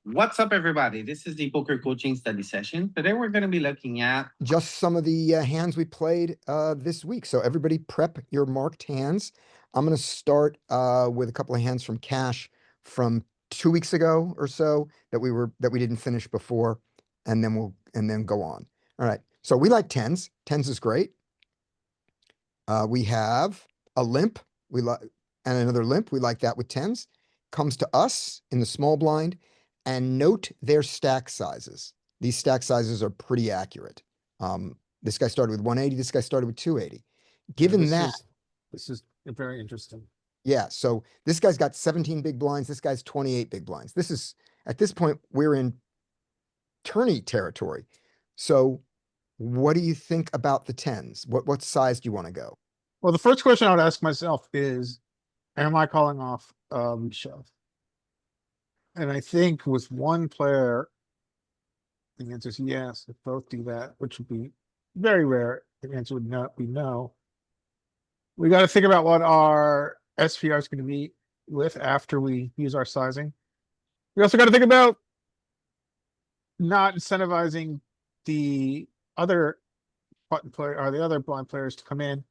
What's up, everybody? This is the poker coaching study session. Today, we're going to be looking at just some of the hands we played this week. So everybody prep your marked hands. I'm going to start with a couple of hands from Cash from 2 weeks ago or so that we didn't finish before, and then go on. All right. So we like tens. Tens is great. We have a limp. We like and another limp. We like that with tens. Comes to us in the small blind, and note their stack sizes. These stack sizes are pretty accurate. This guy started with 180. This guy started with 280. Given that, this is very interesting. yeah. So this guy's got 17 big blinds. This guy's 28 big blinds. This is at this point we're in tourney territory. So what do you think about the tens? What size do you want to go? Well, the first question I would ask myself is, am I calling off shove? And I think with one player, the answer is yes. If both do that, which would be very rare, the answer would not be no. We got to think about what our SPR is going to be with after we use our sizing. We also got to think about not incentivizing the other button player or the other blind players to come in.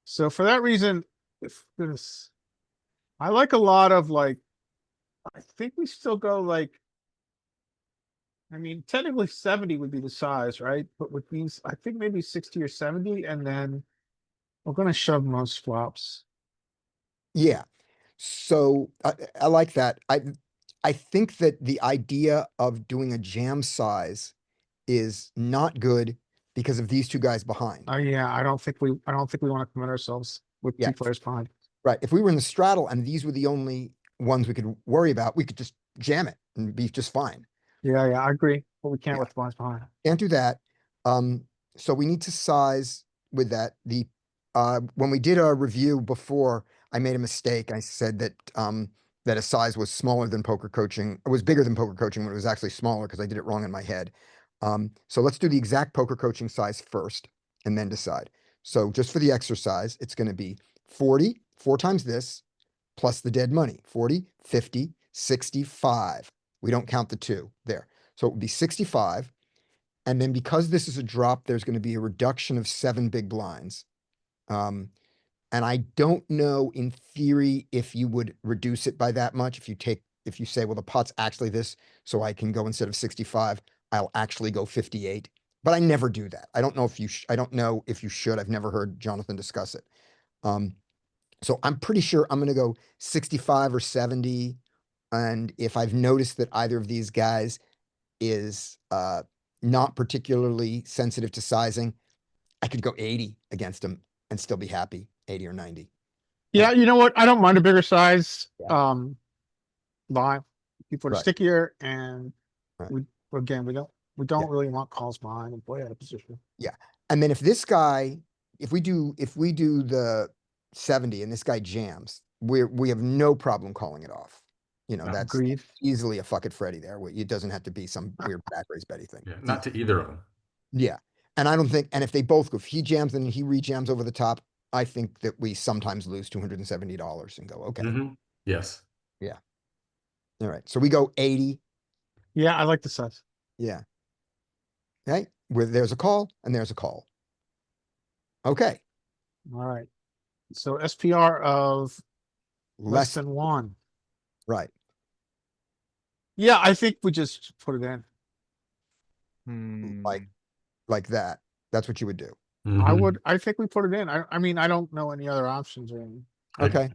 So for that reason, if this, I like a lot of like, I think we still go like, I mean, technically 70 would be the size, right? But with these, I think maybe 60 or 70, and then we're going to shove most flops. Yeah. So I like that. I think that the idea of doing a jam size is not good because of these two guys behind. Oh yeah, I don't think we want to commit ourselves with Yeah. two players behind. Right. If we were in the straddle and these were the only ones we could worry about, we could just jam it and be just fine. Yeah, I agree. But we can't Yeah. with the blinds behind. Can't do that. So we need to size with that. When we did a review before, I made a mistake. I said that that a size was smaller than poker coaching. It was bigger than poker coaching when it was actually smaller because I did it wrong in my head. So let's do the exact poker coaching size first and then decide. So just for the exercise, it's going to be 40, 4 times this, plus the dead money, 40, 50, 65. We don't count the 2 there. So it would be 65. And then because this is a drop, there's going to be a reduction of 7 big blinds. And I don't know in theory if you would reduce it by that much. If you say, well, the pot's actually this, so I can go instead of 65, I'll actually go 58. But I never do that. I don't know if you should. I've never heard Jonathan discuss it. So I'm pretty sure I'm going to go 65 or 70. And if I've noticed that either of these guys is not particularly sensitive to sizing, I could go 80 against him and still be happy, 80 or 90. Yeah, you know what? I don't mind a bigger size. Yeah. Line. People are Right. stickier, and Right. we don't really want calls behind and play out of position. Yeah. And then if we do the 70 and this guy jams, we have no problem calling it off. You know, that's Agreed. easily a fuck it Freddy there. It doesn't have to be some weird back raise Betty thing. Yeah, not to either of them. Yeah. And I don't think, and if they both go, if he jams and he rejams over the top, I think that we sometimes lose $270 and go, okay. Mm-hmm. Yes. Yeah. All right. So we go 80. Yeah, I like the size. Yeah. Okay. Where there's a call and there's a call. Okay. All right. So SPR of less than 1. Right. Yeah, I think we just put it in. Like that. That's what you would do. Mm-hmm. I think we put it in. I mean, I don't know any other options or anything. Okay.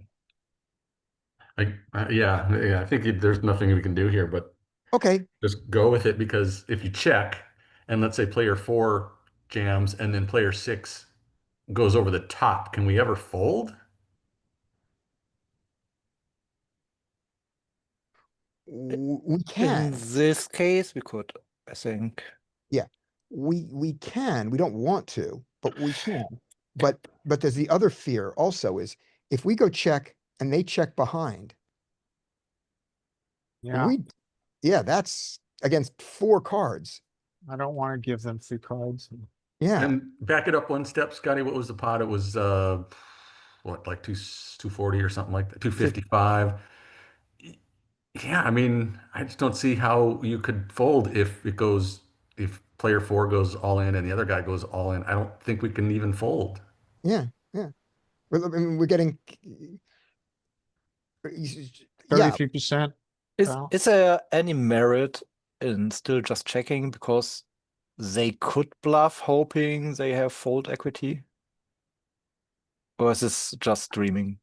Yeah, I think there's nothing we can do here, but okay, just go with it, because if you check and let's say player 4 jams and then player 6 goes over the top, can we ever fold? We can. In this case, we could, I think. Yeah, we can. We don't want to, but we can. But there's the other fear also is if we go check and they check behind. Yeah. That's against 4 cards. I don't want to give them 3 cards. Yeah. And back it up one step, Scotty. What was the pot? It was like 240 or something like that, 255. Yeah, I mean, I just don't see how you could fold if player four goes all in and the other guy goes all in. I don't think we can even fold. Yeah, yeah. I mean, we're getting, yeah, 33%. Is there any merit in still just checking because they could bluff hoping they have fold equity? Or is this just dreaming?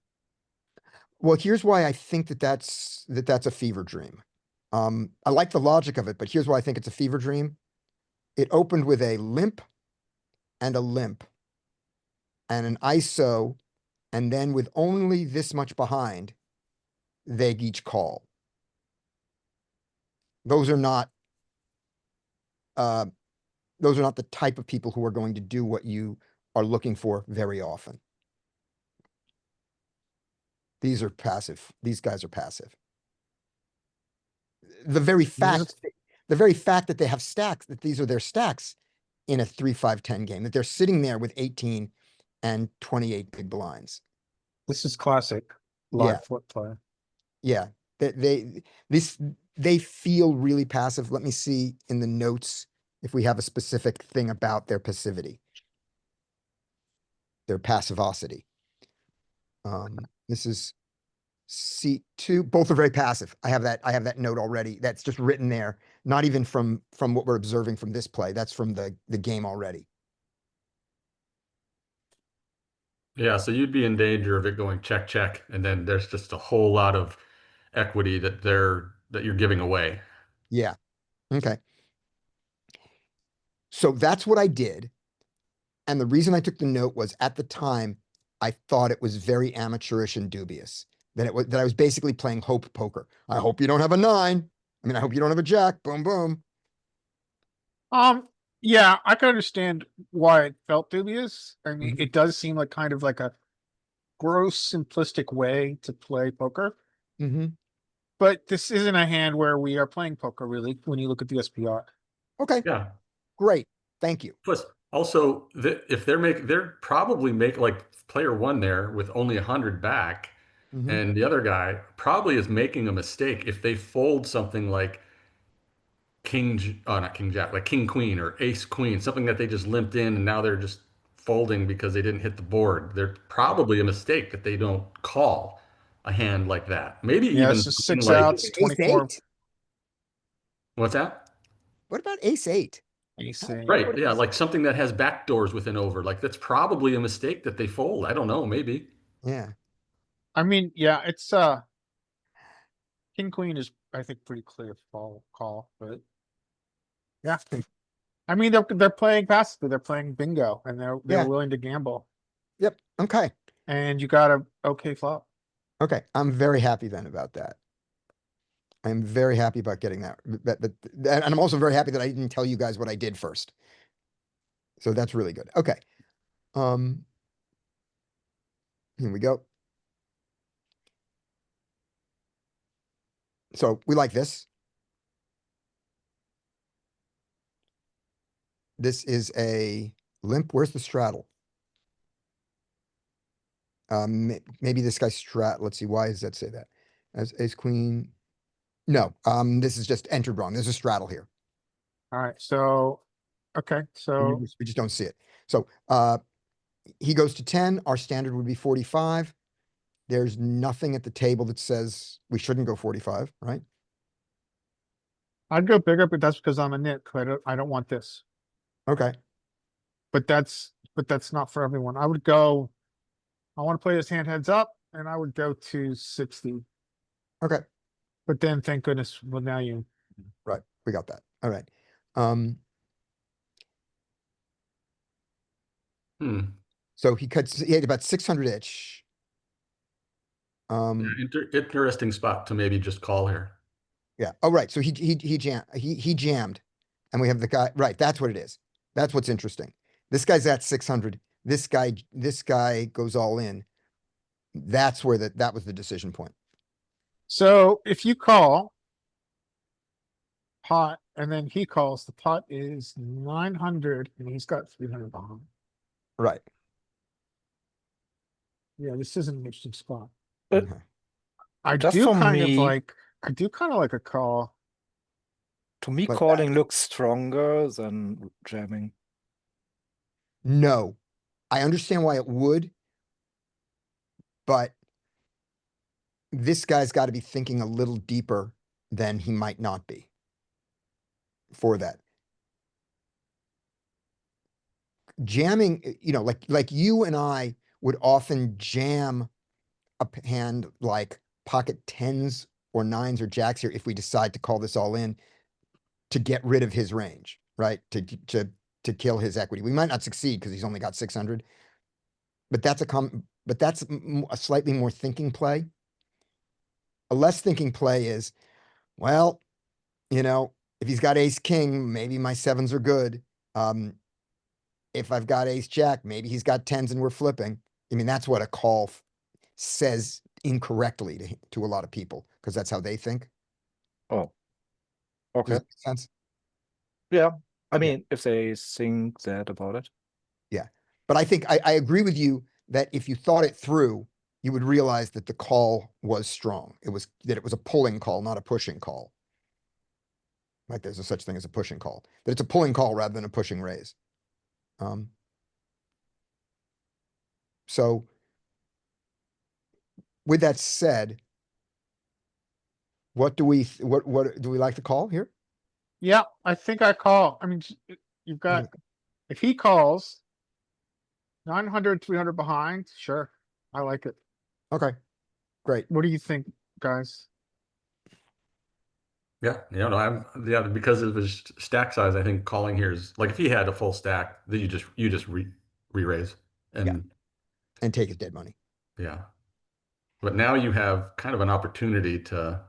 well, here's why I think that's a fever dream. I like the logic of it, but here's why I think it's a fever dream. It opened with a limp and a limp and an ISO, and then with only this much behind, they each call. Those are not uh, those are not the type of people who are going to do what you are looking for very often. These are passive. These guys are passive. The very fact, the very fact that they have stacks, that these are their stacks in a 3-5-10 game, that they're sitting there with 18 and 28 big blinds. This is classic Yeah. live flip play. Yeah, they feel really passive. Let me see in the notes if we have a specific thing about their passivity, their passivosity. This is C2. Both are very passive. I have that note already. That's just written there. Not even from what we're observing from this play. That's from the game already. Yeah, so you'd be in danger of it going check, check, and then there's just a whole lot of equity that you're giving away. Yeah. Okay. So that's what I did. And the reason I took the note was at the time, I thought it was very amateurish and dubious. That I was basically playing hope poker. I hope you don't have a 9. I mean, I hope you don't have a jack. Boom, boom. Yeah, I can understand why it felt dubious. I mean, Mhm. it does seem like kind of like a gross, simplistic way to play poker. Mm-hmm. But this isn't a hand where we are playing poker, really, when you look at the SPR. Okay, Yeah. great. Thank you. Plus, also, if they're probably make like player one there with only 100 back, Mhm. and the other guy probably is making a mistake if they fold something like not King Jack, like King Queen or Ace Queen, something that they just limped in and now they're just folding because they didn't hit the board. They're probably a mistake that they don't call a hand like that. Maybe Yeah, even this is something 6 like outs, Ace 24 8. what's that? What about Ace 8? ace How- eight. Right. what Yeah, is- like something that has back doors with an over. Like that's probably a mistake that they fold. I don't know, maybe. Yeah. I mean, yeah, it's King Queen is, I think, pretty clear call, but yeah. I mean, they're playing passively, they're playing bingo, and they're Yeah. willing to gamble. Yep. Okay. And you got a okay flop. Okay. I'm very happy then about that. I'm very happy about getting that. And I'm also very happy that I didn't tell you guys what I did first. So that's really good. Okay. Um, here we go. So we like this. This is a limp. Where's the straddle? Maybe this guy's let's see. Why does that say that? As ace queen. No, this is just entered wrong. There's a straddle here. All right, so okay, so We just don't see it. So he goes to 10. Our standard would be 45. There's nothing at the table that says we shouldn't go 45, right? I'd go bigger, but that's because I'm a nit. I don't want this. Okay. But that's not for everyone. I would go. I want to play this hand heads up, and I would go to 60. Okay. But then, thank goodness, well now you. Right. We got that. All right. Um, Hmm. so he had about 600 itch. Yeah, interesting spot to maybe just call here. Yeah. Oh, right. So he jammed, and we have the guy. Right. That's what it is. That's what's interesting. This guy's at 600. This guy goes all in. That's where that was the decision point. So if you call pot, and then he calls, the pot is 900, and he's got 300 behind. Right. Yeah, this is an interesting spot. But Okay. I just do for kind of me, like I do kind of like a call. To me, Like that. calling looks stronger than jamming. No, I understand why it would, but this guy's got to be thinking a little deeper than he might not be for that. Jamming, like you and I would often jam hand like pocket tens or nines or jacks here if we decide to call this all in to get rid of his range, right? To kill his equity. We might not succeed because he's only got 600, but that's a slightly more thinking play. A less thinking play is, well, if he's got ace king, maybe my sevens are good. If I've got ace jack, maybe he's got tens and we're flipping. I mean, that's what a call says incorrectly to a lot of people because that's how they think. Oh, Does okay. that make sense? Yeah. I mean, if they think that about it. Yeah. But I think I agree with you that if you thought it through, you would realize that the call was strong. It was a pulling call, not a pushing call. Like there's a such thing as a pushing call. That it's a pulling call rather than a pushing raise. So with that said, what do we like to call here? Yeah, I think I call. I mean, you've got, if he calls 900, 300 behind, sure. I like it. Okay, great. What do you think, guys? Yeah, yeah, because of his stack size, I think calling here is like if he had a full stack, then you just re-raise and And take his dead money. yeah. But now you have kind of an opportunity to.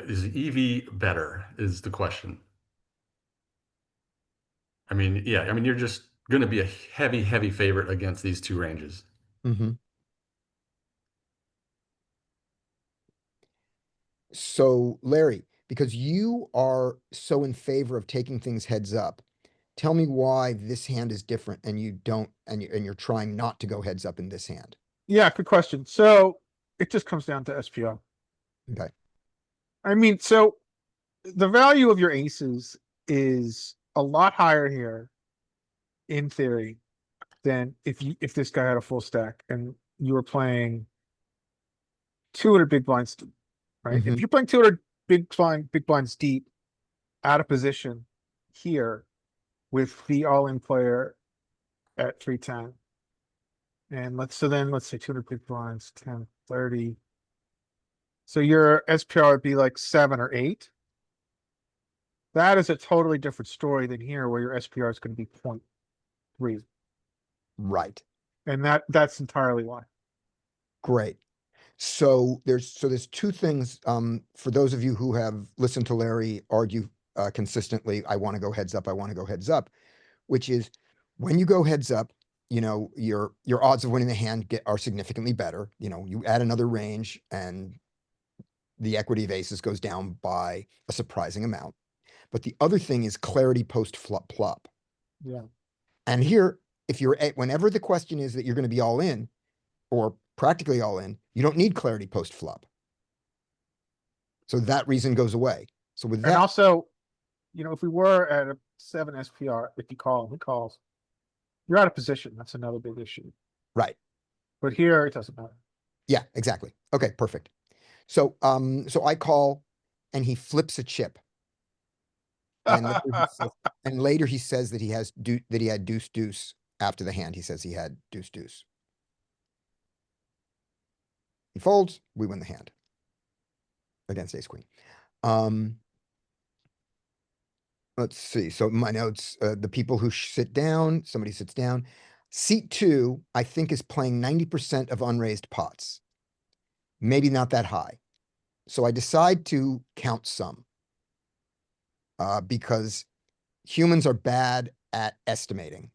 Is EV better? Is the question. I mean, yeah, I mean, you're just going to be a heavy, heavy favorite against these two ranges. Mm-hmm. So, Larry, because you are so in favor of taking things heads up, tell me why this hand is different and you don't, and you're trying not to go heads up in this hand. Yeah, good question. So it just comes down to SPR. Okay. I mean, so the value of your aces is a lot higher here, in theory, than if this guy had a full stack and you were playing 200 big blinds deep, right? Mhm. If you're playing 200 big blinds deep, out of position here with the all-in player at 310. And let's say 200 big blinds, 10, 30. So your SPR would be like 7 or 8. That is a totally different story than here where your SPR is going to be 0.3. Right. And that's entirely why. Great. So there's two things, for those of you who have listened to Larry argue, consistently, I want to go heads up, I want to go heads up, which is when you go heads up, your odds of winning the hand are significantly better. You add another range and the equity of aces goes down by a surprising amount. But the other thing is clarity post flop flop. Yeah. And here, whenever the question is that you're going to be all in or practically all in, you don't need clarity post flop. So that reason goes away. So with And that, also, if we were at a 7 SPR, if you call and he calls, you're out of position. That's another big issue. right. But here it doesn't matter. Yeah, exactly. Okay, perfect. So I call and he flips a chip. And later he says that he had deuce deuce after the hand. He says he had deuce deuce. He folds, we win the hand against ace queen. Let's see. So my notes, the people who sit down, somebody sits down. Seat 2, I think, is playing 90% of unraised pots. Maybe not that high. So I decide to count some. Because humans are bad at estimating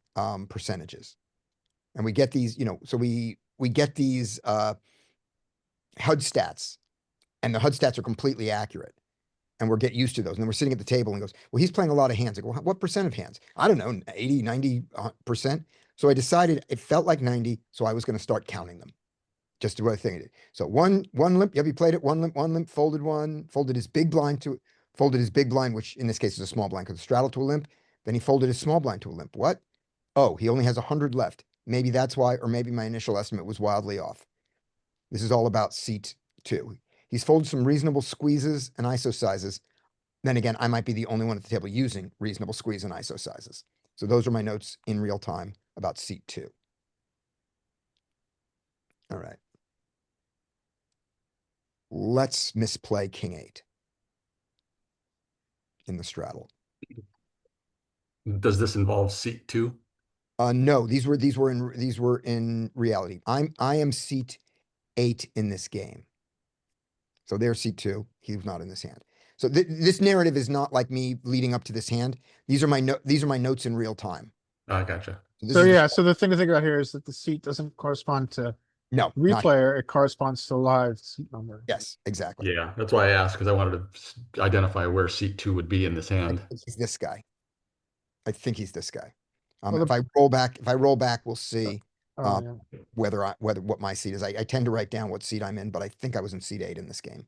percentages. And we get these, so we get these HUD stats, and the HUD stats are completely accurate. And we're get used to those. And then we're sitting at the table and goes, well, he's playing a lot of hands. I go, what percent of hands? I don't know, 80, 90%. So I decided it felt like 90, so I was going to start counting them. Just what I think it is. So one limp, yep, he played it, one limp, folded his big blind folded his big blind, which in this case is a small blind because straddle to a limp. Then he folded his small blind to a limp. What? Oh, he only has 100 left. Maybe that's why, or maybe my initial estimate was wildly off. This is all about seat 2. He's folded some reasonable squeezes and ISO sizes. Then again, I might be the only one at the table using reasonable squeeze and ISO sizes. So those are my notes in real time about seat 2. All right. Let's misplay king 8 in the straddle. Does this involve seat 2? No, these were in reality. I am seat 8 in this game. So there's seat 2. He was not in this hand. So this narrative is not like me leading up to this hand. These are my notes in real time. I gotcha. This So is the- yeah, so the thing to think about here is that the seat doesn't correspond to no, not, replayer, it corresponds to live seat number. yes, exactly. Yeah, that's why I asked, because I wanted to identify where seat 2 would be in this I hand. think he's this guy. I think he's this guy. Well, If I roll back, we'll see Oh, yeah. what my seat is. I tend to write down what seat I'm in, but I think I was in seat 8 in this game.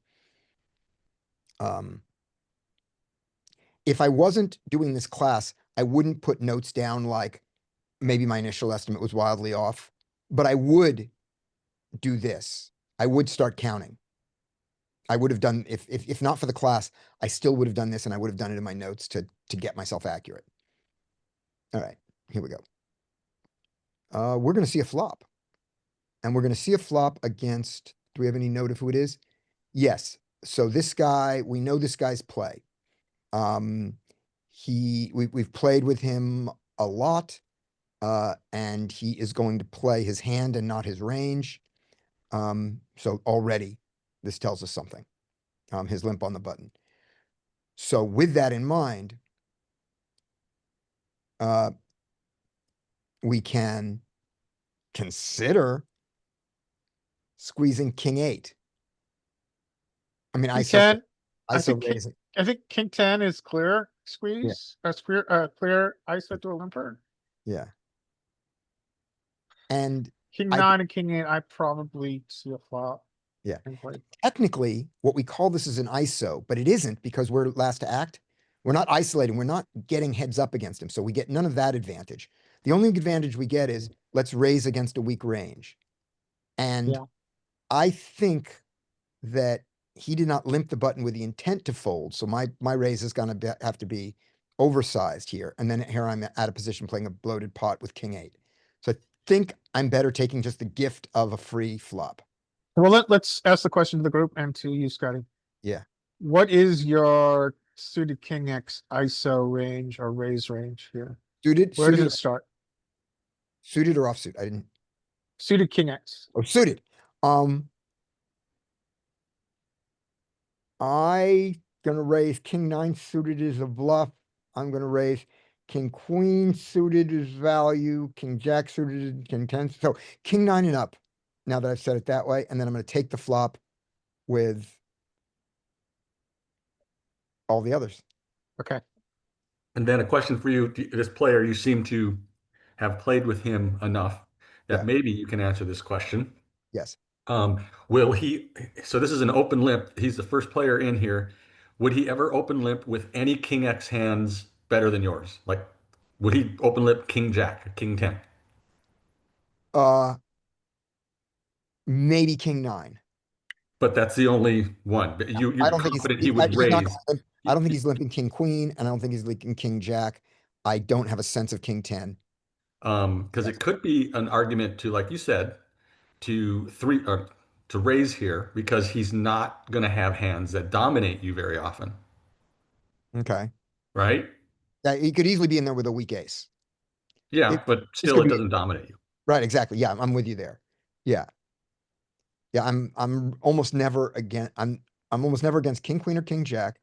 If I wasn't doing this class, I wouldn't put notes down like maybe my initial estimate was wildly off, but I would do this. I would start counting. I would have done, if not for the class, I still would have done this and I would have done it in my notes to get myself accurate. All right, here we go. We're going to see a flop. And we're going to see a flop against, do we have any note of who it is? Yes. So this guy, we know this guy's play. We've played with him a lot, and he is going to play his hand and not his range. So already this tells us something. His limp on the button. So with that in mind, we can consider squeezing king 8. I mean, You can, I ISO think king- raising. I think king 10 is clear squeeze, clear ISO to a limper. Yeah. And King I- 9 and king 8, I probably see a flop. Yeah. and play. technically, what we call this is an ISO, but it isn't because we're last to act. We're not isolating. We're not getting heads up against him. So we get none of that advantage. The only advantage we get is let's raise against a weak range. And Yeah. I think that he did not limp the button with the intent to fold. So my raise is going to have to be oversized here. And then here I'm at a position playing a bloated pot with king 8. So I think I'm better taking just the gift of a free flop. Well, let's ask the question to the group and to you, Scotty. Yeah. What is your suited king X ISO range or raise range here? Suited, Where does suited, it start? suited or offsuit? I didn't. Suited king X. Oh, suited. I gonna raise king 9 suited as a bluff. I'm gonna raise king queen suited as value, king jack suited, king 10. So king 9 and up. Now that I've said it that way, and then I'm gonna take the flop with all the others. Okay. And then a question for you, this player, you seem to have played with him enough that Yeah. maybe you can answer this question. Yes. Will he, so this is an open limp. He's the first player in here. Would he ever open limp with any king X hands better than yours? Like, would he open limp king jack, king 10? Maybe king 9. But that's the only one. But you're I don't think he's, confident he would he's not raise. gonna limp- I don't think he's limping king queen, and I don't think he's limping king jack. I don't have a sense of king 10. Because it could be an argument to, like you said, to raise here because he's not going to have hands that dominate you very often, Okay. right? Yeah, he could easily be in there with a weak ace. Yeah, but still, could it be- doesn't dominate you. Right, exactly. Yeah, I'm with you there. Yeah. Yeah, I'm almost never almost never against king queen or king jack.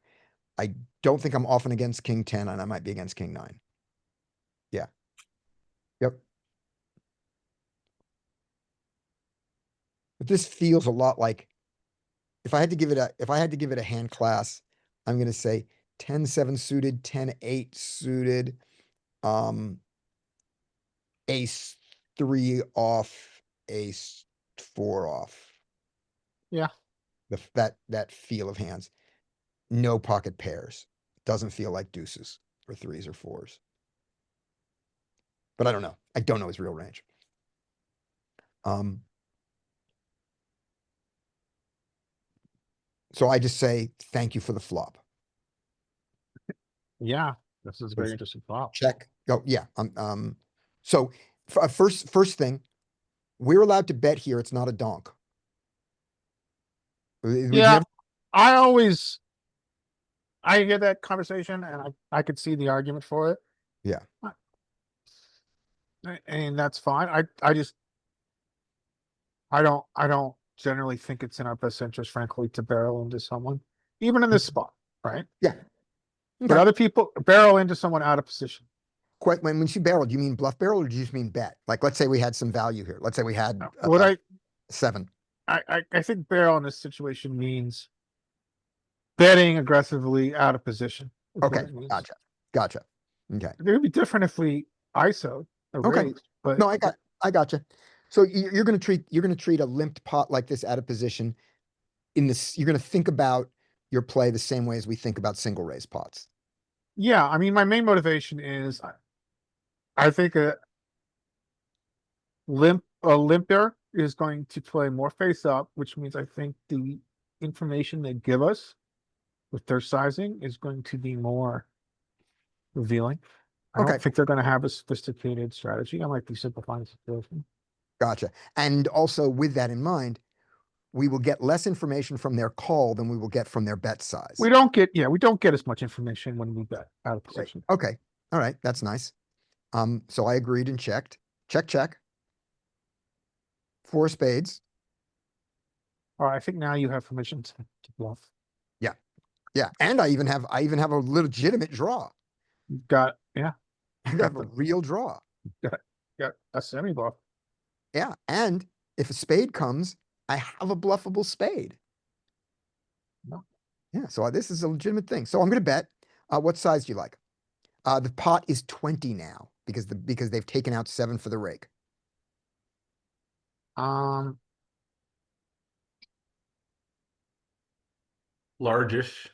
I don't think I'm often against king 10, and I might be against king 9. Yeah. Yep. But this feels a lot like if I had to give it a hand class, I'm gonna say 10-7 suited, 10-8 suited, ace 3 off, ace 4 off. Yeah. That feel of hands. No pocket pairs. Doesn't feel like deuces or 3s or 4s. But I don't know. I don't know his real range. So I just say thank you for the flop. Yeah, this is a very Yes. interesting flop. Check. Oh, yeah. So first thing, we're allowed to bet here. It's not a donk. We've Yeah, never- I hear that conversation and I could see the argument for it. Yeah. And that's fine. I don't generally think it's in our best interest, frankly, to barrel into someone, even in this spot, right? Yeah. But Okay. other people barrel into someone out of position. Quite when you barrel, do you mean bluff barrel or do you just mean bet? Like, let's say we had some value here. Let's say we had What 7. I think barrel in this situation means betting aggressively out of position. is what Okay, it means. gotcha. Okay. It would be different if we ISO or Okay. raised, but No, I gotcha. So you're gonna treat a limped pot like this out of position in this, you're gonna think about your play the same way as we think about single raise pots. yeah, I mean, my main motivation is I think a limper is going to play more face up, which means I think the information they give us with their sizing is going to be more revealing. I Okay. don't think they're going to have a sophisticated strategy. I might be simplifying the situation. Gotcha. And also with that in mind, we will get less information from their call than we will get from their bet size. We don't get as much information when we bet out of Great. position. Okay. All right. That's nice. So I agreed and checked. Check. 4 spades. All right, I think now you have permission to bluff. Yeah. And I even have a legitimate draw. You've got, yeah, I have a real draw. got a semi bluff. Yeah. And if a spade comes, I have a bluffable spade. No. Yeah. So this is a legitimate thing. So I'm going to bet. What size do you like? The pot is 20 now because they've taken out 7 for the rake. Largish.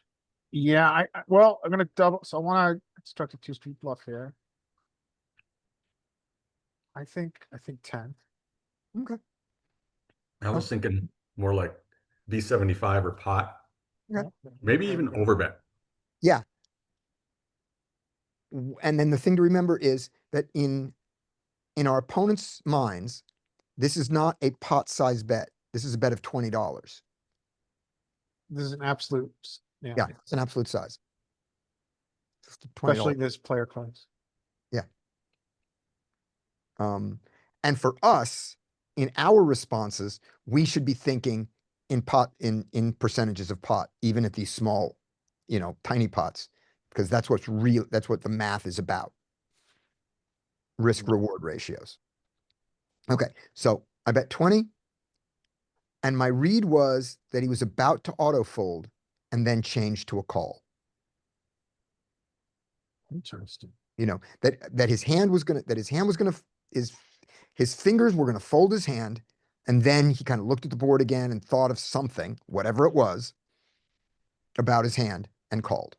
Yeah, well, I'm gonna double, so I wanna construct a 2-street bluff here. I think 10. Okay. I was thinking more like B75 or pot. Okay. Maybe even overbet. Yeah. And then the thing to remember is that in our opponent's minds, this is not a pot size bet. This is a bet of $20. This is an absolute, Yeah, it's an absolute size. Just a especially $20. this player class. And for us, in our responses, we should be thinking in percentages of pot, even at these small, tiny pots, because that's what the math is about. Risk reward ratios. Okay, so I bet 20. And my read was that he was about to auto fold and then change to a call. Interesting. That his fingers were gonna fold his hand, and then he kind of looked at the board again and thought of something, whatever it was, about his hand and called.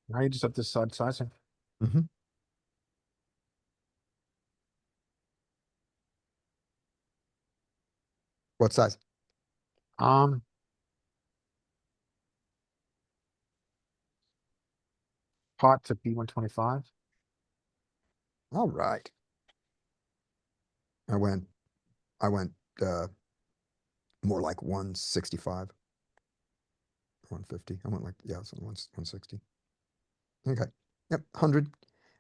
Now you just have this side sizing. What size? Pot to B125. All right. I went more like 165. 150. I went like, yeah, so 160. Okay. Yep, 100.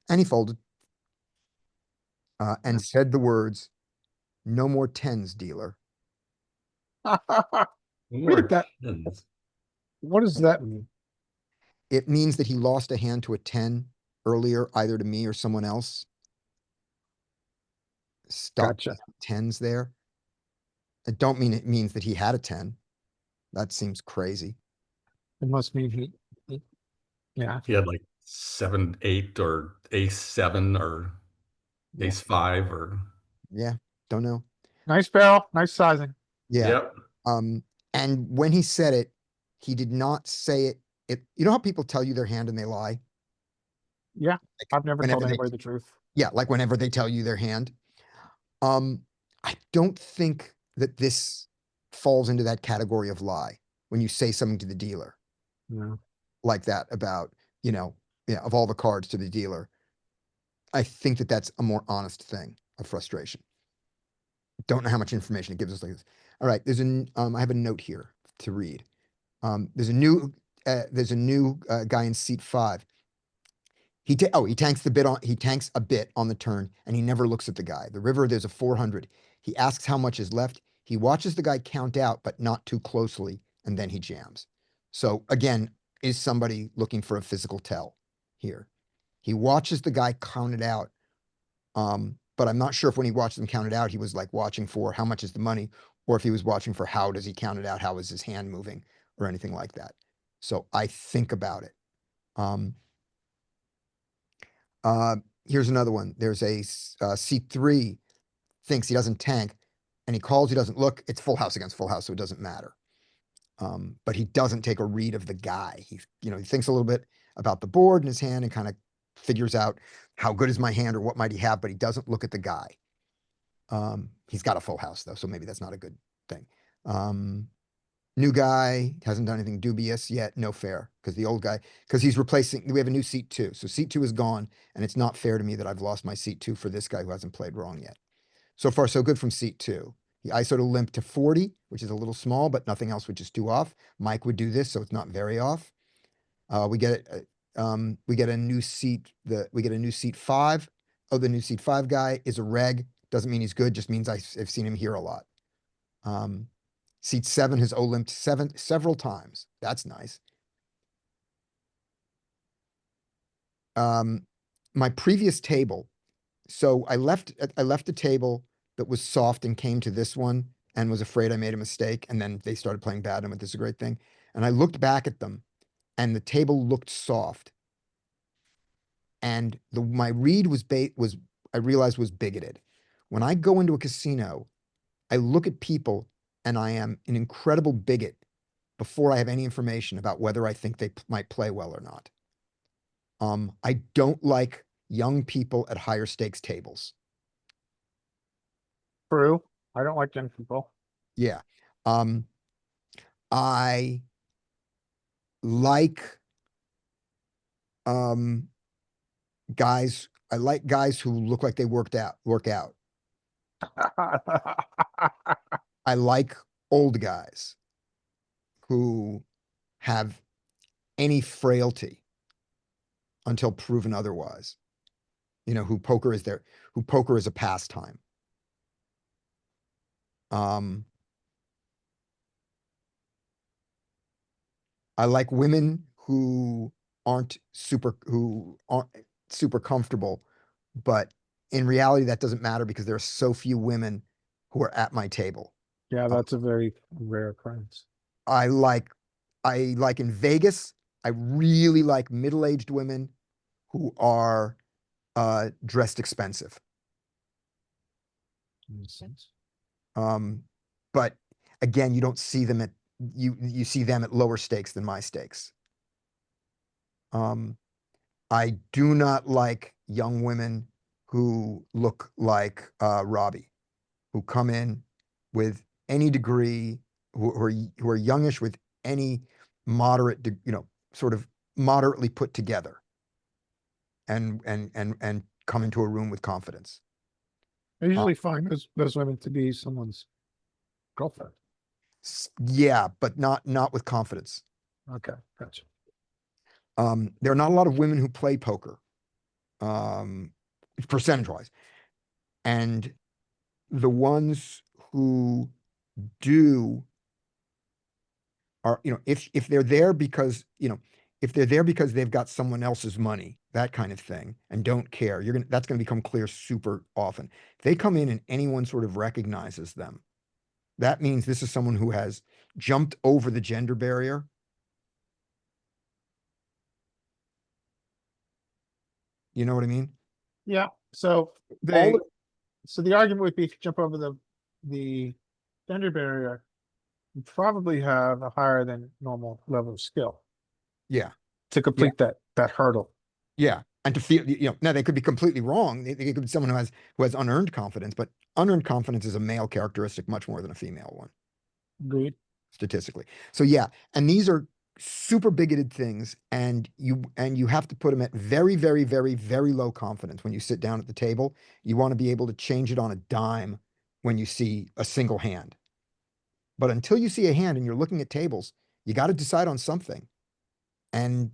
And he folded. And said the words, "No more 10s, dealer." What does that mean? It means that he lost a hand to a 10 earlier, either to me or someone else. Stop Gotcha. 10s there. I don't mean it means that he had a 10. That seems crazy. It must mean yeah. He had like 7-8 or ace-7 or Yeah. ace-5 or Yeah, don't know. Nice barrel, nice sizing. Yeah. yep. And when he said it, he did not say it. You know how people tell you their hand and they lie? Yeah, I've never whenever told they- anybody the truth. Yeah, like whenever they tell you their hand. I don't think that this falls into that category of lie when you say something to the dealer No. like that about, yeah, of all the cards to the dealer. I think that that's a more honest thing of frustration. Don't know how much information it gives us like this. All right, I have a note here to read. There's a new guy in seat 5. He tanks a bit on the turn and he never looks at the guy. The river, there's a 400. He asks how much is left. He watches the guy count out, but not too closely, and then he jams. So again, is somebody looking for a physical tell here? He watches the guy count it out. But I'm not sure if when he watched him count it out, he was like watching for how much is the money, or if he was watching for how does he count it out, how is his hand moving, or anything like that. So I think about it. Here's another one. There's a C3 thinks he doesn't tank, and he calls, he doesn't look. It's full house against full house, so it doesn't matter. But he doesn't take a read of the guy. He thinks a little bit about the board in his hand and kind of figures out how good is my hand or what might he have, but he doesn't look at the guy. He's got a full house though, so maybe that's not a good thing. New guy hasn't done anything dubious yet. No fair, because the old guy, because he's replacing, we have a new seat 2. So seat 2 is gone, and it's not fair to me that I've lost my seat 2 for this guy who hasn't played wrong yet. So far, so good from seat 2. He ISO'd a limp to 40, which is a little small, but nothing else, which is too off. Mike would do this, so it's not very off. We get a new seat. We get a new seat 5. Oh, the new seat 5 guy is a reg. Doesn't mean he's good. Just means I've seen him here a lot. Seat 7 has O-limped several times. That's nice. My previous table. So I left a table that was soft and came to this one and was afraid I made a mistake. And then they started playing bad and I went, this is a great thing. And I looked back at them and the table looked soft. And my read I realized was bigoted. When I go into a casino, I look at people and I am an incredible bigot before I have any information about whether I think they might play well or not. I don't like young people at higher stakes tables. True. I don't like young people. Yeah. I like guys who look like they work out. I like old guys who have any frailty until proven otherwise. Who poker is a pastime. I like women who aren't super comfortable, but in reality, that doesn't matter because there are so few women who are at my table. Yeah, that's a very rare occurrence. I like in Vegas, I really like middle-aged women who are dressed expensive. Makes sense. But again, you don't see them you see them at lower stakes than my stakes. I do not like young women who look like Robbie, who come in with any degree, who are youngish with any moderate, sort of moderately put together, and come into a room with confidence. I usually find those women to be someone's girlfriend. Yeah, but not with confidence. Okay, gotcha. There are not a lot of women who play poker, percentage-wise. And the ones who do are, if they're there because, if they're there because they've got someone else's money, that kind of thing, and don't care, that's gonna become clear super often. If they come in and anyone sort of recognizes them, that means this is someone who has jumped over the gender barrier. You know what I mean? Yeah, so All they, so the argument would be if you jump over the gender barrier, you probably have a higher than normal level of skill Yeah, to complete that hurdle. yeah. And to feel, now they could be completely wrong. They could be someone who has unearned confidence, but unearned confidence is a male characteristic much more than a female one, Agreed. statistically. So yeah, and these are super bigoted things, and you have to put them at very, very, very, very low confidence when you sit down at the table. You want to be able to change it on a dime when you see a single hand. But until you see a hand and you're looking at tables, you got to decide on something. And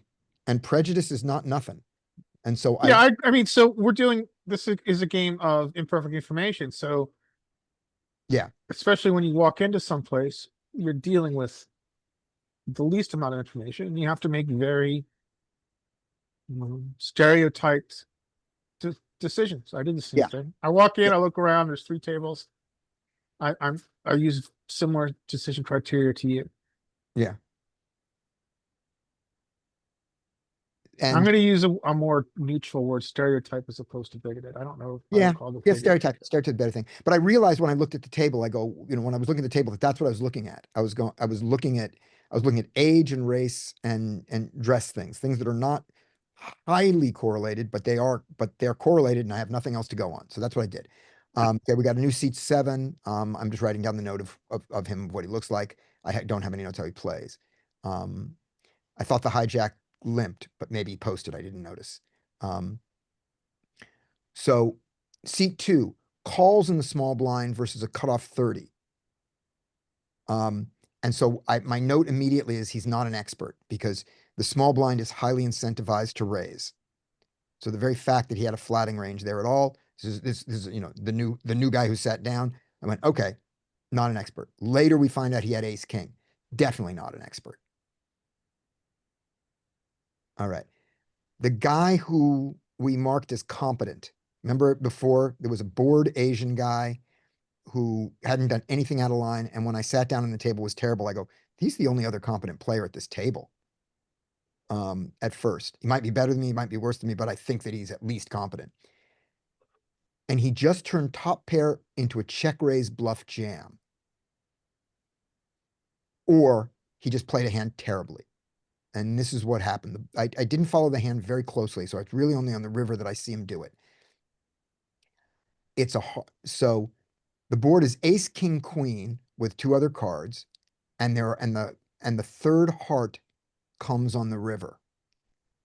prejudice is not nothing. And so Yeah, I mean, so we're doing, this is a game of imperfect information, so yeah, especially when you walk into someplace, you're dealing with the least amount of information, and you have to make very stereotyped decisions. I did the same Yeah. thing. I walk in, Yeah. I look around, there's 3 tables. I use similar decision criteria to you. yeah. I'm And gonna use a more neutral word, stereotype, as opposed to bigoted. I don't know if I yeah, would call it yeah, bigoted. stereotype better thing. But I realized when I looked at the table, I go, when I was looking at the table, that's what I was looking at. I was looking at age and race and dress things that are not highly correlated, but they're correlated, and I have nothing else to go on. So that's what I did. Okay, we got a new seat 7. I'm just writing down the note of him, what he looks like. Don't have any notes how he plays. I thought the hijack limped, but maybe he posted. I didn't notice. So seat 2, calls in the small blind versus a cutoff 30. And so my note immediately is he's not an expert because the small blind is highly incentivized to raise. So the very fact that he had a flatting range there at all, this is the new guy who sat down. I went, okay, not an expert. Later we find out he had ace king. Definitely not an expert. All right. The guy who we marked as competent. Remember before there was a bored Asian guy who hadn't done anything out of line. And when I sat down on the table was terrible. I go, he's the only other competent player at this table. At first, he might be better than me, he might be worse than me, but I think that he's at least competent. And he just turned top pair into a check raise bluff jam. Or he just played a hand terribly. And this is what happened. I didn't follow the hand very closely, so it's really only on the river that I see him do it. So the board is ace, king, queen with 2 other cards, and the third heart comes on the river,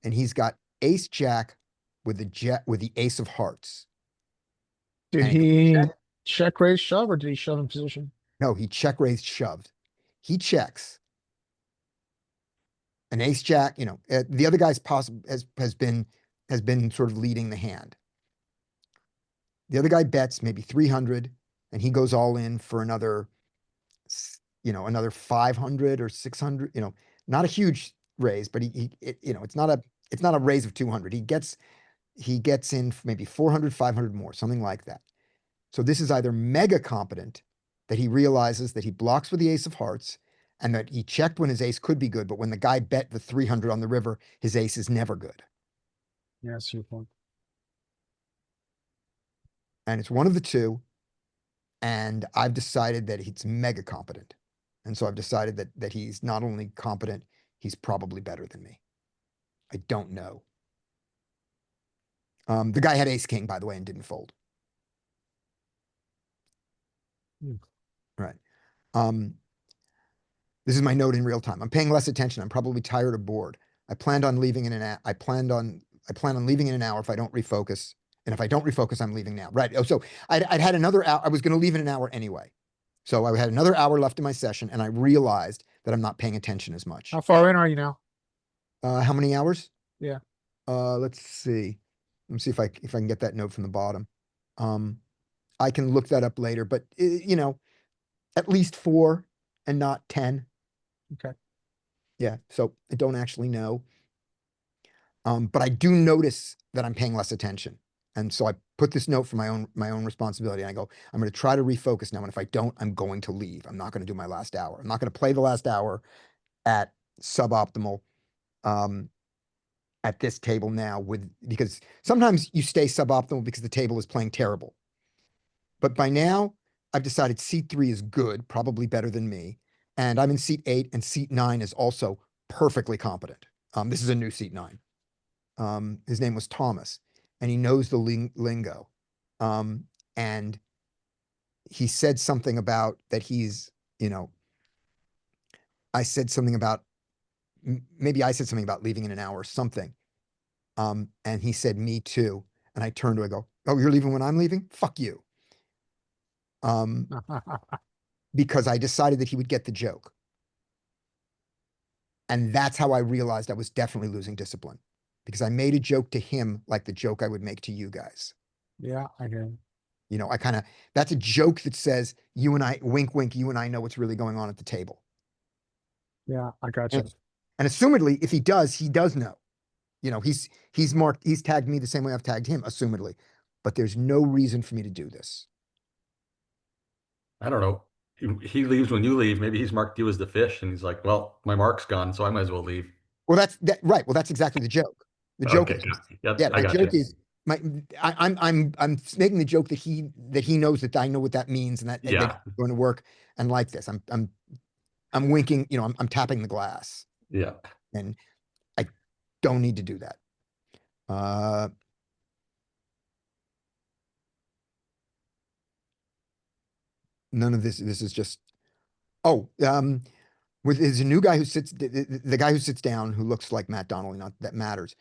and he's got ace jack with the ace of hearts. Did And he check raise shove, or did he shove in position? no, he check raised shoved. He checks. An ace jack, the other guy's possible has been sort of leading the hand. The other guy bets maybe 300, and he goes all in for another 500 or 600, not a huge raise, but it's not a raise of 200. He gets in maybe 400, 500 more, something like that. So this is either mega competent, that he realizes that he blocks with the ace of hearts, and that he checked when his ace could be good, but when the guy bet the 300 on the river, his ace is never good. Yeah, that's your point. And it's one of the two. And I've decided that he's mega competent. And so I've decided that he's not only competent, he's probably better than me. I don't know. The guy had ace king, by the way, and didn't fold. Right. This is my note in real time. I'm paying less attention. I'm probably tired or bored. I planned on leaving in an I plan on leaving in an hour if I don't refocus. And if I don't refocus, I'm leaving now. Right. Oh, so I'd had another hour. I was going to leave in an hour anyway. So I had another hour left in my session, and I realized that I'm not paying attention as much. How far in are you now? How many hours? Yeah. Let's see. Let me see if I can get that note from the bottom. I can look that up later, but at least 4 and not 10. Okay. Yeah. So I don't actually know. But I do notice that I'm paying less attention. And so I put this note for my own responsibility. And I go, I'm going to try to refocus now. And if I don't, I'm going to leave. I'm not going to do my last hour. I'm not going to play the last hour at suboptimal. at this table now because sometimes you stay suboptimal because the table is playing terrible. But by now, I've decided seat 3 is good, probably better than me. And I'm in seat 8, and seat 9 is also perfectly competent. This is a new seat 9. His name was Thomas, and he knows the lingo. And he said something about that he's, I said something about, maybe I said something about leaving in an hour or something. And he said, me too. And I turned to him, I go, oh, you're leaving when I'm leaving? Fuck you. Because I decided that he would get the joke. And that's how I realized I was definitely losing discipline, because I made a joke to him like the joke I would make to you guys. Yeah, I hear. That's a joke that says, you and I, wink, wink, you and I know what's really going on at the table. Yeah, I got you. And assumedly, if he does know. He's tagged me the same way I've tagged him, assumedly. But there's no reason for me to do this. I don't know. He leaves when you leave. Maybe he's marked you as the fish, and he's like, "Well, my mark's gone, so I might as well leave." Well, that's right. Well, that's exactly the joke. The joke Okay, is, got yeah, yeah, I the got joke you. is I'm making the joke that he knows that I know what that means and that Yeah, it's going to work. And like this, I'm winking, I'm tapping the glass, yeah. and I don't need to do that. None of this is just, there's a new guy who sits, the guy who sits down, who looks like Matt Donnelly, not that matters.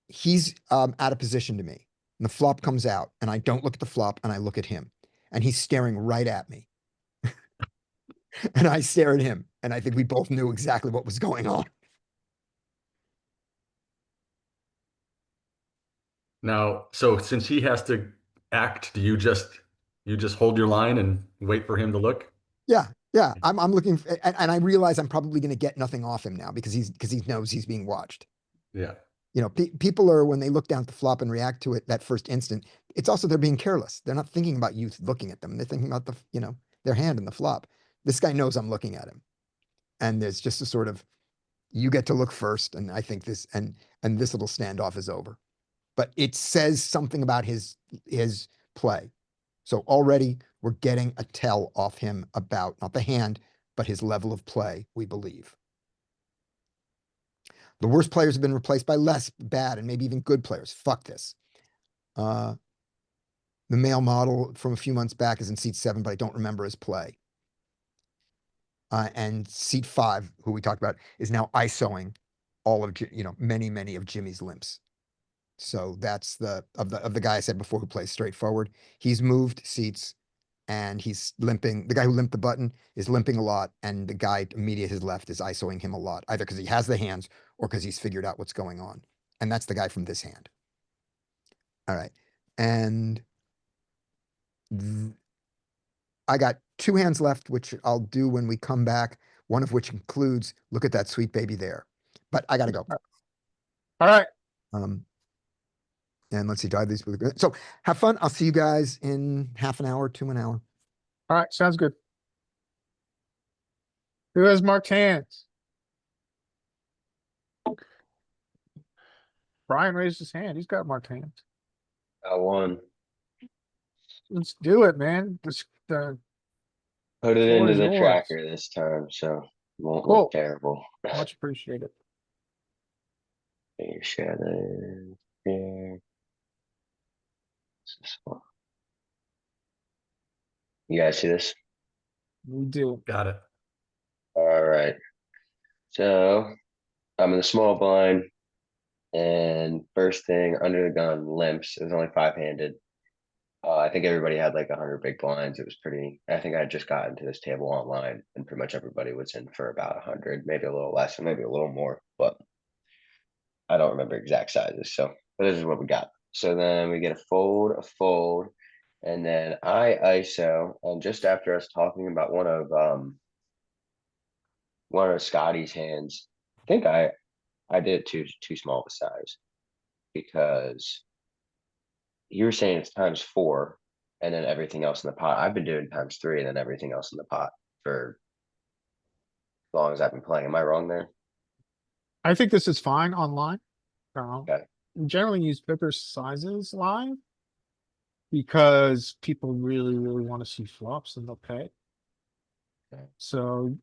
He's out of position to me. And the flop comes out, and I don't look at the flop, and I look at him, and he's staring right at me. And I stare at him, and I think we both knew exactly what was going on. Now, so since he has to act, do you just hold your line and wait for him to look? Yeah, yeah. I'm looking, and I realize I'm probably going to get nothing off him now because he knows he's being watched. Yeah, People are, when they look down at the flop and react to it that first instant, it's also they're being careless. They're not thinking about you looking at them. They're thinking about their hand in the flop. This guy knows I'm looking at him, and there's just a sort of, you get to look first, and I think this little standoff is over. But it says something about his play. So already we're getting a tell off him about not the hand, but his level of play, we believe. The worst players have been replaced by less bad and maybe even good players. Fuck this. The male model from a few months back is in seat 7, but I don't remember his play. And seat 5, who we talked about, is now ISOing all of many of Jimmy's limps. So that's the guy I said before who plays straightforward. He's moved seats, and he's limping. The guy who limped the button is limping a lot, and the guy immediate his left is ISOing him a lot, either because he has the hands or because he's figured out what's going on. And that's the guy from this hand. All right. And I got 2 hands left, which I'll do when we come back, one of which includes, look at that sweet baby there. But I gotta go. All right. And let's see, drive these. So have fun. I'll see you guys in half an hour to an hour. All right. Sounds good. Who has marked hands? Brian raised his hand. He's got marked hands. I won. Let's do it, man. Put it Floor into is the yours. tracker this time, so it won't Cool. look terrible. Much appreciated. Your shadow there. This one. You guys see this? We do. got it. All right. So I'm in the small blind, and first thing under the gun, limps. It was only 5-handed. I think everybody had like 100 big blinds. It was pretty. I think I had just gotten to this table online, and pretty much everybody was in for about 100, maybe a little less, or maybe a little more, but I don't remember exact sizes. So, but this is what we got. So then we get a fold, and then I ISO. And just after us talking about one of Scotty's hands, I think I did too small of a size, because you were saying it's ×4 and then everything else in the pot. I've been doing ×3 and then everything else in the pot for as long as I've been playing. Am I wrong there? I think this is fine online. Okay. We generally use bigger sizes live. Because people really, really want to see flops and they'll pay. Okay. So,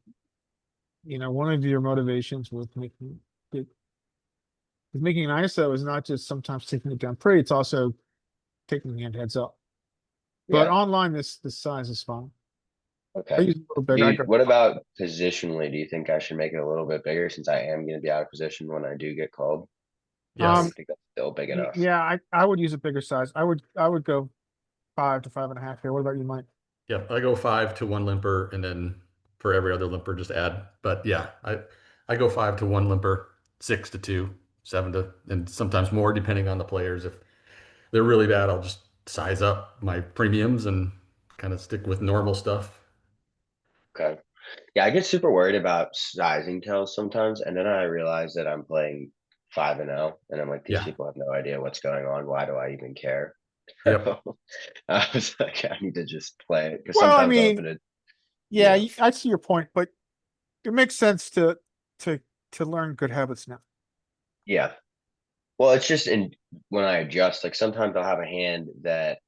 one of your motivations with making it. With making an ISO is not just sometimes taking it down pretty, it's also taking the hand heads up. But Yeah, online, this size is fine. I okay. use a little bigger. I go, What about positionally? Do you think I should make it a little bit bigger since I am gonna be out of position when I do get called? Yes. I think that's still big enough. yeah, I would use a bigger size. I would go 5 to 5.5 here. What about you, Mike? Yep, I go 5 to 1 limper, and then for every other limper, just add. But yeah, I go 5 to 1 limper, 6 to 2, 7 to, and sometimes more depending on the players. If they're really bad, I'll just size up my premiums and kind of stick with normal stuff. Okay. Yeah, I get super worried about sizing tells sometimes, and then I realize that I'm playing 5-0, and I'm like, these Yeah. people have no idea what's going on. Why do I even care? Yep. I was like, I need to just play it because Well, I sometimes I'll mean, open it. yeah, Yeah. I see your point, but it makes sense to learn good habits now. Yeah. Well, it's just when I adjust, like sometimes I'll have a hand that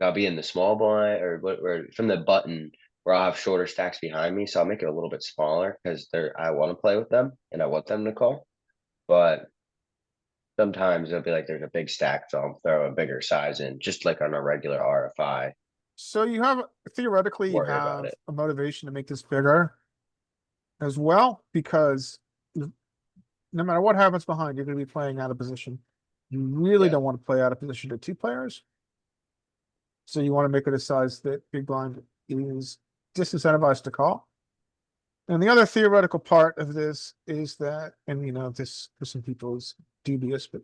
I'll be in the small blind or from the button where I'll have shorter stacks behind me. So I'll make it a little bit smaller because I want to play with them and I want them to call. But sometimes it'll be like there's a big stack, so I'll throw a bigger size in, just like on a regular RFI. So theoretically, you Worry about have it. a motivation to make this bigger as well, because no matter what happens behind, you're gonna be playing out of position. You really Yeah. don't want to play out of position to 2 players. So you want to make it a size that big blind is disincentivized to call. And the other theoretical part of this is that, and this for some people is dubious, but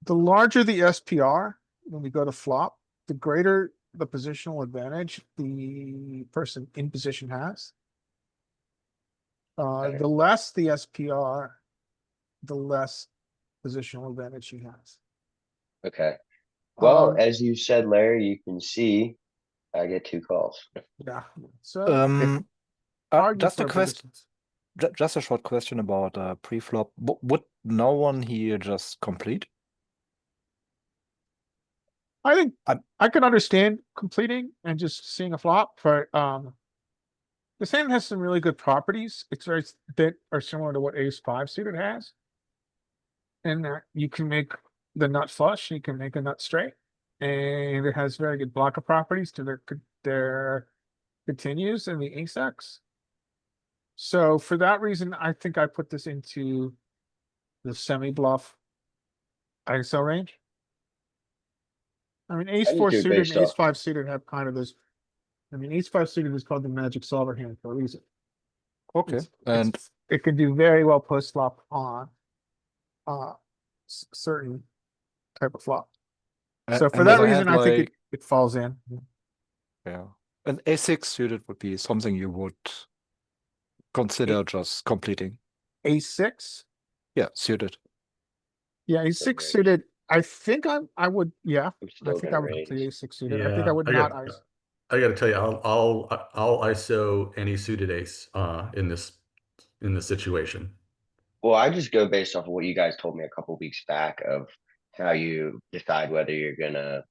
the larger the SPR when we go to flop, the greater the positional advantage the person in position has. Okay. The less the SPR, the less positional advantage he has. Okay. Well, Um, as you said, Larry, you can see I get 2 calls. yeah. So argue Just for a a bigger question. size. Just a short question about pre-flop. Would no one here just complete? I think I'm- I can understand completing and just seeing a flop, but the hand has some really good properties. It's very that are similar to what ace 5 suited has. And that you can make the nut flush, you can make a nut straight. And it has very good blocker properties to their continues and the ace X. So for that reason, I think I put this into the semi-bluff ISO range. I mean, ace I do 4 too, suited and based ace off. 5 suited have kind of this. I mean, ace 5 suited is called the magic solver hand for a reason. Okay. And It can do very well post flop on certain type of flop. So for and that with a reason, hand I think like it falls in. yeah, an a6 suited would be something you would consider just completing. A6. Yeah, suited. Yeah, A6 suited. I think I would, yeah. I'm I still think I gonna would raise. complete A6 suited. I think I Yeah, would not ice. I got to tell you, I'll ISO any suited ace in this situation. Well, I just go based off of what you guys told me a couple weeks back of how you decide whether you're gonna,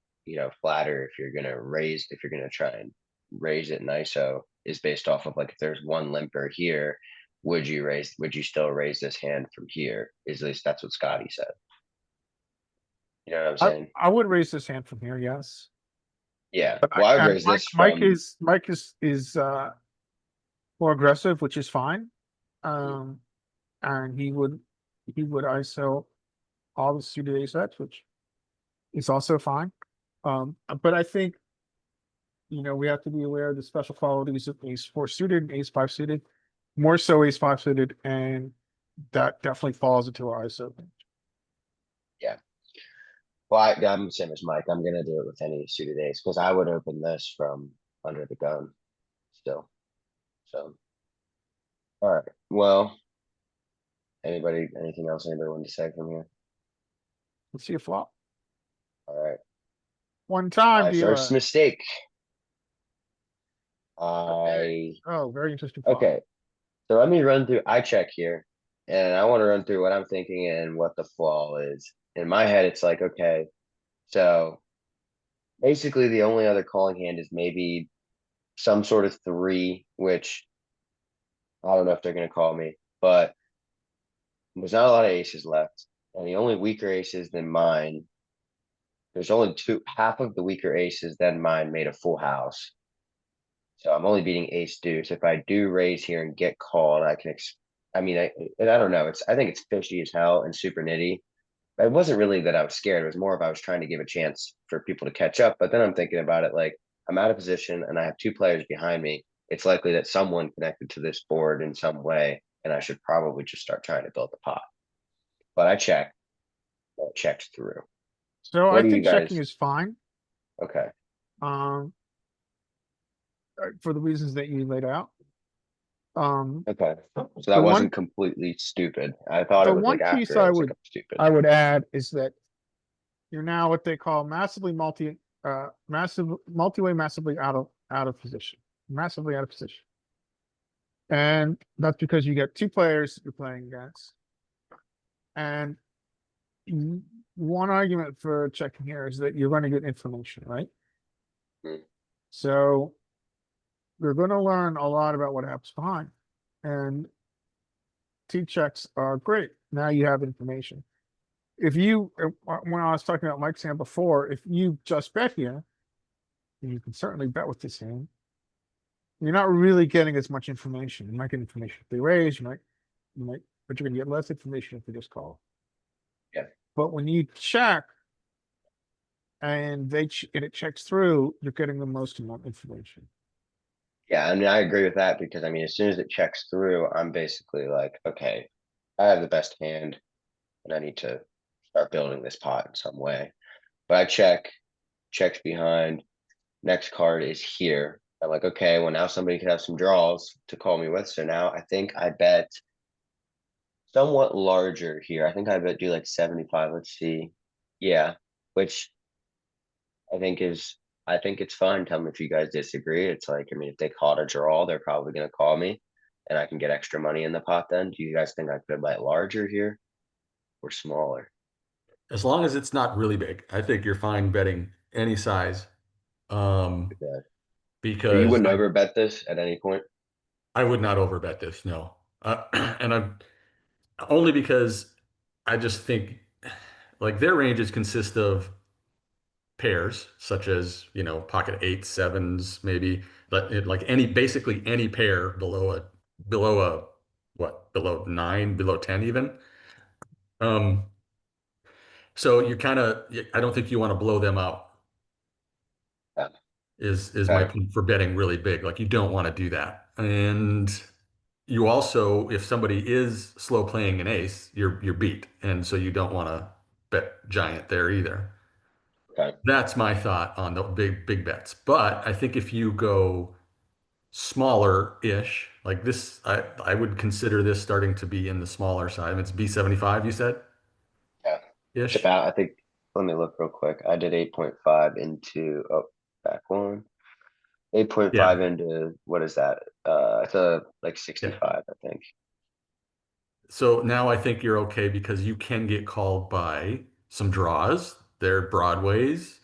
flatter if you're gonna raise, if you're gonna try and raise it in ISO is based off of like if there's one limper here, would you still raise this hand from here? At least that's what Scotty said. You know what I'm saying? I would raise this hand from here, yes. Yeah. But Well, I would and raise Mike this Mike from is more aggressive, which is fine. And he would ISO all the suited ace X, which is also fine. But I think we have to be aware of the special qualities of ace 4 suited and ace 5 suited, more so ace 5 suited, and that definitely falls into our ISO. yeah. Well, I'm the same as Mike. I'm gonna do it with any suited ace because I would open this from under the gun still. So, all right. Well, anything else anybody wanted to say from here? Let's see a flop. All right. One time, My first dealer. mistake. Oh, very interesting flop. Okay. So let me run through, I check here, and I want to run through what I'm thinking and what the flaw is. In my head, it's like, okay, so basically the only other calling hand is maybe some sort of three, which I don't know if they're gonna call me, but there's not a lot of aces left. And the only weaker aces than mine, there's only half of the weaker aces than mine made a full house. So I'm only beating ace deuce. If I do raise here and get called, I can, I mean, and I don't know. I think it's fishy as hell and super nitty. It wasn't really that I was scared. It was more of I was trying to give a chance for people to catch up. But then I'm thinking about it like I'm out of position and I have two players behind me. It's likely that someone connected to this board in some way, and I should probably just start trying to build the pot. But I check. It checks through. So What I do you think checking guys? is fine, Okay. um, for the reasons that you laid out. Okay. So The that one, wasn't completely stupid. I thought the it was one like piece after I was like, I'm stupid. I would add is that you're now what they call multi-way massively out of position, massively out of position. And that's because you get two players you're playing against. And one argument for checking here is that you're going to get information, right? Hmm. So you're going to learn a lot about what happens behind. And T checks are great. Now you have information. If you, when I was talking about Mike's hand before, if you just bet here, and you can certainly bet with this hand, you're not really getting as much information. You might get information if they raise, but you're gonna get less information if they just call. Yeah. But when you check and and it checks through, you're getting the most amount of information. Yeah, I mean, I agree with that because I mean, as soon as it checks through, I'm basically like, okay, I have the best hand and I need to start building this pot in some way. But I checks behind, next card is here. I'm like, okay, well now somebody could have some draws to call me with. So now I think I bet somewhat larger here. I think I bet do like 75. Let's see. Yeah, which I think it's fine. Tell me if you guys disagree. It's like, I mean, if they caught a draw, they're probably gonna call me and I can get extra money in the pot then. Do you guys think I could bet larger here or smaller? As long as it's not really big, I think you're fine betting any size. Um, Okay. So you because wouldn't over bet this at any point? I would not overbet this, no. And I'm only because I just think like their ranges consist of pairs, such as, pocket eights, sevens, maybe, like basically any pair below nine, below 10 even. Um, so I don't think you want to blow them out Yeah. is my Okay. point for betting really big. Like you don't want to do that. And you also, if somebody is slow playing an ace, you're beat. And so you don't want to bet giant there either. Okay. That's my thought on the big bets. But I think if you go smaller-ish, like this, I would consider this starting to be in the smaller side. It's B75, you said? Yeah. It's Ish. about, I think, let me look real quick. I did 8.5 into, oh, back one. 8.5 Yeah. into, what is that? It's like Yeah. 65, I think. So now I think you're okay because you can get called by some draws. They're broadways.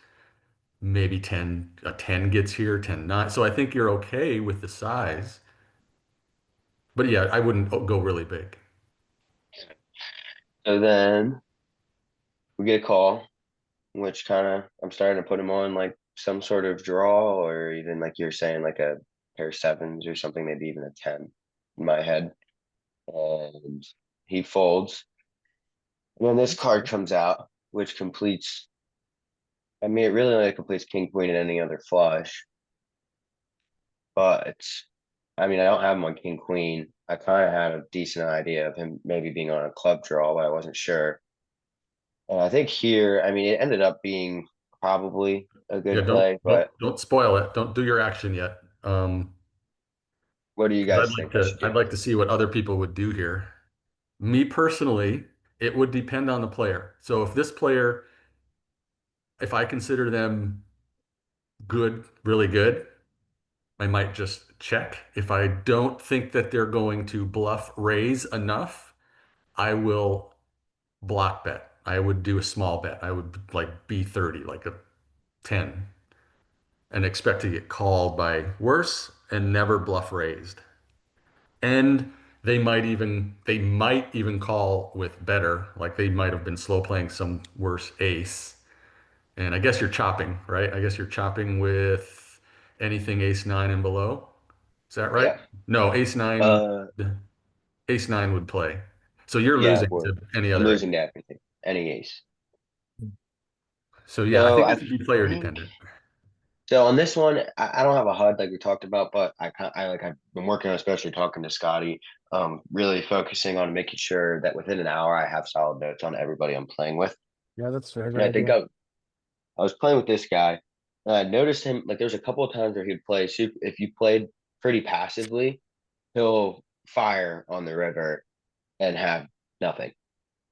Maybe 10, a 10 gets here, 10 not. So I think you're okay with the size. But yeah, I wouldn't go really big. So then we get a call, which kind of, I'm starting to put him on like some sort of draw or even like you're saying, like a pair of sevens or something, maybe even a 10 in my head. And he folds. And then this card comes out, which completes, I mean, it really only completes king, queen, and any other flush. But I mean, I don't have him on king, queen. I kind of had a decent idea of him maybe being on a club draw, but I wasn't sure. And I think here, I mean, it ended up being probably a Yeah, good don't play, don't but don't spoil it. Don't do your action yet. what do you 'Cause guys think I should I'd do? like to see what other people would do here. Me personally, it would depend on the player. So if I consider them good, really good, I might just check. If I don't think that they're going to bluff raise enough, I will block bet. I would do a small bet. I would like B30, like a 10, and expect to get called by worse and never bluff raised. And they might even call with better, like they might have been slow playing some worse ace. And I guess you're chopping, right? I guess you're chopping with anything ace nine and below. Is that right? Yeah. No, Uh, ace nine would play. So you're yeah, losing to any I'm other ace. losing to everything, any ace. So yeah, I So think I this would be player think dependent. so on this one, I don't have a HUD like we talked about, but I've been working on especially talking to Scotty, really focusing on making sure that within an hour I have solid notes on everybody I'm playing with. Yeah, that's a very And good I think idea. I was playing with this guy, and I noticed him like there's a couple of times where he'd play super if you played pretty passively, he'll fire on the river and have nothing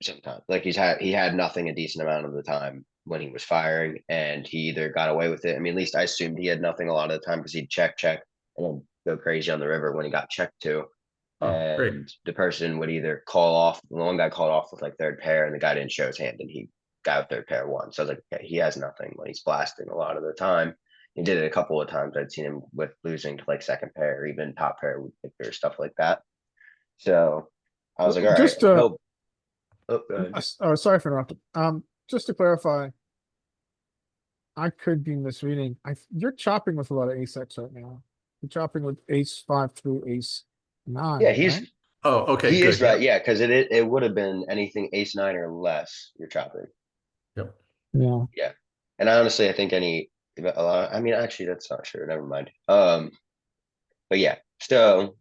sometimes. Like he had nothing a decent amount of the time when he was firing, and he either got away with it. I mean, at least I assumed he had nothing a lot of the time because he'd check, and then go crazy on the river when he got checked to. Oh, great. And the person would either call off. The one guy called off with like third pair, and the guy didn't show his hand, and he got with third pair won. So I was like, okay, he has nothing when he's blasting a lot of the time. He did it a couple of times. I'd seen him with losing to like second pair or even top pair or stuff like that. So I was like, all right, Just, he'll. Oh, go ahead. sorry for interrupting. Just to clarify, I could be misreading. You're chopping with a lot of ace X right now. You're chopping with ace five through ace nine, Yeah, right? Oh, okay, he is good. right. Yeah, because it would have been anything ace nine or less. You're chopping. Yep. Yeah. Yeah, and I think a lot. I mean, actually, that's not true. Never mind. But yeah, so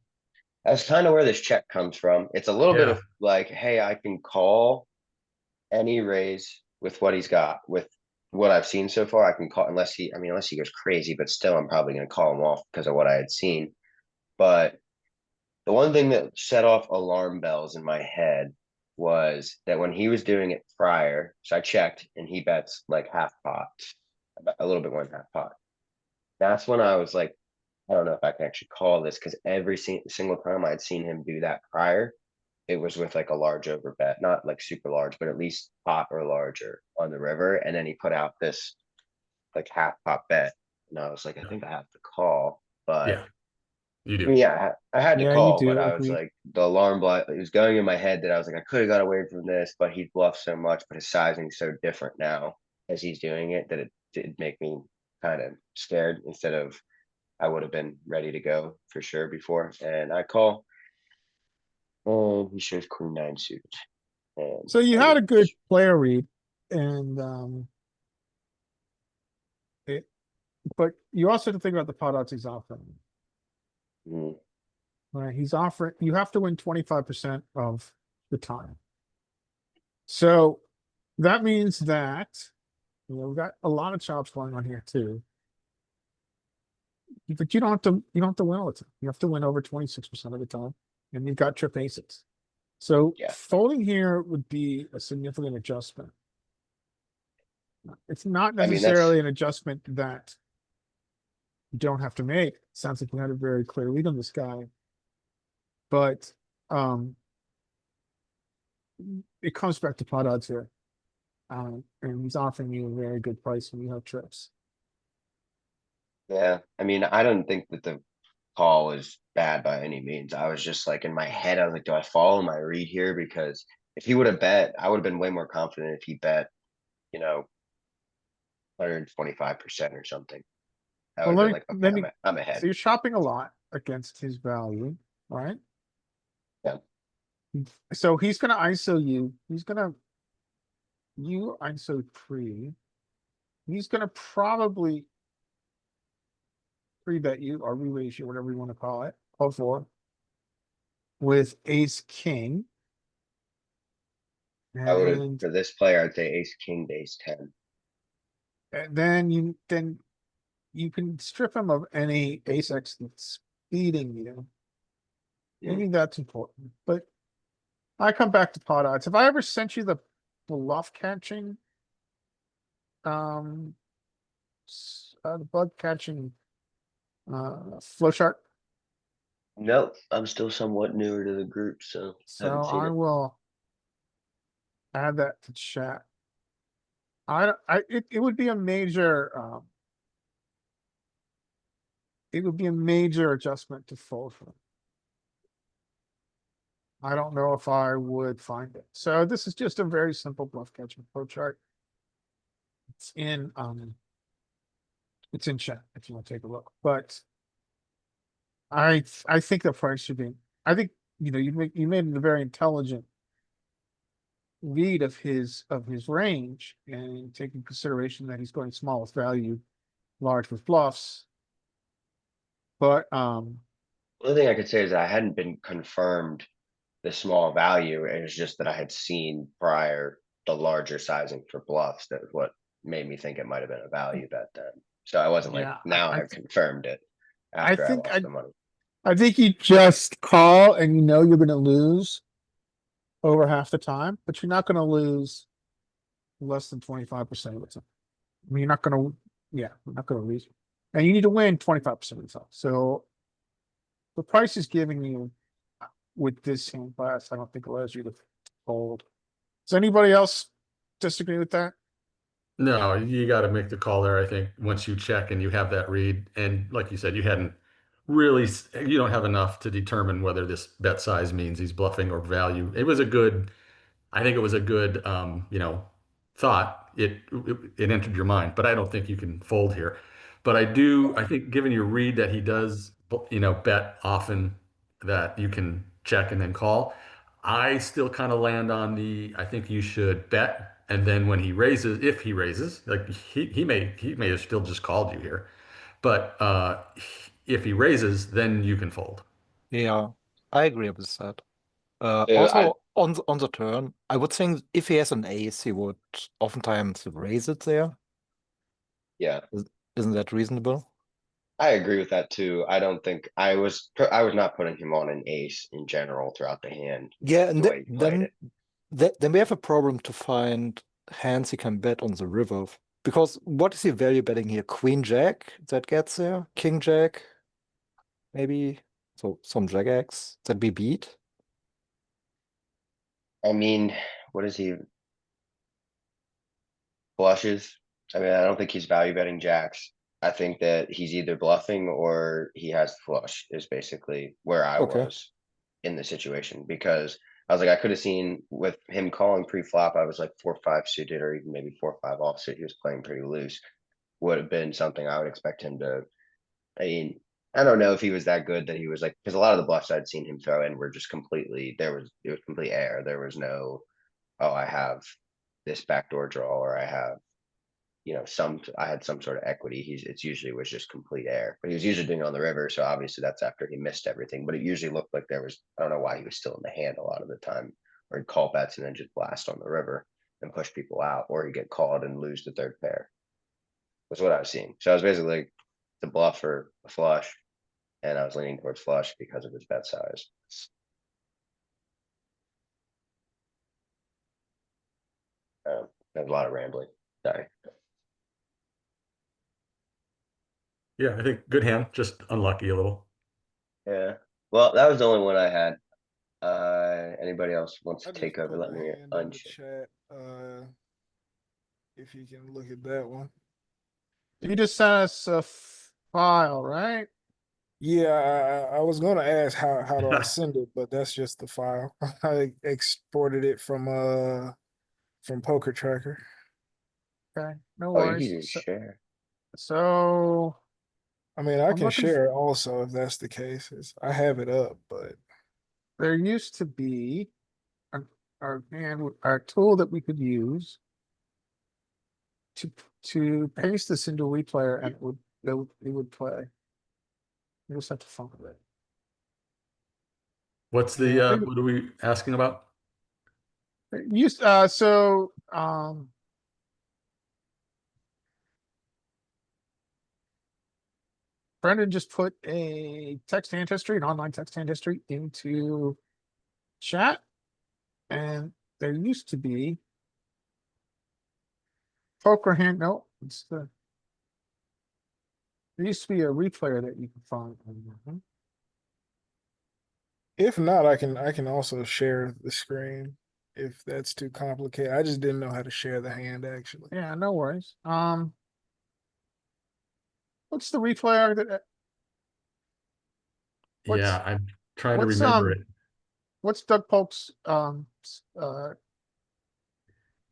that's kind of where this check comes from. It's a little bit Yeah. of like, hey, I can call any raise with what he's got. With what I've seen so far, I can call unless he goes crazy. But still, I'm probably going to call him off because of what I had seen. But the one thing that set off alarm bells in my head was that when he was doing it prior, so I checked and he bets like half pot, a little bit more than half pot. That's when I was like, I don't know if I can actually call this because every single time I'd seen him do that prior, it was with like a large over bet, not like super large, but at least pot or larger on the river. And then he put out this like half pot bet. And I was like, I think I have to call, but Yeah, you I do. mean, yeah, I had to Yeah, you call, but do. I was Agreed. like, the alarm block, it was going in my head that I was like, I could have got away from this, but he bluffed so much, but his sizing's so different now as he's doing it that it did make me kind of scared instead of I would have been ready to go for sure before. And I call, and he shows queen nine suit. And So you I had a good just, player read and, it, but you also have to think about the pot odds he's offering. mm, Right? He's offering, you have to win 25% of the time. So that means that, we've got a lot of chops going on here too. But you don't have to win all the time. You have to win over 26% of the time. And you've got trip aces. So yeah, folding here would be a significant adjustment. It's not I mean, that's, necessarily an adjustment that you don't have to make. Sounds like you had a very clear lead on this guy. But it comes back to pot odds here. And he's offering you a very good price when you have trips. yeah. I mean, I don't think that the call is bad by any means. I was just like in my head, I was like, do I follow my read here? Because if he would have bet, I would have been way more confident if he bet, you know, 125% or something. I Well, would have been like, okay, I'm so ahead. you're shopping a lot against his value, right? Yeah. So he's gonna ISO you. You ISO three. He's gonna probably pre-bet you or re-raise you, whatever you want to call it, call for, with ace king. I would have, And for this player, I'd say ace, king, to ace 10. then you can strip him of any ace X that's beating you. Maybe that's important, but I come back to pot odds. Have I ever sent you the bluff catching? The bug catching flow chart. Nope, I'm still somewhat newer to the group, so So haven't seen I it. will add that to chat. It would be a major, it would be a major adjustment to fold for them. I don't know if I would find it. So this is just a very simple bluff catching flow chart. It's in chat if you want to take a look, but I think the price should be, I think, you made a very intelligent read of his range and taking consideration that he's going small with value, large with bluffs. But, The only thing I could say is I hadn't been confirmed the small value. It was just that I had seen prior the larger sizing for bluffs. That was what made me think it might have been a value bet then. So I wasn't like, yeah, now I've confirmed it I after I think lost the money. I think you just call and you know you're gonna lose over half the time, but you're not gonna lose less than 25% of the time. I mean, you're not gonna, yeah, you're not gonna lose. And you need to win 25% of the time. So the price is giving you with this hand class, I don't think allows you to fold. Does anybody else disagree with that? No, you got to make the call there. I think once you check and you have that read, and like you said, you hadn't really, you don't have enough to determine whether this bet size means he's bluffing or value. It was a good, I think it was a good, thought. It entered your mind, but I don't think you can fold here. But I think given your read that he does, bet often, that you can check and then call. I still kind of land on I think you should bet, and then when he raises, if he raises, like he may have still just called you here, but if he raises, then you can fold. Yeah, I agree with that. I, Also on the turn, I would think if he has an ace, he would oftentimes raise it there. yeah, Isn't that reasonable? I agree with that too. I don't think I was not putting him on an ace in general throughout the hand, Yeah, and the way he played it. then we have a problem to find hands he can bet on the river. Because what is he value betting here? Queen Jack that gets there? King Jack? Maybe? So some Jack X that we beat? I mean, what is he? Flushes. I mean, I don't think he's value betting jacks. I think that he's either bluffing or he has the flush is basically where I Okay. was in the situation, because I was like, I could have seen with him calling pre-flop, I was like 4-5 suited or even maybe 4-5 offsuit. He was playing pretty loose. Would have been something I would expect him to. I mean, I don't know if he was that good that he was like, because a lot of the bluffs I'd seen him throw in were just completely, it was complete air. There was no, oh, I have this backdoor draw, or I have, I had some sort of equity. It's usually was just complete air, but he was usually doing it on the river. So obviously that's after he missed everything, but it usually looked like I don't know why he was still in the hand a lot of the time, or he'd call bets and then just blast on the river and push people out, or he'd get called and lose the third pair, was what I was seeing. So I was basically like the bluff or a flush, and I was leaning towards flush because of his bet size. There's a lot of rambling. Sorry. Yeah, I think good hand, just unlucky a little. Yeah. Well, that was the only one I had. Anybody else wants to I just take over? put Let a me hand in the uncheck. chat. If you can look at that one. You just sent us a file, right? Yeah, I was gonna ask how do I send it, but that's just the file. I exported it from Poker Tracker. Okay, no Oh, you can worries. just share. So I mean, I I'm can looking share it also if that's the case. I have it up, but there used to be our tool that we could use to paste this into a Wii player and it would play. You just have to funk with it. What's Yeah. what are we asking about? Brendan just put a text hand history, an online text hand history into chat. And there used to be poker hand, no, there used to be a replayer that you could find. If not, I can also share the screen if that's too complicated. I just didn't know how to share the hand actually. Yeah, no worries. What's the replay that? What's Yeah, I'm trying to what's remember it. what's Doug Polk's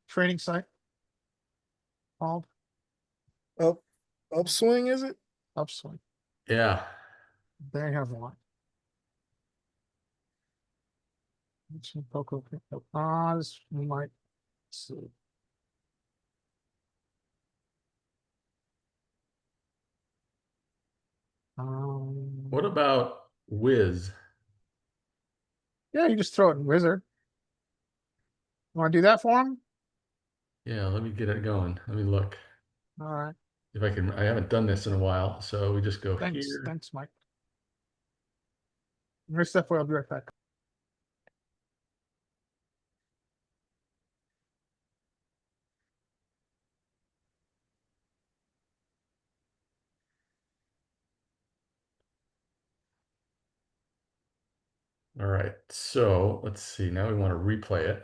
training site called? Up upswing, is it? Upswing. Yeah. They have one. Poker. This might see. What about Wiz? Yeah, you just throw it in Wizard. Want to do that for him? Yeah, let me get it going. Let me look. All right. If I can, I haven't done this in a while, so we just go Thanks. here. Thanks, Mike. Here's stuff. I'll be right back. All right, so let's see. Now we want to replay it.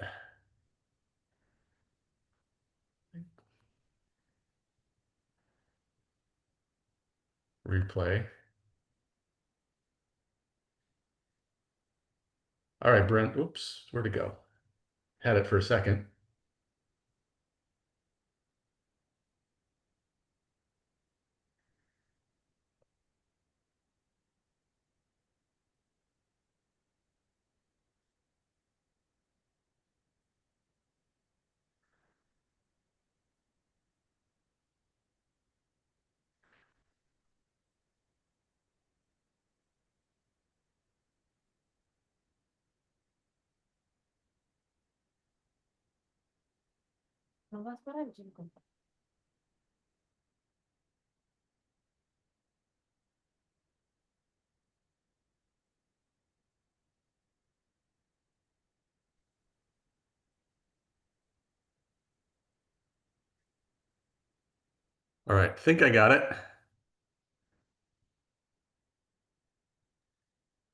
Replay. All right, Brent. Oops, where'd it go? Had it for a second. All right, think I got it.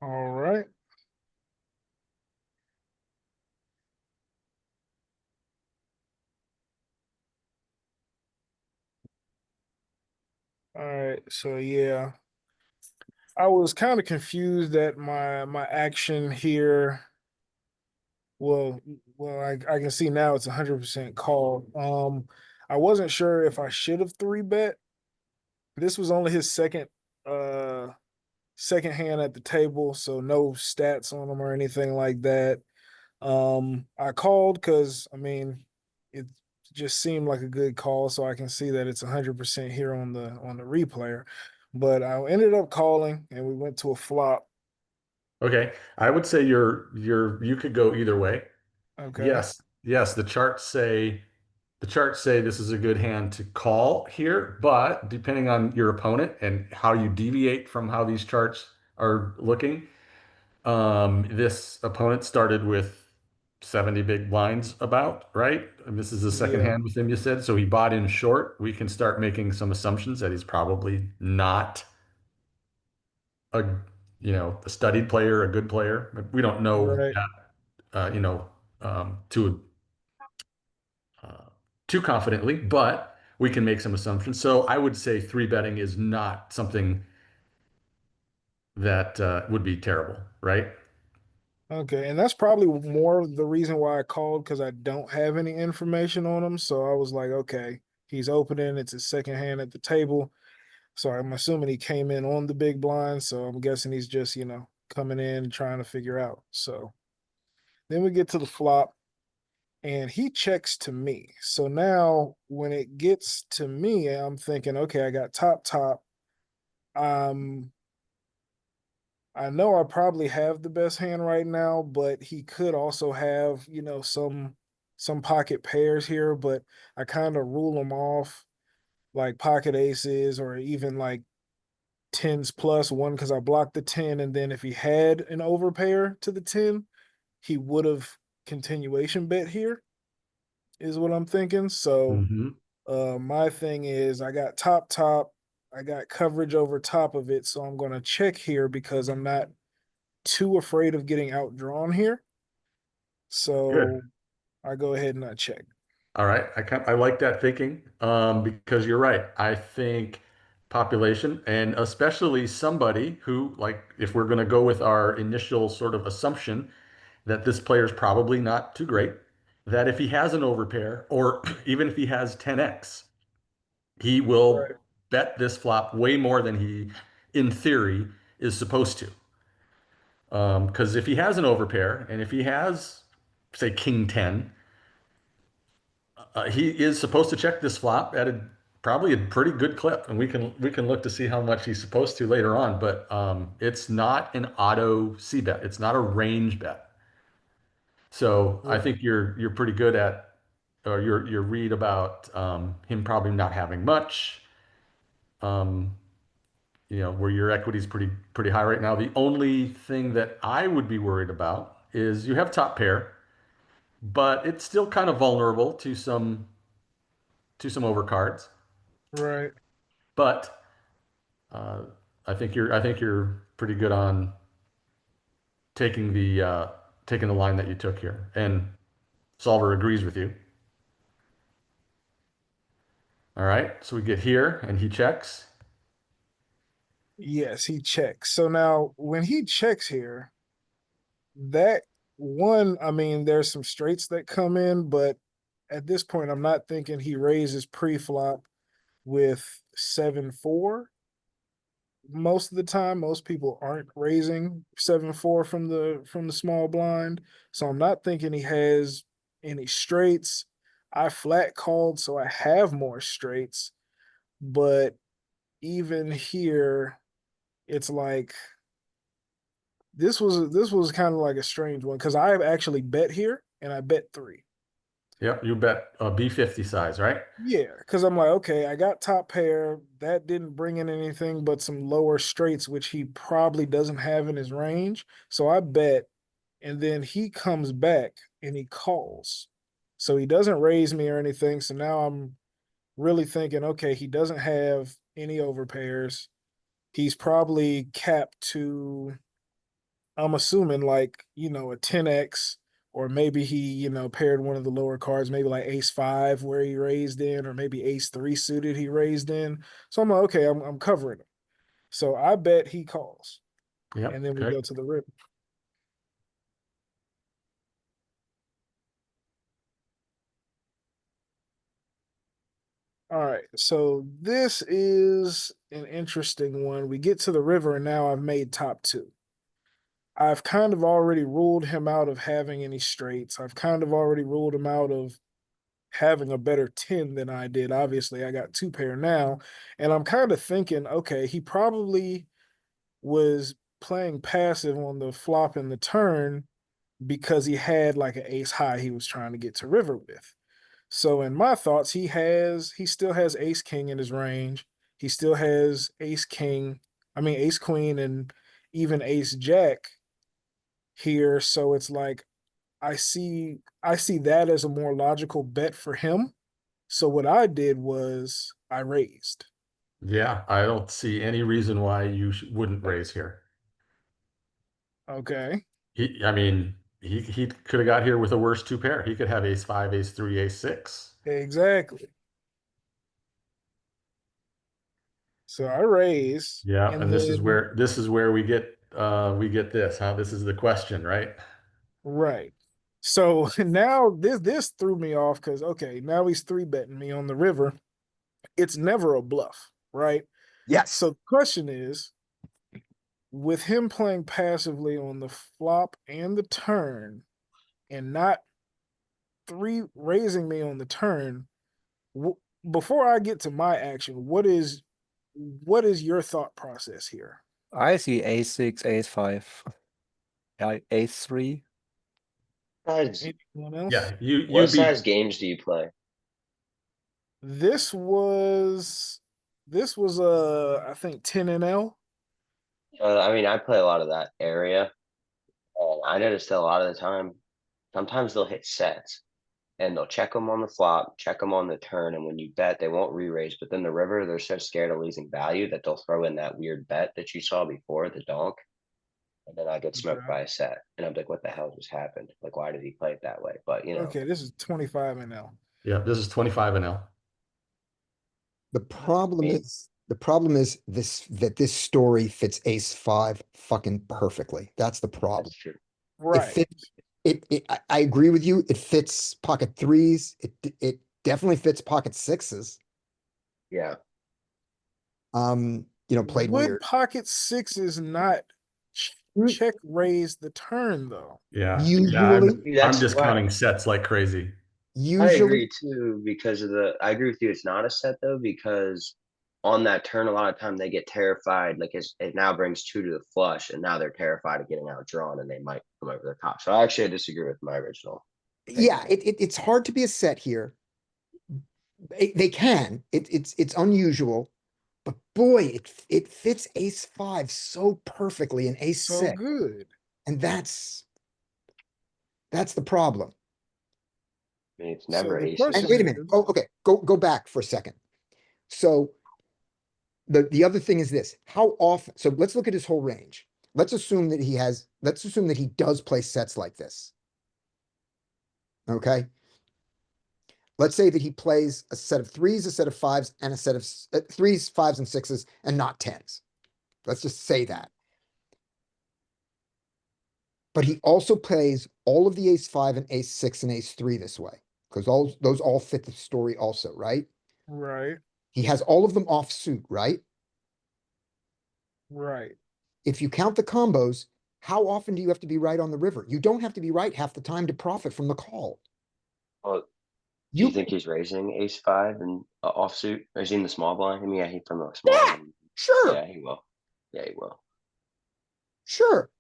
All right. All right. So yeah. I was kind of confused at my action here. Well, I can see now it's 100% call. I wasn't sure if I should have three bet. This was only his uh second hand at the table, so no stats on him or anything like that. I called because I mean it just seemed like a good call, so I can see that it's 100% here on the replayer. But I ended up calling and we went to a flop. Okay, I would say you could go either way. Okay. Yes, the charts say this is a good hand to call here, but depending on your opponent and how you deviate from how these charts are looking, this opponent started with 70 big blinds about, right? And this is the second Yeah. hand with him, you said. So he bought in short. We can start making some assumptions that he's probably not a, a studied player, a good player. But we don't know Right. that, uh, too confidently, but we can make some assumptions. So I would say three betting is not something that would be terrible, right? Okay. And that's probably more the reason why I called because I don't have any information on him. So I was like, okay, he's opening. It's his second hand at the table. So I'm assuming he came in on the big blind. So I'm guessing he's just, coming in and trying to figure out. So then we get to the flop and he checks to me. So now when it gets to me, I'm thinking, okay, I got top. Um, I know I probably have the best hand right now, but he could also have, some pocket pairs here, but I kind of rule them off like pocket aces or even like tens plus one because I blocked the 10. And then if he had an overpair to the 10, he would have continuation bet here, is what I'm thinking. So Mm-hmm. my thing is I got top, I got coverage over top of it. So I'm gonna check here because I'm not too afraid of getting outdrawn here. So I go ahead and I check. All right, I like that thinking, because you're right. I think population, and especially somebody who, like, if we're going to go with our initial sort of assumption that this player is probably not too great, that if he has an overpair, or even if he has 10x, he will Right. bet this flop way more than he, in theory, is supposed to. Because if he has an overpair, and if he has, say, king 10, he is supposed to check this flop at a probably a pretty good clip, and we can look to see how much he's supposed to later on. But it's not an auto c bet. It's not a range bet. So I Right. think you're pretty good at, or your read about him probably not having much. Um, where your equity is pretty high right now. The only thing that I would be worried about is you have top pair, but it's still kind of vulnerable to some overcards. Right. But uh, I think you're pretty good on taking the line that you took here, and Solver agrees with you. All right, so we get here, and he checks. Yes, he checks. So now when he checks here, that one, I mean, there's some straights that come in, but at this point, I'm not thinking he raises pre-flop with 7-4. Most of the time, most people aren't raising 7-4 from the small blind. So I'm not thinking he has any straights. I flat called, so I have more straights. But even here, it's like this was kind of like a strange one because I have actually bet here and I bet 3. Yep, you bet a B50 size, right? Yeah, because I'm like, okay, I got top pair. That didn't bring in anything but some lower straights, which he probably doesn't have in his range. So I bet, and then he comes back and he calls. So he doesn't raise me or anything. So now I'm really thinking, okay, he doesn't have any overpairs. He's probably capped to, I'm assuming, like, a 10x, or maybe he, paired one of the lower cards, maybe like ace 5 where he raised in, or maybe ace 3 suited he raised in. So I'm like, okay, I'm covering him. So I bet he calls. And Yep. then we Okay. go to the river. All right. So this is an interesting one. We get to the river, and now I've made top 2. I've kind of already ruled him out of having any straights. I've kind of already ruled him out of having a better 10 than I did. Obviously, I got 2 pair now. And I'm kind of thinking, okay, he probably was playing passive on the flop and the turn because he had like an ace high he was trying to get to river with. So in my thoughts, he still has ace king in his range. He still has ace queen, and even ace jack here. So it's like I see that as a more logical bet for him. So what I did was I raised. Yeah, I don't see any reason why you wouldn't raise here. Okay. I mean, he could have got here with a worse two pair. He could have ace 5, ace 3, ace 6. Exactly. So I raise, Yeah, and and then this is where we get this, huh? This is the question, right? right. So now this threw me off because okay, now he's 3-betting me on the river. It's never a bluff, right? Yes. So the question is, with him playing passively on the flop and the turn, and not raising me on the turn, before I get to my action, what is your thought process here? I see a6, a5, a3. Size, Anyone else? Yeah, you'd what be. size games do you play? This was I think 10 NL. I mean, I play a lot of that area, and I noticed that a lot of the time, sometimes they'll hit sets, and they'll check them on the flop, check them on the turn, and when you bet, they won't re-raise. But then the river, they're so scared of losing value that they'll throw in that weird bet that you saw before, the donk. And then I get smoked Okay. by a set, and I'm like, what the hell just happened? Like, why did he play it that way? But you know, Okay, this is 25 NL. Yeah, this is 25 and L. The problem is this story fits ace five fucking perfectly. That's the problem. that's true. It Right. fits, I agree with you. It fits pocket threes. It definitely fits pocket sixes. Yeah. Played Would weird. pocket sixes not Mm. check raise the turn though? Yeah. Usually, Dude, I'm that's just why counting sets like crazy. I usually, agree too, because of I agree with you. It's not a set though, because on that turn, a lot of time they get terrified. Like it now brings two to the flush, and now they're terrified of getting outdrawn, and they might come over the top. So I disagree with my original. yeah, it's hard to be a set here. They can. It's unusual, but boy, it fits ace five so perfectly in ace So six, good. and that's the problem. I mean, it's So never the aces. And question wait a minute. is, Oh, okay. Go back for a second. So the other thing is this: how often? So let's look at his whole range. Let's assume that he does play sets like this. Okay. Let's say that he plays a set of threes, a set of fives, and a set of threes, fives, and sixes, and not tens. Let's just say that. But he also plays all of the ace five and ace six and ace three this way, because those all fit the story also, right? right, He has all of them off suit, right? right. If you count the combos, how often do you have to be right on the river? You don't have to be right half the time to profit from the call. Well, do you You think he's raising ace five and offsuit? Or is he in the small blind? I mean, yeah, he from the small Yeah, blind. sure, Yeah, he will. Yeah, he will. sure.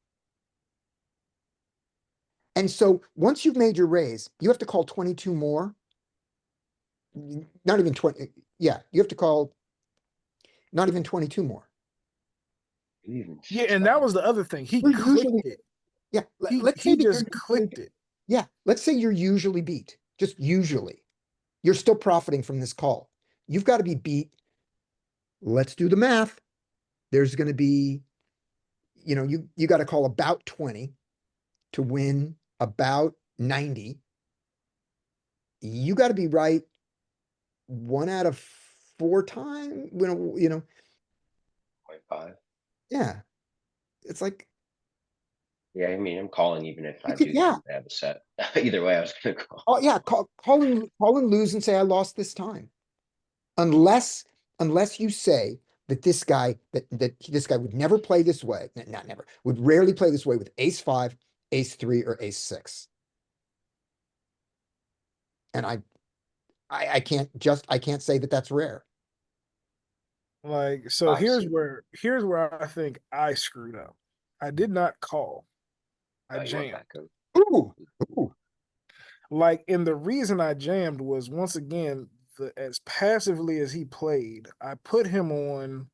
And so once you've made your raise, you have to call 22 more. Not even 20. Yeah, you have to call not even 22 more. Even Yeah, and that was the other thing. He clicked it. Yeah, He let's say he that you're just clicked it. Yeah, let's say you're usually beat, just usually. You're still profiting from this call. You've got to be beat. Let's do the math. There's going to be, you got to call about 20 to win about 90. You got to be right 1 out of 4 times. You know, 0.5. yeah. It's like, Yeah, I mean, I'm calling even if I do yeah. think they have a set. Either way, I was gonna call. Oh yeah, call and lose and say I lost this time. Unless you say that this guy would never play this way, not never, would rarely play this way with ace five, ace three, or ace six. And I can't say that that's rare. Like, so I've here's seen- where I think I screwed up. I did not call. I you went jammed. back over. Ooh. Like, and the reason I jammed was once again, as passively as he played, I put him on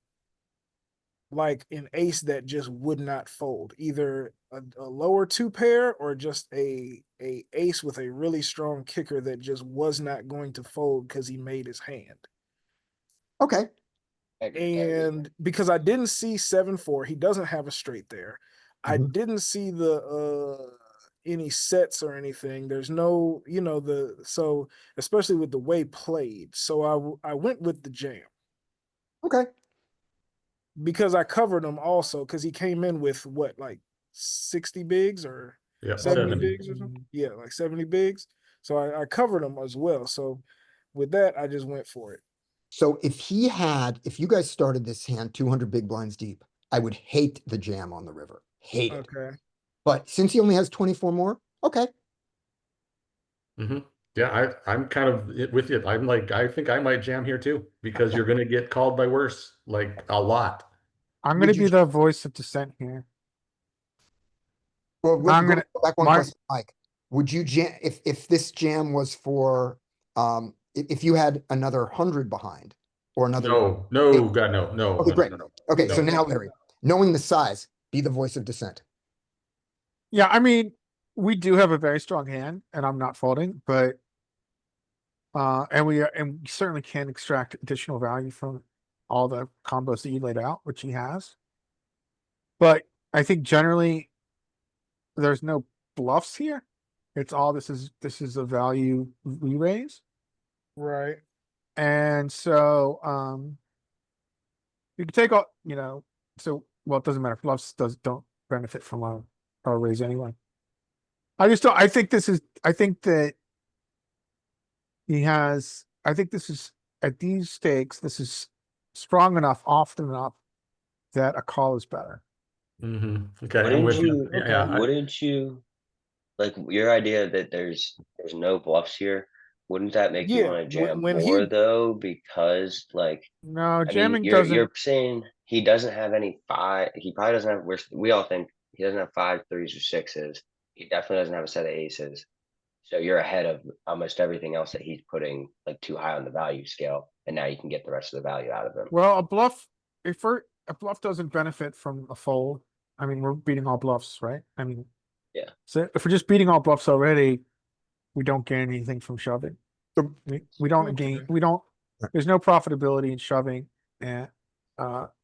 like an ace that just would not fold, either a lower two pair or just a ace with a really strong kicker that just was not going to fold because he made his hand. Okay. And because I didn't see 7-4, he doesn't have a straight there. I Mhm. didn't see the any sets or anything. There's no, so especially with the way played. So I went with the jam Okay. because I covered him also because he came in with what, like 60 bigs or Yeah, 70 70. bigs or something. Yeah, like 70 bigs. So I covered him as well. So with that, I just went for it. So if you guys started this hand 200 big blinds deep, I would hate the jam on the river. Hate it. Okay. But since he only has 24 more, okay. Hmm. Yeah, I'm kind of with you. I'm like, I think I might jam here too, because you're going to get called by worse, like a lot. I'm Would gonna you be the voice of dissent here. Well, I'm go gonna back one my question, Mike. Would you jam if this jam was for if you had another 100 behind or another No, no, God, no, no, Okay, no, great. no, no, Okay, no. so now Larry, knowing the size, be the voice of dissent. yeah, I mean, we do have a very strong hand, and I'm not folding, but and we certainly can extract additional value from all the combos that you laid out, which he has. But I think generally there's no bluffs here. It's all this is a value we raise. Right. And so you can take all, so well it doesn't matter. Bluffs don't benefit from our raise anyway. I just don't I think that I think this is at these stakes, this is strong enough, often enough that a call is better. Okay, I'm Wouldn't with you. you, Yeah, wouldn't you, like your idea that there's no bluffs here, wouldn't that make you Yeah. want to jam When more he though? Because like, No, I mean, jamming you're doesn't saying he doesn't have any five. He probably doesn't have. We all think he doesn't have five, threes, or sixes. He definitely doesn't have a set of aces. So you're ahead of almost everything else that he's putting like too high on the value scale, and now you can get the rest of the value out of him. well, a bluff doesn't benefit from a fold. I mean, we're beating all bluffs, right? I mean, Yeah. so if we're just beating all bluffs already, we don't gain anything from shoving. So- We don't Okay. there's no profitability in shoving and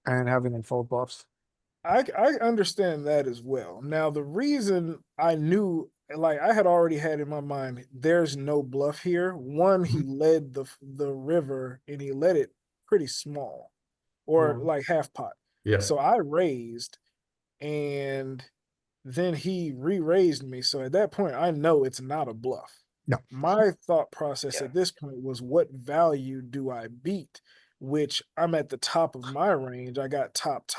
having them fold bluffs. I understand that as well. Now, the reason I knew, like, I had already had in my mind, there's no bluff here. One, he led the river and he led it pretty small, or Mhm. like half pot. yeah. So I raised, and then he re-raised me. So at that point, I know it's not a bluff. No. My thought process Yeah. at this point was, what value do I beat? Which I'm at the top of my range. I got top.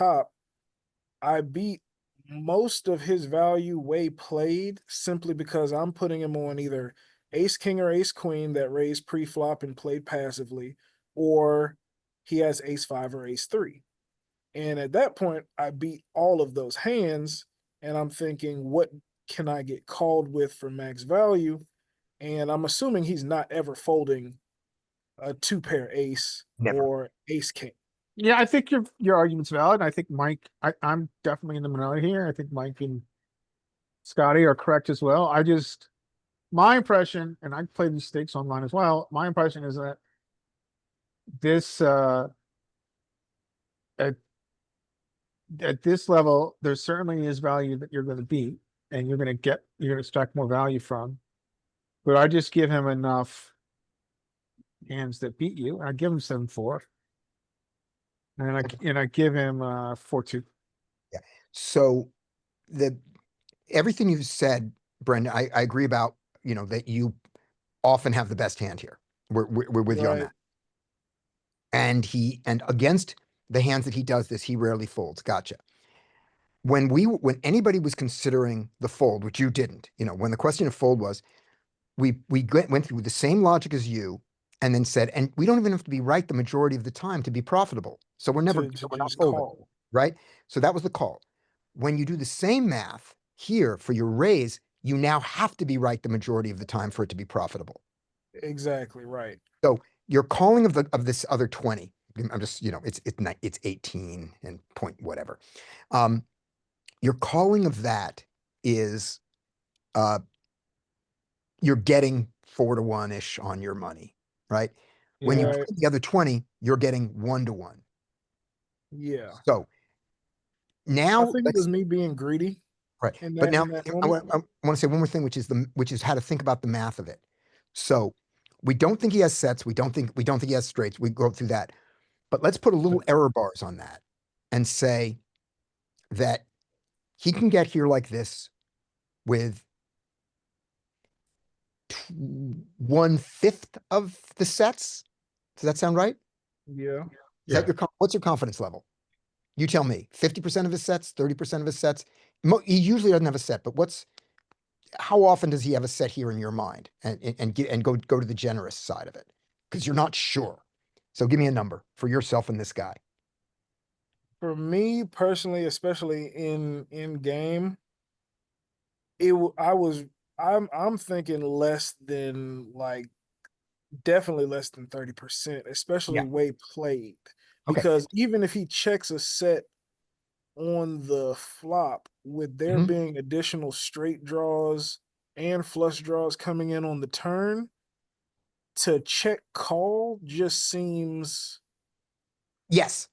I beat most of his value way played simply because I'm putting him on either ace king or ace queen that raised pre-flop and played passively, or he has ace five or ace three. And at that point, I beat all of those hands, and I'm thinking, what can I get called with for max value? And I'm assuming he's not ever folding a two pair ace Never. or ace king. Yeah, I think your argument's valid. I think I'm definitely in the minority here. I think Mike and Scotty are correct as well. My impression, and I played these stakes online as well, my impression is that this at this level, there certainly is value that you're going to beat and you're going to extract more value from. But I just give him enough hands that beat you, and I give him 7-4. And I give him 4-2. So everything you've said, Brendan, I agree about, that you often have the best hand here. We're with you on Right. that. And against the hands that he does this, he rarely folds. Gotcha. When anybody was considering the fold, which you didn't, when the question of fold was, we went through the same logic as you and then said, and we don't even have to be right the majority of the time to be profitable. So we're To not just folding, call. right? So that was the call. When you do the same math here for your raise, you now have to be right the majority of the time for it to be profitable. Exactly right. So your calling of this other 20, I'm just, it's 18 and point whatever. Your calling of that is you're getting 4-to-1-ish on your money, right? When you Right. play the other 20, you're getting 1-to-1. Yeah. So I now think it was me being greedy right. in But that now in that I moment. want to say one more thing, which is how to think about the math of it. So we don't think he has sets. We don't think he has straights. We go through that. But let's put a little error bars on that and say that he can get here like this with 1/5 of the sets. Does that sound right? Yeah. Is that what's your confidence level? You tell me. 50% of his sets, 30% of his sets. He usually doesn't have a set, but how often does he have a set here in your mind and go to the generous side of it? Because you're not sure. So give me a number for yourself and this guy. For me personally, especially in game, I'm thinking less than, like, definitely less than 30%, especially Yeah. way played. Okay. Because even if he checks a set on the flop, with there Mhm. being additional straight draws and flush draws coming in on the turn, to check call just seems Yes.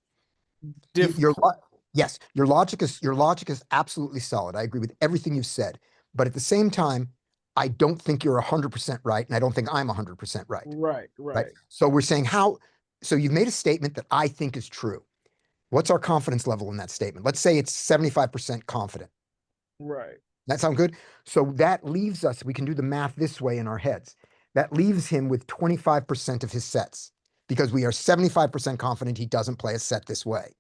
You're difficult. Yes, your logic is absolutely solid. I agree with everything you've said. But at the same time, I don't think you're 100% right, and I don't think I'm 100% right. Right, Right? right, So we're saying so you've made a statement that I think is true. What's our confidence level in that statement? Let's say it's 75% confident. right. That sound good? So that leaves us, we can do the math this way in our heads. That leaves him with 25% of his sets because we are 75% confident he doesn't play a set this way.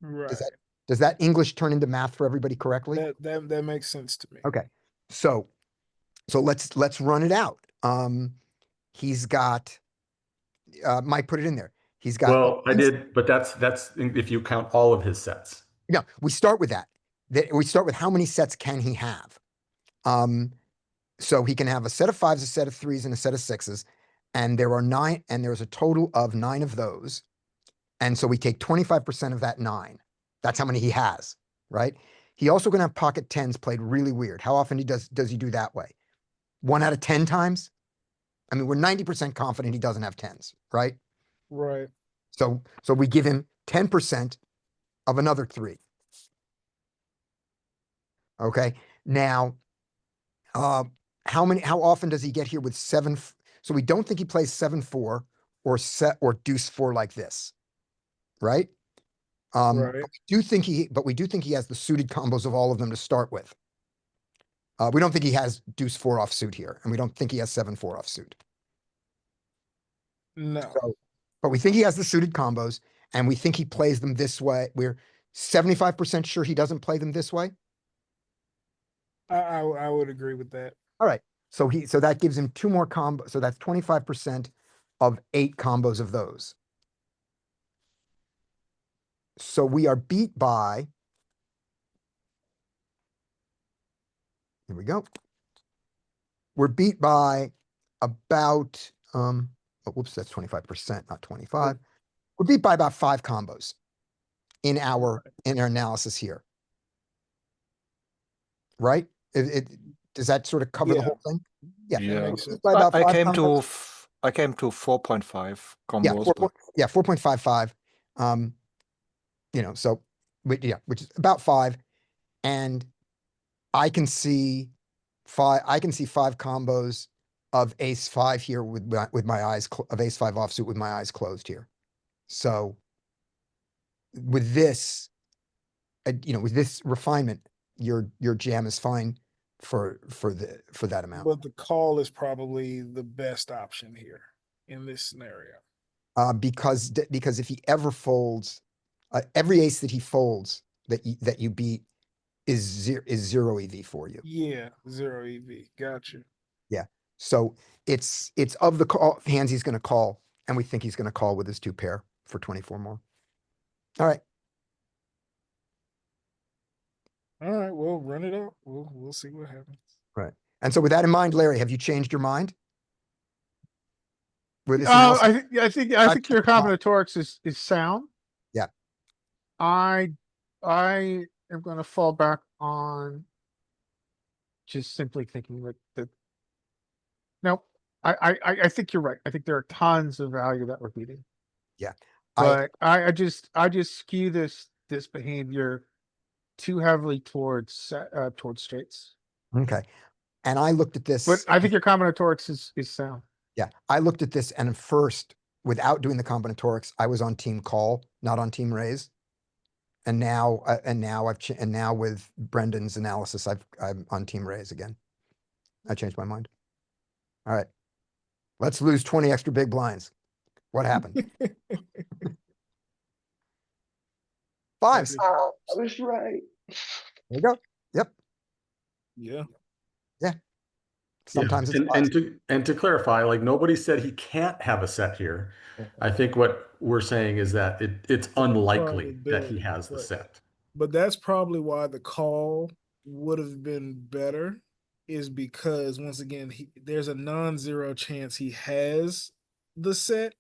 Right. Does that English turn into math for everybody correctly? That makes sense to me. Okay. So let's run it out. He's got Mike put it in there. He's got Well, I did, but that's if you count all of his sets. No, we start with that. We start with how many sets can he have? So he can have a set of fives, a set of threes, and a set of sixes. And there are 9, and there's a total of 9 of those. And so we take 25% of that 9. That's how many he has, right? He also gonna have pocket 10s played really weird. How often does he do that way? 1 out of 10 times? I mean, we're 90% confident he doesn't have 10s, right? Right. So we give him 10% of another 3. Okay. Now, how often does he get here with 7? So we don't think he plays 7-4 or deuce 4 like this, right? Right. But we do think he has the suited combos of all of them to start with. We don't think he has deuce 4 offsuit here, and we don't think he has 7-4 offsuit. No. But we think he has the suited combos, and we think he plays them this way. We're 75% sure he doesn't play them this way. I would agree with that. All right. So that gives him 2 more combos. So that's 25% of 8 combos of those. So we are beat by, here we go. We're beat by about, whoops, that's 25%, not 25. We're beat by about 5 combos in our analysis here. Right? Does that sort of cover the Yeah. whole thing? Yeah. Yeah. makes sense. By about I 5 came combos. I came to 4.5 Yeah, combos, but 4.55. So which is about 5. And I can see 5 combos of ace 5 here with my eyes of ace 5 offsuit with my eyes closed here. So with this, with this refinement, your jam is fine for that amount. But the call is probably the best option here in this scenario. Because if he ever folds, every ace that he folds that you beat is zero EV for you. Yeah, 0 EV. Gotcha. Yeah. So it's of the hands he's going to call, and we think he's going to call with his 2 pair for 24 more. All right. All right, we'll run it out. We'll see what happens. Right. And so with that in mind, Larry, have you changed your mind? With this analysis? I think your combinatorics is sound. Yeah. I am gonna fall back on just simply thinking that nope. I think you're right. I think there are tons of value that we're beating. Yeah. But I just skew this behavior too heavily towards straights. Okay. And I looked at this. But I think your combinatorics is sound. Yeah. I looked at this, and at first, without doing the combinatorics, I was on team call, not on team raise. And now with Brendan's analysis, I'm on team raise again. I changed my mind. All right. Let's lose 20 extra big blinds. What happened? 5s. Oh, I was right. There you go. Yep. Yeah. Sometimes Yeah. it's and to clarify, like nobody said he can't have a set here. I think what we're saying is that it's unlikely that he probability, has the right. set. But that's probably why the call would have been better, is because once again, there's a non-zero chance he has the set.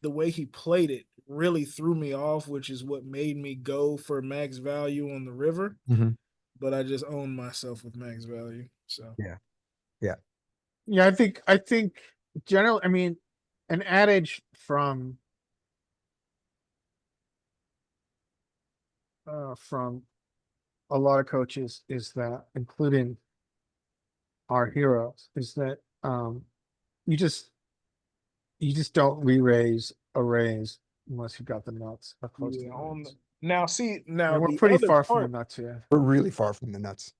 The way he played it really threw me off, which is what made me go for max value on the river. Mhm. But I just owned myself with max value. So Yeah. Yeah, I think generally, I mean, an adage from from a lot of coaches is that, including our heroes, is that you just don't re-raise a raise unless you've got the nuts or close to Yeah, the on nuts. now see now And we're the pretty other far from the part, nuts here. We're really far from the nuts.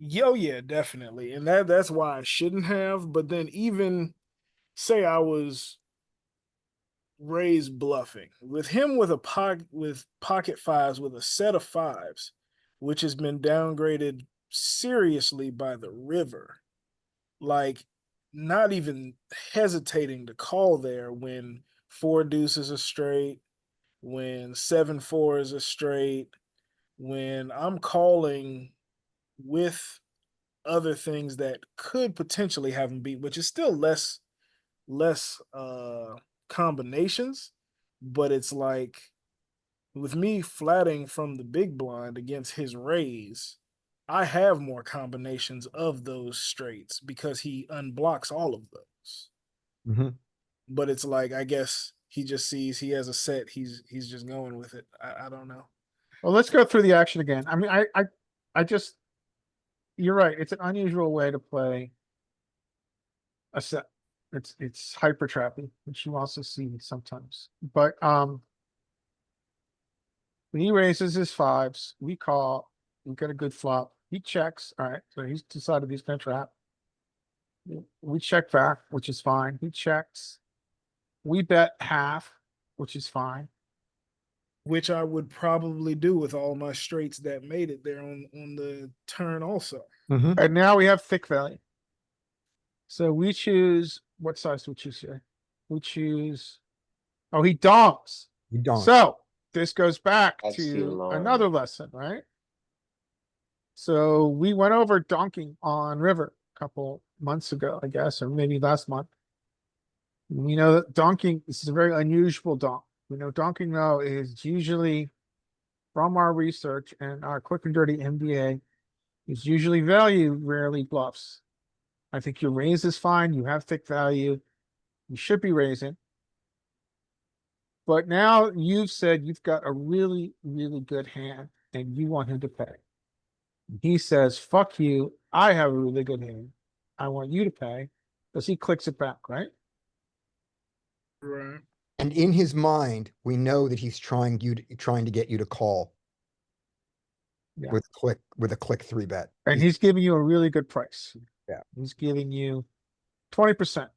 yeah, definitely. And that's why I shouldn't have. But then even say I was raised bluffing with him with pocket fives with a set of fives, which has been downgraded seriously by the river. Like not even hesitating to call there when four deuces are straight, when 7-4 is a straight, when I'm calling with other things that could potentially have him beat, which is still less combinations, but it's like with me flatting from the big blind against his raise, I have more combinations of those straights because he unblocks all of those. Mhm. But it's like I guess he just sees he has a set, he's just going with it. I don't know. Well, let's go through the action again. I mean, I just, you're right. It's an unusual way to play a set. It's hyper trappy, which you also see sometimes. But when he raises his fives, we call, we get a good flop. He checks. All right, so he's decided he's gonna trap. We check back, which is fine. He checks. We bet half, which is fine. Which I would probably do with all my straights that made it there on the turn also. Mhm. And now we have thick value. So we choose, what size do we choose here? We choose, oh, he donks. You don't. So this goes back That's the to line. another lesson, right? So we went over donking on River a couple months ago, I guess, or maybe last month. We know that donking, this is a very unusual donk. We know donking though is usually, from our research and our quick and dirty MBA, is usually value, rarely bluffs. I think your raise is fine. You have thick value. You should be raising. But now you've said you've got a really, really good hand and you want him to pay. He says, fuck you. I have a really good hand. I want you to pay. Because he clicks it back, right? Right. And in his mind, we know that he's trying to get you to call Yeah. with a click 3-bet. And he's giving you a really good price. Yeah. He's giving you 20%.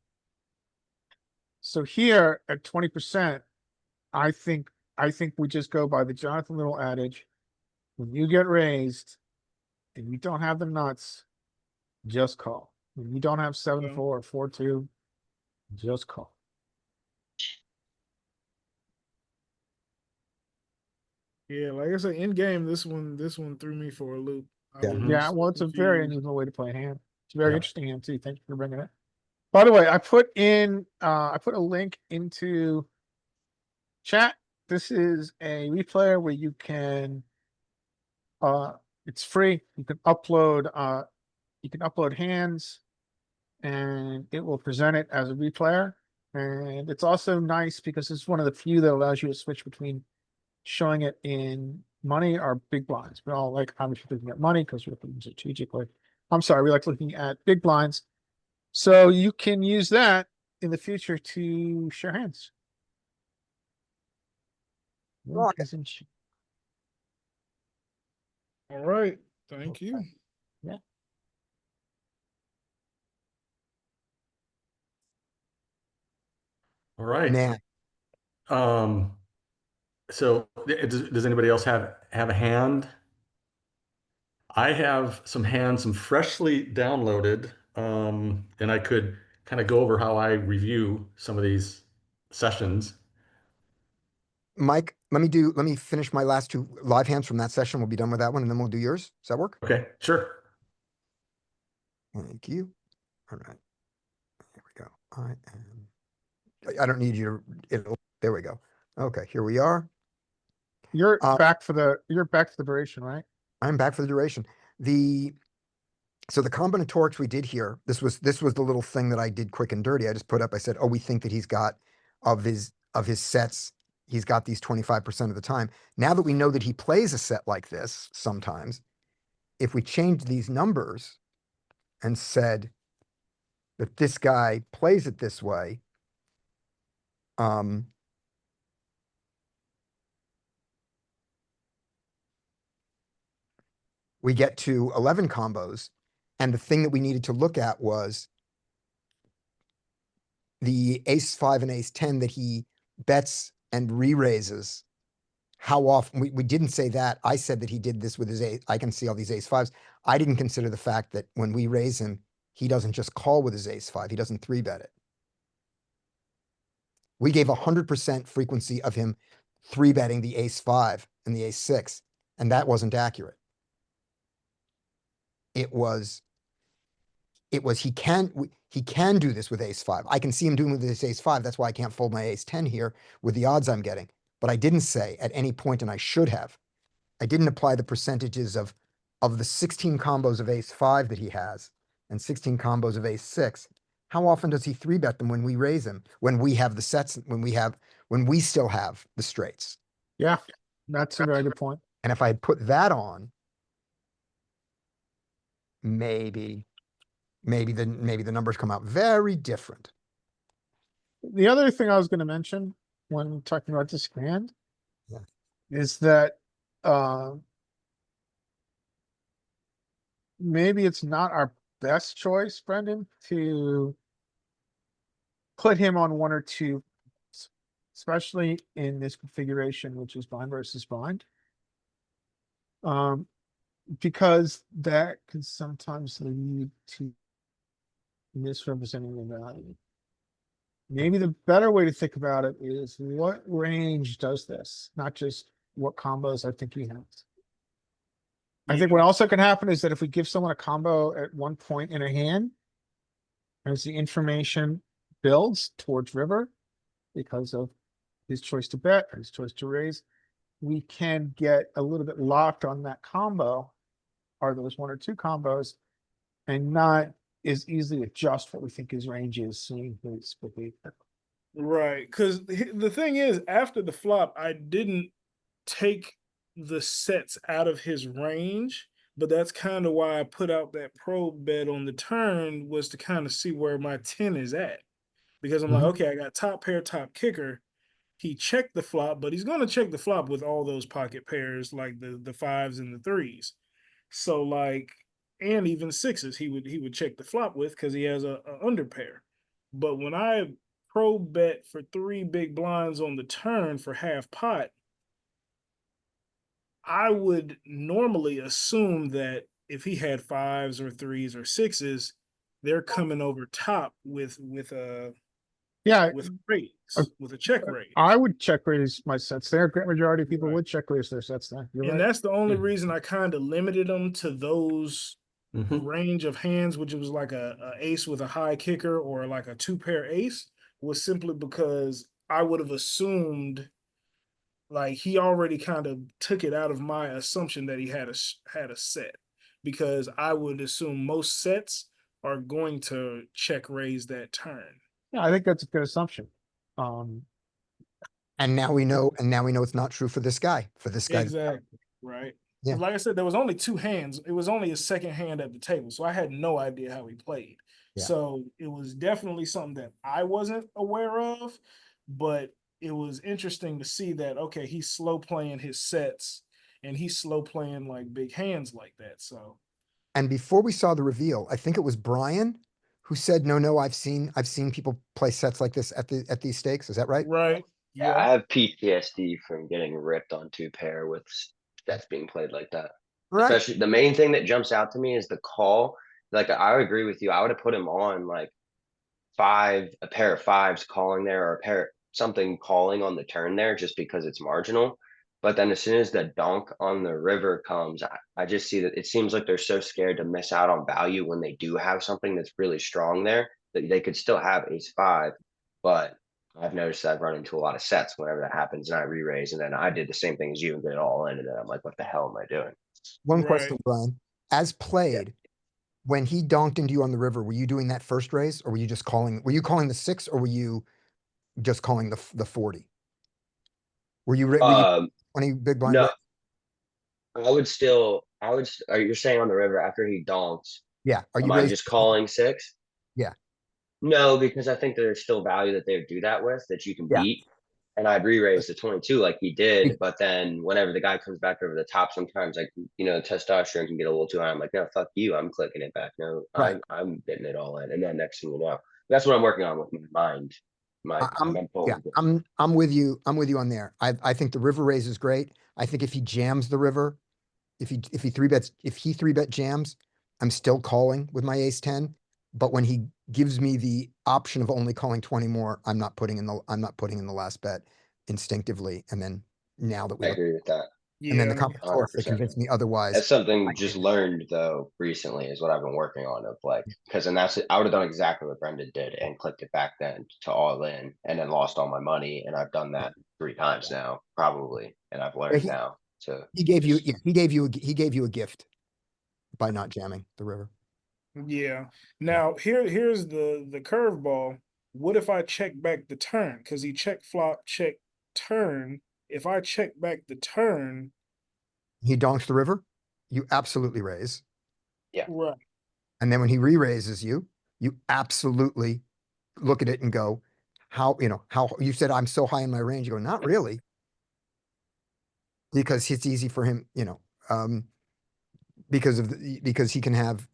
So here at 20%, I think we just go by the Jonathan Little adage. When you get raised and you don't have the nuts, just call. When you don't have 7-4 or 4-2, just call. Yeah, like I said, in game, this one threw me for a loop. I Yeah. was Yeah, so well, it's a very confused. unusual way to play a hand. It's a very Yeah. interesting hand too. Thank you for bringing it. By the way, I put a link into chat. This is a replayer where you can, it's free. You can upload hands and it will present it as a replayer. And it's also nice because it's one of the few that allows you to switch between showing it in money or big blinds. We all like obviously looking at money because we're looking strategically. I'm sorry, we like looking at big blinds. So you can use that in the future to share hands. Right. All right. Thank you. All right. Man, So does anybody else have a hand? I have some hands, some freshly downloaded, and I could kind of go over how I review some of these sessions. Mike, let me finish my last two live hands from that session. We'll be done with that one and then we'll do yours. Does that work? Okay, sure. Thank you. All right. Here we go. I don't need you to, there we go. Okay, here we are. You're Uh, back for the duration, right? I'm back for the duration. So the combinatorics we did here, this was the little thing that I did quick and dirty. I just put up, I said, oh, we think that he's got of his sets, he's got these 25% of the time. Now that we know that he plays a set like this sometimes, if we changed these numbers and said that this guy plays it this way, we get to 11 combos. And the thing that we needed to look at was the ace 5 and ace 10 that he bets and re-raises. How often, we didn't say that. I said that he did this with his ace. I can see all these ace 5s. I didn't consider the fact that when we raise him, he doesn't just call with his ace 5. He doesn't 3-bet it. We gave 100% frequency of him 3-betting the ace 5 and the ace 6, and that wasn't accurate. It was he can do this with ace 5. I can see him doing with this ace 5. That's why I can't fold my ace 10 here with the odds I'm getting. But I didn't say at any point, and I should have, I didn't apply the percentages of the 16 combos of ace 5 that he has and 16 combos of ace 6. How often does he 3-bet them when we raise him, when we have the sets, when we still have the straights? Yeah, that's a very good point. And if I had put that on, maybe the numbers come out very different. The other thing I was gonna mention when talking about this hand Yeah. is that, maybe it's not our best choice, Brendan, to put him on one or two, especially in this configuration, which is blind versus blind. Because that can sometimes lead to misrepresenting the value. Maybe the better way to think about it is what range does this, not just what combos I think he has. I think what also can happen is that if we give someone a combo at one point in a hand, as the information builds towards river, because of his choice to bet or his choice to raise, we can get a little bit locked on that combo, or those one or two combos, and not as easily adjust what we think his range is, seeing his behavior. Right, because the thing is, after the flop, I didn't take the sets out of his range, but that's kind of why I put out that probe bet on the turn, was to kind of see where my 10 is at. Because I'm like, okay, I got top pair, top kicker. He checked the flop, but he's going to check the flop with all those pocket pairs, like the fives and the threes. So like, and even sixes, he would check the flop with, because he has a under pair. But when I pro bet for 3 big blinds on the turn for half pot, I would normally assume that if he had fives or threes or sixes, they're coming over top with Yeah, raise, with a check raise. I would check raise my sets there. Great majority of people would check raise their sets there. You're And right. that's the only reason I kind of limited them to those Mhm. range of hands, which was like a ace with a high kicker or like a 2-pair ace, was simply because I would have assumed, like, he already kind of took it out of my assumption that he had a set, because I would assume most sets are going to check raise that turn. Yeah, I think that's a good assumption. And now we know it's not true for this guy. Exactly. Right. Yeah. Like I said, there was only 2 hands. It was only his second hand at the table, so I had no idea how he played. Yeah. So it was definitely something that I wasn't aware of, but it was interesting to see that, okay, he's slow playing his sets and he's slow playing like big hands like that. So And before we saw the reveal, I think it was Brian who said, no, I've seen people play sets like this at these stakes. Is that right? right. Yeah, I have PTSD from getting ripped on 2-pair with sets being played like that. Right. Especially the main thing that jumps out to me is the call. Like, I would agree with you. I would have put him on like a pair of fives calling there, or something calling on the turn there, just because it's marginal. But then as soon as the donk on the river comes, I just see that it seems like they're so scared to miss out on value when they do have something that's really strong there, that they could still have ace 5. But I've noticed I've run into a lot of sets whenever that happens, and I re-raise, and then I did the same thing as you and get it all in, and then I'm like, what the hell am I doing? One Right. question, Brian. As played, when he donked into you on the river, were you doing that first raise, or were you just calling? Were you calling the 6, or were you just calling the 40? were you Um, 20 big blind? no, raise? you're saying on the river after he donks, Yeah, are you am I raising? just calling 6? Yeah. No, because I think there's still value that they would do that with that you can Yeah. beat. And I'd re-raise to 22 like he did, Be- but then whenever the guy comes back over the top, sometimes like testosterone can get a little too high. I'm like, no, fuck you. I'm clicking it back. No, Right. I'm getting it all in. And then next thing you know, that's what I'm working on with my mind. My mental. Yeah, I'm with you. I'm with you on there. I think the river raise is great. I think if he jams the river, if he 3-bet jams, I'm still calling with my ace 10. But when he gives me the option of only calling 20 more, I'm not putting in the last bet instinctively. And then now that we I look, agree with that. and then the Yeah. combinatorics that 100%. convince me otherwise. That's something just learned though recently is what I've been working on of like because I would have done exactly what Brendan did and clicked it back then to all in and then lost all my money and I've done that 3 times now probably and I've Yeah, learned now to he gave you, just yeah, he gave you a gift by not jamming the river. Yeah. Now here's the curveball. What if I check back the turn? Because he check flop, check turn. If I check back the turn, He donks the river, you absolutely raise. right? And then when he re-raises you, you absolutely look at it and go, how you said I'm so high in my range. You go, not really. Because it's easy for him, because he can have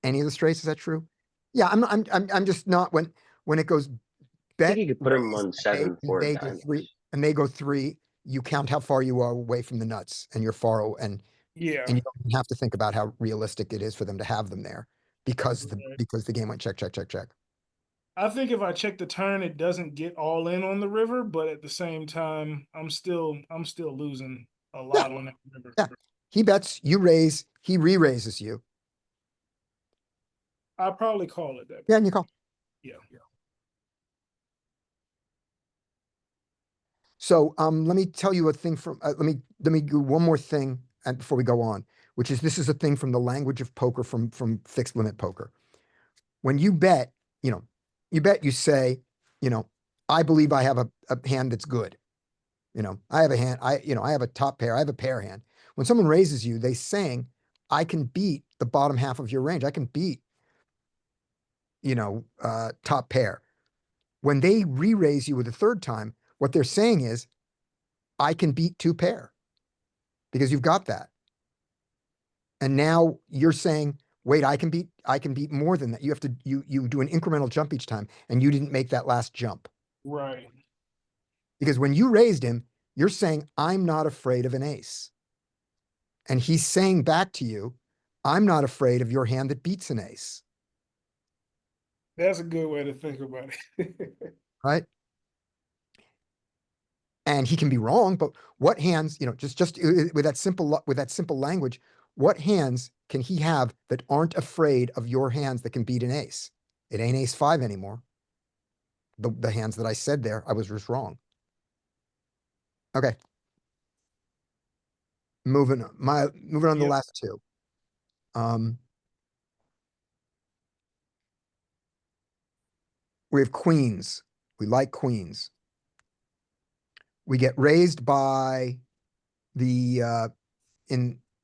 any of the straights. Is that true? Yeah, I'm just not when it goes I think bet you could put him raise, on 7 and 4 they go diamonds. 3, and they go 3, you count how far you are away from the nuts and you're Yeah. and you don't have to think about how realistic it is for them to have them there because Right. the game went check, check, check, check. I think if I check the turn, it doesn't get all in on the river, but at the same time, I'm still losing a lot on that river. Yeah. He bets, you raise, he re-raises you. I probably call it that. Yeah, and you call. Yeah. So let me tell you a thing from let me do one more thing and before we go on, which is this is a thing from the language of poker from fixed limit poker. When you bet, you say, I believe I have a hand that's good. I have a hand, I have a top pair, I have a pair hand. When someone raises you, they saying, I can beat the bottom half of your range. I can beat, top pair. When they re-raise you with a third time, what they're saying is, I can beat 2 pair because you've got that. And now you're saying, wait, I can beat more than that. You have to, you do an incremental jump each time and you didn't make that last jump. Right. Because when you raised him, you're saying, I'm not afraid of an ace. And he's saying back to you, I'm not afraid of your hand that beats an ace. That's a good way to think about it. Right? And he can be wrong, but what hands, just with that simple language, what hands can he have that aren't afraid of your hands that can beat an ace? It ain't ace 5 anymore. The hands that I said there, I was just wrong. Okay. Moving on the Yep. last 2. We have queens. We like queens. We get raised by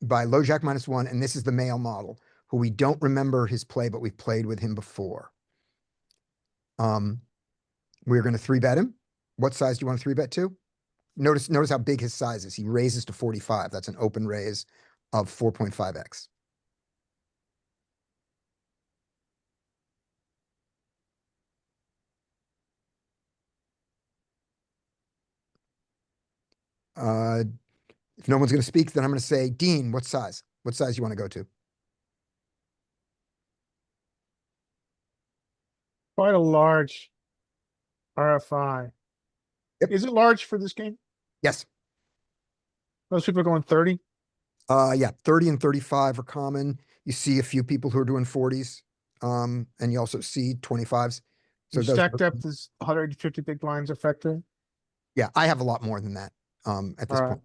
by low jack -1, and this is the male model, who we don't remember his play, but we've played with him before. We're going to 3-bet him. What size do you want to 3-bet to? Notice how big his size is. He raises to 45. That's an open raise of 4.5x. If no one's going to speak, then I'm going to say, Dean, what size? What size you want to go to? Quite a large RFI. Yep. Is it large for this game? Yes. Most people are going 30. Yeah, 30 and 35 are common. You see a few people who are doing 40s. And you also see 25s. So You those stacked up this 150 big blinds effective. yeah, I have a lot more than that at this All point.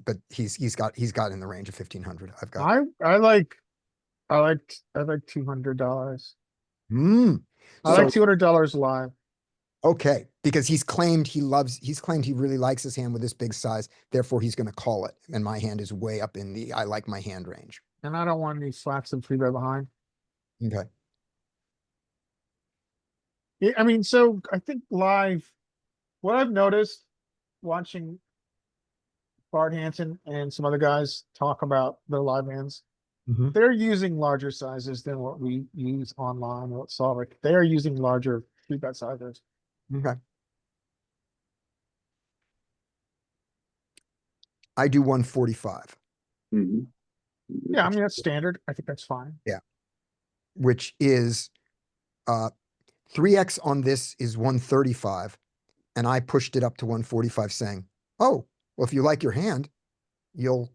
But he's got in the range of 1,500. I've got. I like $200. Mm. I So like $200 live. okay. Because he's claimed he really likes his hand with this big size, therefore he's gonna call it, and my hand is way up in the, I like my hand range. And I don't want any flats and three bet behind. Okay, Yeah, I mean, so I think live, what I've noticed watching Bart Hansen and some other guys talk about their live hands, Mhm. they're using larger sizes than what we use online or what Solver. They are using larger three bet sizes. okay. I do 145, Yeah, I mean, that's standard. I think that's fine. which is, 3x on this is 135, and I pushed it up to 145 saying, oh, well, if you like your hand, you'll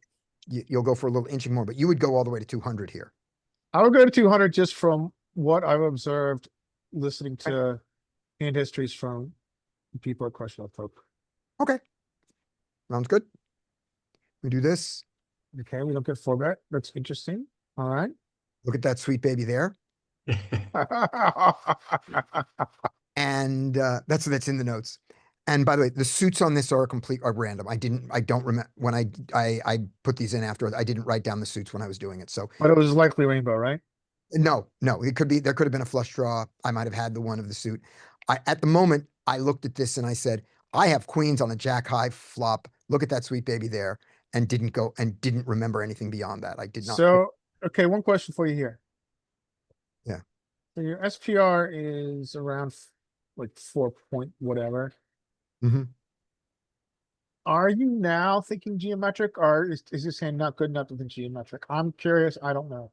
go for a little inching more, but you would go all the way to 200 here. I would go to 200 just from what I've observed, listening to hand histories from people at Crush Love Poker. Okay. Sounds good. We do this. Okay, we don't get four bet. That's interesting. All right. Look at that sweet baby there. And that's in the notes. And by the way, the suits on this are random. I don't remember when I put these in after, I didn't write down the suits when I was doing it. So But it was likely rainbow, right? no, there could have been a flush draw. I might have had the one of the suit. At the moment, I looked at this and I said, I have queens on the jack high flop. Look at that sweet baby there. And didn't remember anything beyond that. I did not. So, okay, one question for you here. Yeah. So your SPR is around like 4 point whatever. Mhm. Are you now thinking geometric or is this hand not good enough to think geometric? I'm curious. I don't know.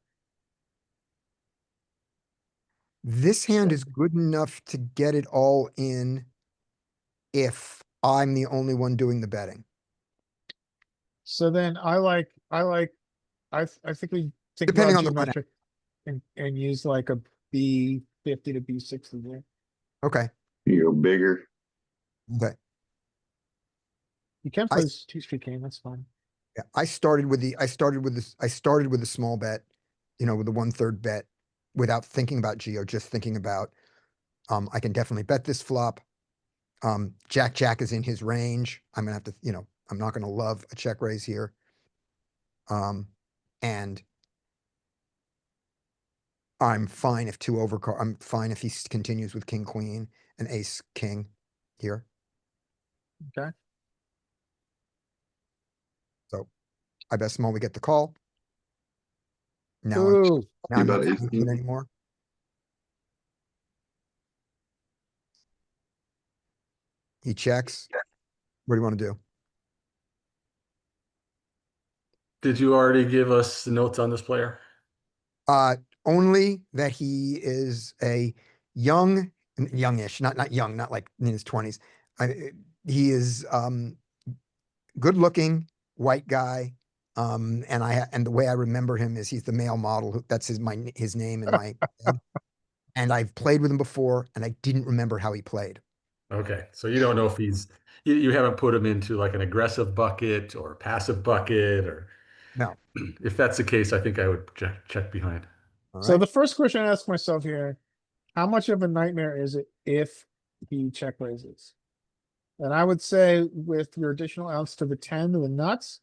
This hand is good enough to get it all in if I'm the only one doing the betting. So then I think we think Depending about on the run out. geometric and use like a B50 to B60 there. Okay, You go bigger. okay. You can I- play this two-street game, that's fine. Yeah, I started with the small bet, with the 1/3 bet without thinking about Geo, just thinking about, I can definitely bet this flop. Jack is in his range. I'm gonna have to, I'm not gonna love a check raise here. And I'm fine if I'm fine if he continues with king, queen and ace, king here. Okay. So I bet small, we get the call. Now Ooh, I'm not about ace thinking king? anymore. He checks. What do you want to do? Did you already give us the notes on this player? Only that he is a youngish, not young, not like in his 20s. He is good looking white guy. And the way I remember him is he's the male model. That's his name in my head. And I've played with him before, and I didn't remember how he played. Okay, so you don't know if you haven't put him into like an aggressive bucket or a passive bucket, or No. if that's the case, I think I would check behind. All so right. the first question I ask myself here, how much of a nightmare is it if he check raises? And I would say with your additional ounce to the 10 to the nuts,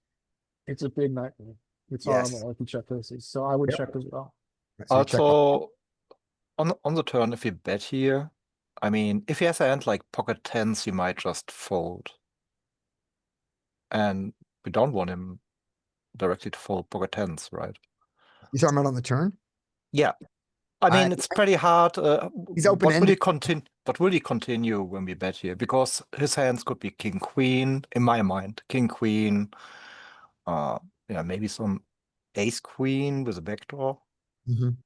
it's a big nightmare. It's Yes. horrible if he check raises. So I would Yep. check as well. So we check off. Also, on the turn, if we bet here, I mean, if he has a hand like pocket tens, he might just fold. And we don't want him directly to fold pocket tens, right? You talking about on the turn? Yeah. I mean, I- it's pretty hard. He's But will he continue when we bet here? Because his hands could be king, queen, in my mind. King, queen. Yeah, maybe some ace, queen with a backdoor. Mhm.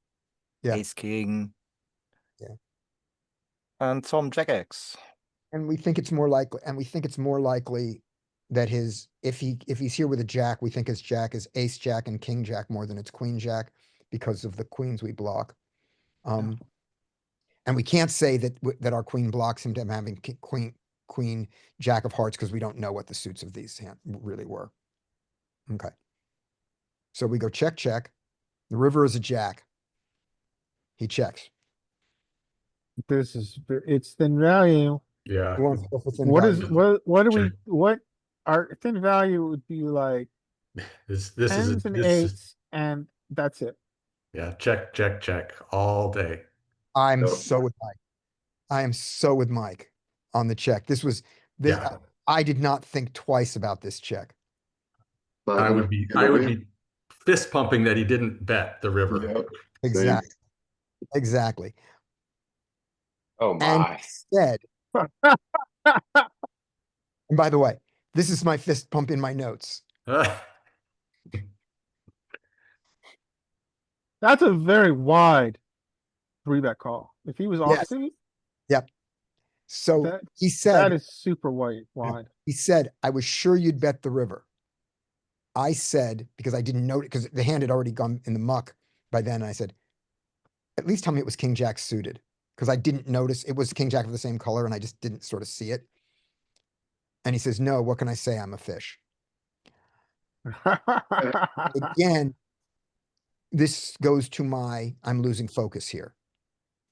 Yeah. Ace, king. Yeah. And some jack X. And we think it's more likely that if he's here with a jack, we think his jack is ace jack and king jack more than it's queen jack because of the queens we block. And we can't say that our queen blocks him to having queen jack of hearts because we don't know what the suits of these really were. Okay. So we go check. The river is a jack. He checks. It's thin value. Yeah. He wants to go for thin What is, value. what do we, Check. what, our thin value would be like This is tens and this is eights, and that's it. yeah, check, check, check all day. I'm So, so with Mike. I am so with Mike on the check. This was, this, yeah, I did not think twice about this check. I Button, would be fist pumping that he didn't bet the river. Yep. Exactly, exactly. Oh And my. said, and by the way, this is my fist pump in my notes. That's a very wide 3-bet call. If he was Yes. offsuit, Yep. So that, he that said, is super wide. he said, I was sure you'd bet the river. I said, because I didn't know it, because the hand had already gone in the muck by then. I said, at least tell me it was king jack suited. Because I didn't notice it was king jack of the same color and I just didn't sort of see it. And he says, no, what can I say? I'm a fish. Again, this goes to my, I'm losing focus here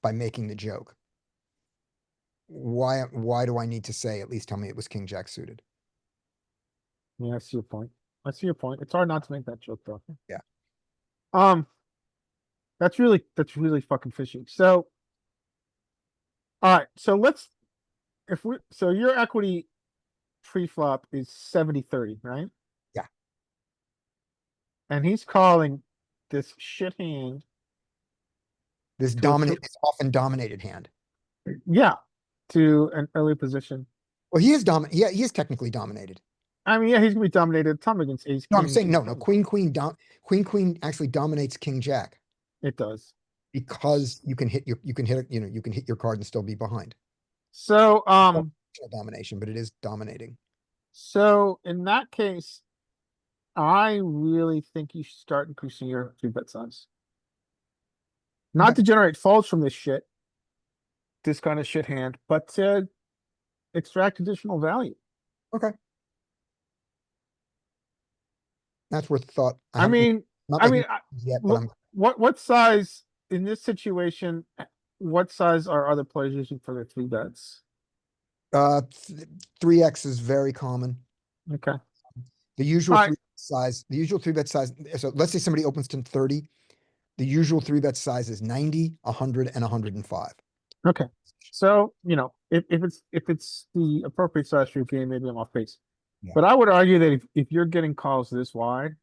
by making the joke. Why do I need to say, at least tell me it was king jack suited? Yeah, I see your point. I see your point. It's hard not to make that joke though. Yeah. That's really fucking fishy. So, all right. So so your equity pre-flop is 70-30, right? Yeah. And he's calling this shit hand. This To a dominate, it's often dominated hand. Yeah, to an early position. Well, he is yeah, he is technically dominated. I mean, yeah, he's gonna be dominated time against ace. No, I'm king, saying ace no, no. king. Queen actually dominates king jack It does. because you can hit you can hit, you can hit your card and still be behind. So, Domination, but it is dominating. so in that case, I really think you should start increasing your 3-bet size. Not to generate folds from this shit, this kind of shit hand, but to extract additional value. Okay. That's worth thought. I mean, not I making mean, yet, but I'm what size in this situation? What size are other players using for their 3-bets? 3x is very common. Okay. The usual Alright. 3-bet size, the usual 3-bet size. So let's say somebody opens to 30. The usual 3-bet size is 90, 100, and 105. Okay. So, if it's the appropriate size for your game, maybe I'm off base. Yeah. But I would argue that if you're getting calls this wide,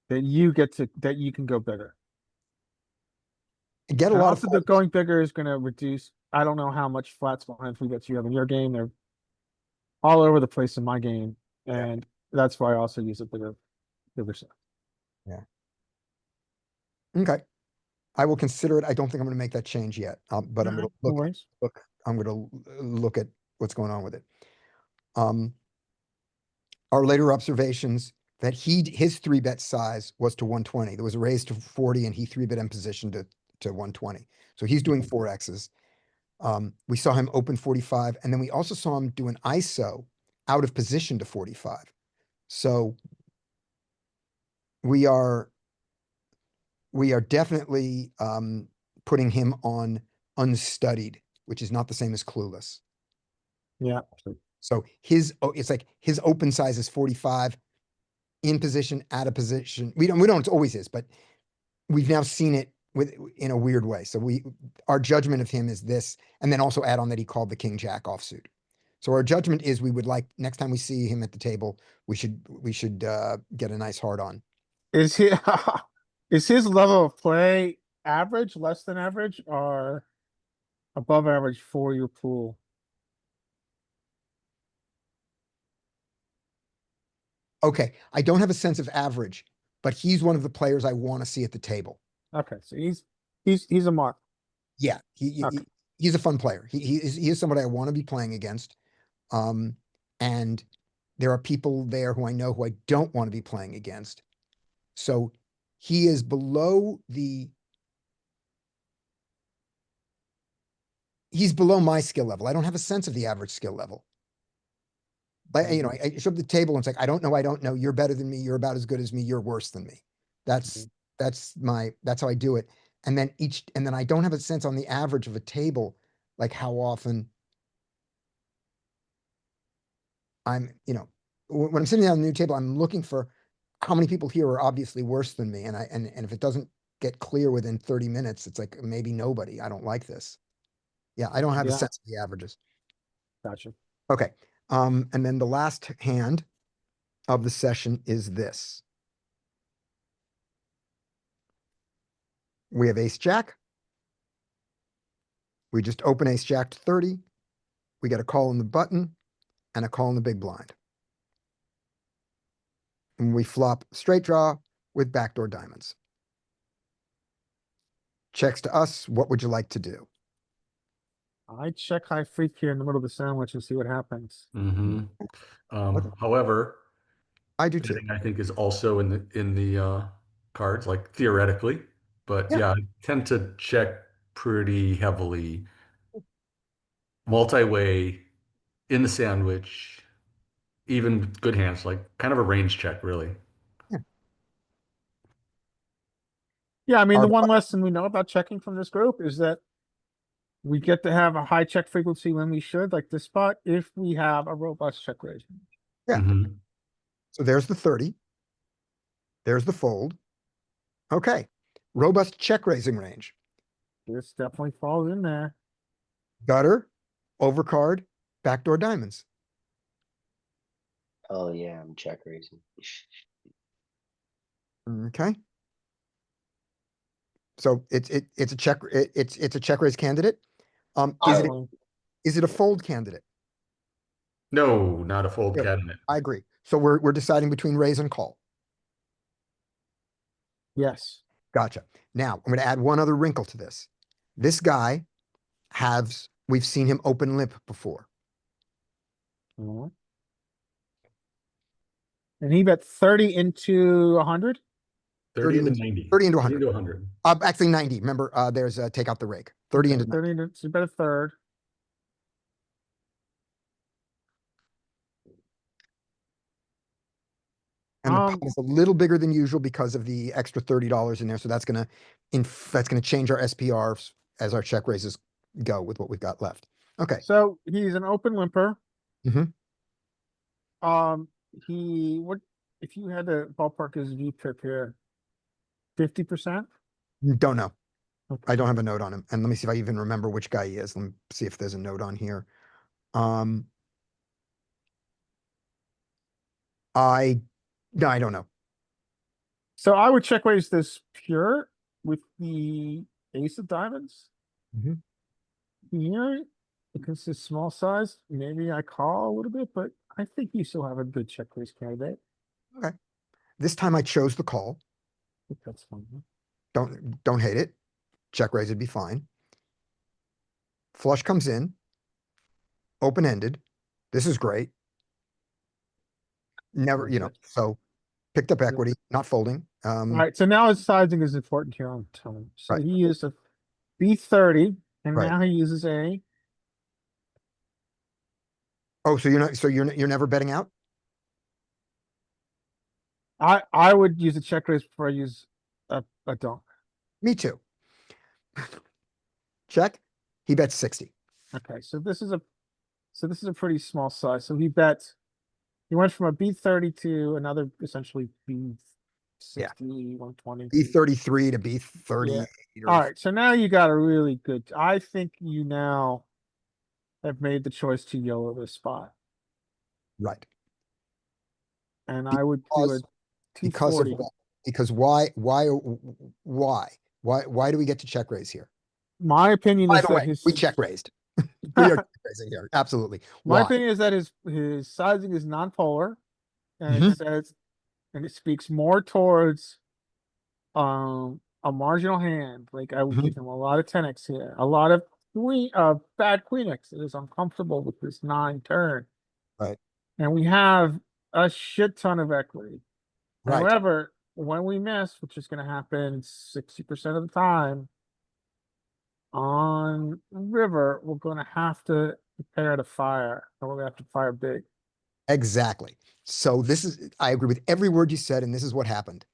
that you can go bigger. Get a And lot also of that going bigger is gonna reduce, I don't know how much flats behind 3-bets you have in your game. They're all over the place in my game. And that's why I also use a bigger size. Okay. I will consider it. I don't think I'm going to make that change yet, but I'm going to No worries. I'm going to look at what's going on with it. Our later observations that his 3-bet size was to 120. There was a raise to 40 and he 3-bet in position to 120. So he's doing 4Xs. We saw him open 45 and then we also saw him do an ISO out of position to 45. So we are definitely putting him on unstudied, which is not the same as clueless. Yeah. So it's like his open size is 45, in position, out of position. We don't, it always is, but we've now seen it in a weird way. So our judgment of him is this, and then also add on that he called the king jack offsuit. So our judgment is we would like, next time we see him at the table, we should get a nice hard on. Is his level of play average, less than average, or above average for your pool? Okay, I don't have a sense of average, but he's one of the players I want to see at the table. Okay, so he's a mark. Yeah, he's a fun player. He is somebody I want to be playing against. And there are people there who I know who I don't want to be playing against. So he is below he's below my skill level. I don't have a sense of the average skill level. But I show up the table and it's like, I don't know. You're better than me. You're about as good as me. You're worse than me. That's how I do it. And then I don't have a sense on the average of a table, like how often I'm, when I'm sitting down at the new table, I'm looking for how many people here are obviously worse than me. And if it doesn't get clear within 30 minutes, it's like maybe nobody. I don't like this. Yeah, I don't have a Yeah. sense of the averages. Gotcha. Okay. And then the last hand of the session is this. We have ace jack. We just open ace jack to 30. We get a call on the button and a call in the big blind. And we flop straight draw with backdoor diamonds. Checks to us. What would you like to do? I check high freak here in the middle of the sandwich and see what happens. Mm-hmm. Okay. However, I do too. betting, I think, is also in the cards, like theoretically. But Yeah. yeah, I tend to check pretty heavily. Multi-way in the sandwich, even with good hands, like kind of a range check, really. Yeah, I mean, Our the one lesson we know about checking from this group is that we get to have a high check frequency when we should, like this spot, if we have a robust check raise. Yeah. Mhm. So there's the 30. There's the fold. Okay. Robust check raising range. This definitely falls in there. Gutter, overcard, backdoor diamonds. Oh yeah, I'm check raising. Okay. So it's a check it's a check raise candidate. Definitely. Is it a fold candidate? No, not a fold Yeah. cabinet. I agree. So we're deciding between raise and call. Yes. Gotcha. Now I'm going to add one other wrinkle to this. This guy we've seen him open limp before. Mhm. And he bet 30 into 100. 30 into into- 90. 30 into 30 100. 100. Actually 90. Remember, there's take out the rake. 30 Okay, into 90. 30 into, so you bet a third. And the pot Um, is a little bigger than usual because of the extra $30 in there. So that's gonna change our SPRs as our check raises go with what we've got left. Okay. so he's an open limper. Mhm. What if you had to ballpark his V pip here? 50%? Don't know. I Okay. don't have a note on him. And let me see if I even remember which guy he is. Let me see if there's a note on here. No, I don't know. So I would check raise this pure with the ace of diamonds. Mhm. Here, because it's small size, maybe I call a little bit, but I think you still have a good check raise candidate. This time I chose the call. I think that's fine. Don't hate it. Check raise would be fine. Flush comes in. Open-ended. This is great. Never, Okay. so picked up Yeah. equity, not folding. Alright, so now his sizing is important here on tone. So Right. he used a B30 and Right. now he uses a, Oh, so you're never betting out? I would use a check raise before I use a donk. Me too. Check. He bets 60. Okay, so this is a pretty small size. So he went from a B30 to another essentially B60, 120. B33 to B38. Alright, so now you got a really good, I think you now have made the choice to YOLO this spot. Right. And I would do a Because of 240. what? Because why do we get to check raise here? My opinion By is the that way, his we check raised. We are check raising here. Absolutely. my Why? opinion is that his sizing is non-polar, and Mhm. it says, and it speaks more towards a marginal hand. Like I would Mhm. give him a lot of 10x here, a lot of bad queen x. It is uncomfortable with this 9 turn, Right. and we have a shit ton of equity. Right. However, when we miss, which is going to happen 60% of the time on river, we're going to have to prepare to fire, and we're going to have to fire big. Exactly. So I agree with every word you said, and this is what happened.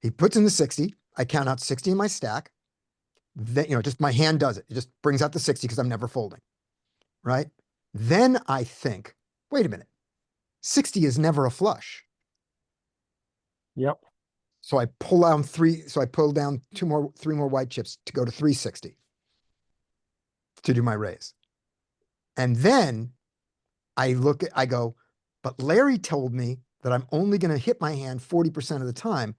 He puts in the 60. I count out 60 in my stack. Then, just my hand does it. It just brings out the 60 because I'm never folding. Right. Then I think, wait a minute. 60 is never a flush. Yep. So I pull down three more white chips to go to 360 to do my raise. And then I go, but Larry told me that I'm only going to hit my hand 40% of the time.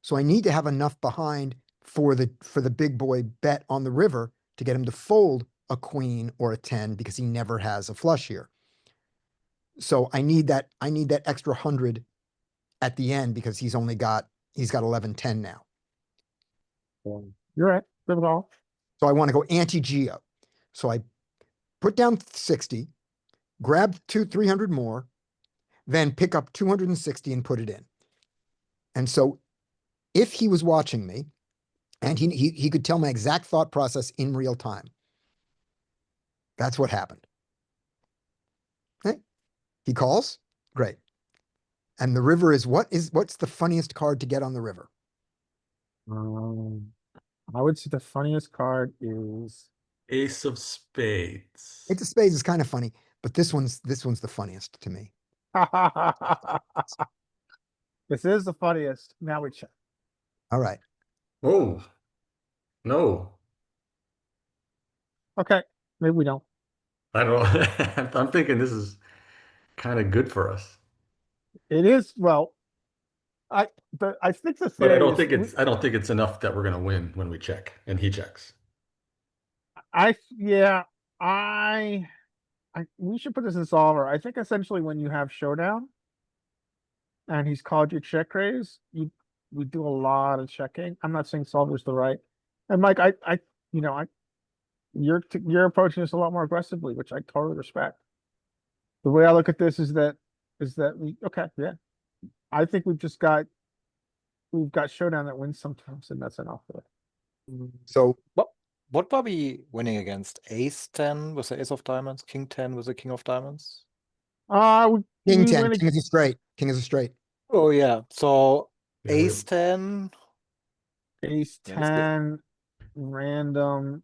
So I need to have enough behind for the big boy bet on the river to get him to fold a queen or a 10 because he never has a flush here. So I need that extra 100 at the end because he's got 11-10 now. You're right. Good call. So I want to go anti-geo. So I put down 60, grab 300 more, then pick up 260 and put it in. And so if he was watching me and he could tell my exact thought process in real time, that's what happened. Okay. He calls, great. And the river is what's the funniest card to get on the river? I would say the funniest card is Ace of spades. Ace of spades is kind of funny, but this one's the funniest to me. this is the funniest. Now we check. All right. Oh, no. Okay, maybe we don't. I don't, I'm thinking this is kind of good for us. It is well. I think the But I theory don't is think I don't think it's enough that we're gonna win when we check and he checks. we should put this in solver. I think essentially when you have showdown and he's called your check raise, we do a lot of checking. I'm not saying solver's the right. And Mike, you're approaching this a lot more aggressively, which I totally respect. The way I look at this is that yeah. I think we've got showdown that wins sometimes, and that's enough for it. So What were we winning against? Ace 10 with the ace of diamonds, king 10 with the king of diamonds? king We 10, win king is a straight. King is a straight. Oh yeah, so Yeah, ace 10. ace Let me see. 10, random,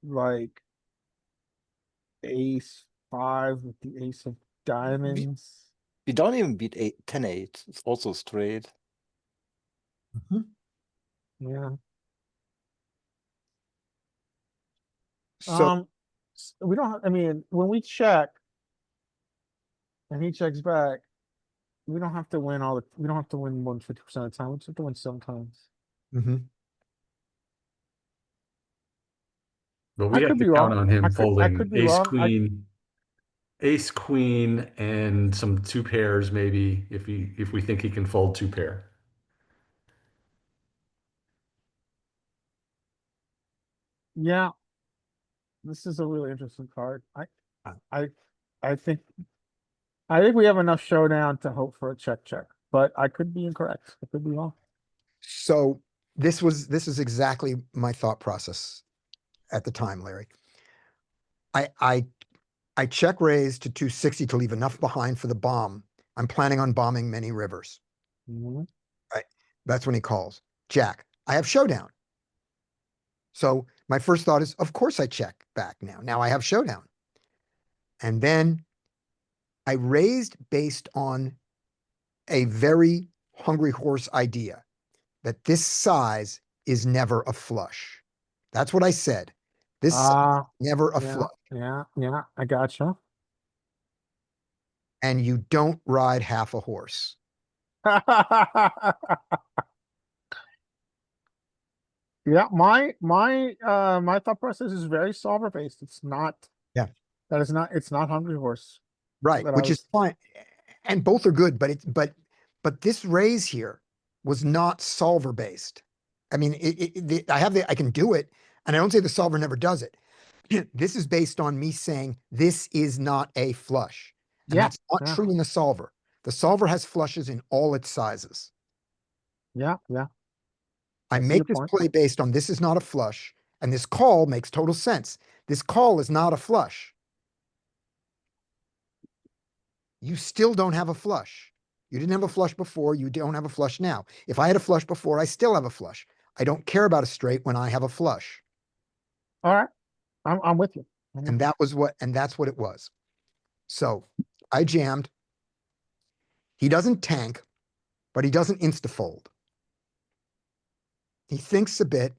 like ace 5 with the ace of diamonds. We don't even beat 10-8. It's also straight. Yeah. So We don't. I mean, when we check, and he checks back, we don't have to win we don't have to win 150% of the time. We just have to win sometimes. mhm. but I we have could to be count wrong. on him I folding could be ace wrong. ace queen and some two pairs maybe if we think he can fold two pair. Yeah, this is a really interesting card. I, I think, we have enough showdown to hope for a check, but I could be incorrect. I could be wrong. So this is exactly my thought process at the time, Larry. I check raise to 260 to leave enough behind for the bomb. I'm planning on bombing many rivers. Mhm. Right. That's when he calls. Jack, I have showdown. So my first thought is, of course I check back now. Now I have showdown. And then I raised based on a very hungry horse idea that this size is never a flush. That's what I said. This size is never a flush. Yeah, I gotcha. And you don't ride half a horse. Yeah, my thought process is very solver based. It's not. Yeah. It's not Hungry Horse. Right, that I which is was- fine. And both are good, but this raise here was not solver based. I mean, I can do it, and I don't say the solver never does it. This is based on me saying this is not a flush. And Yeah, that's not yeah. true in the solver. The solver has flushes in all its sizes. Yeah. I I see make your this point. play based on this is not a flush, and this call makes total sense. This call is not a flush. You still don't have a flush. You didn't have a flush before, you don't have a flush now. If I had a flush before, I still have a flush. I don't care about a straight when I have a flush. All right, I'm with you. And that's what it was. So I jammed. He doesn't tank, but he doesn't insta-fold. He thinks a bit,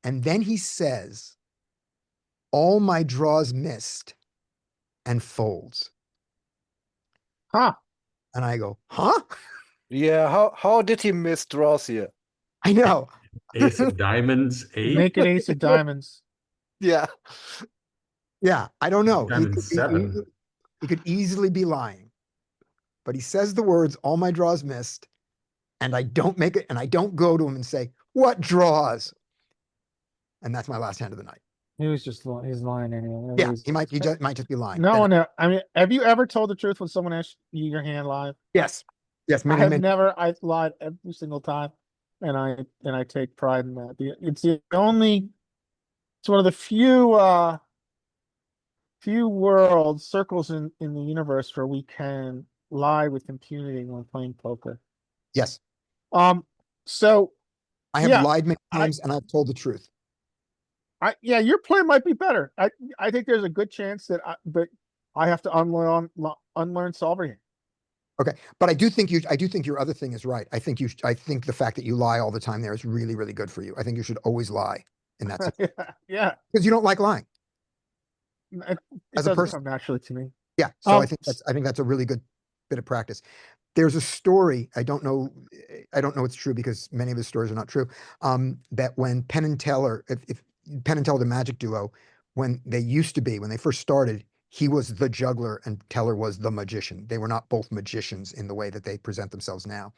and then he says, all my draws missed, and folds. Huh. And I go, huh? Yeah, how did he miss draws here? I know. Ace of diamonds, eight, Naked ace of diamonds. Yeah. Yeah, I don't know. diamond seven. He could easily be lying. But he says the words, all my draws missed, and I don't make it, and I don't go to him and say, what draws? And that's my last hand of the night. He was just he's lying anyway. Yeah, he just might just be lying. No, And- no. I mean, have you ever told the truth when someone asks you your hand live? Yes. Yes, I many, have many. never. I lied every single time, and I take pride in that. It's the only. It's one of the few worlds circles in the universe where we can lie with impunity when playing poker. Yes. So I have Yeah, lied many times and I've told the truth. yeah, your play might be better. I think there's a good chance that but I have to unlearn solver here. Okay. But I do think your other thing is right. I think the fact that you lie all the time there is really, really good for you. I think you should always lie in that situation. Yeah. Because you don't like lying. It As a doesn't person. come naturally to me. Yeah. So I Um, think that's a really good bit of practice. There's a story, I don't know it's true because many of his stories are not true. That when Penn and Teller, if Penn and Teller, the Magic duo, when they first started, he was the juggler and Teller was the magician. They were not both magicians in the way that they present themselves now.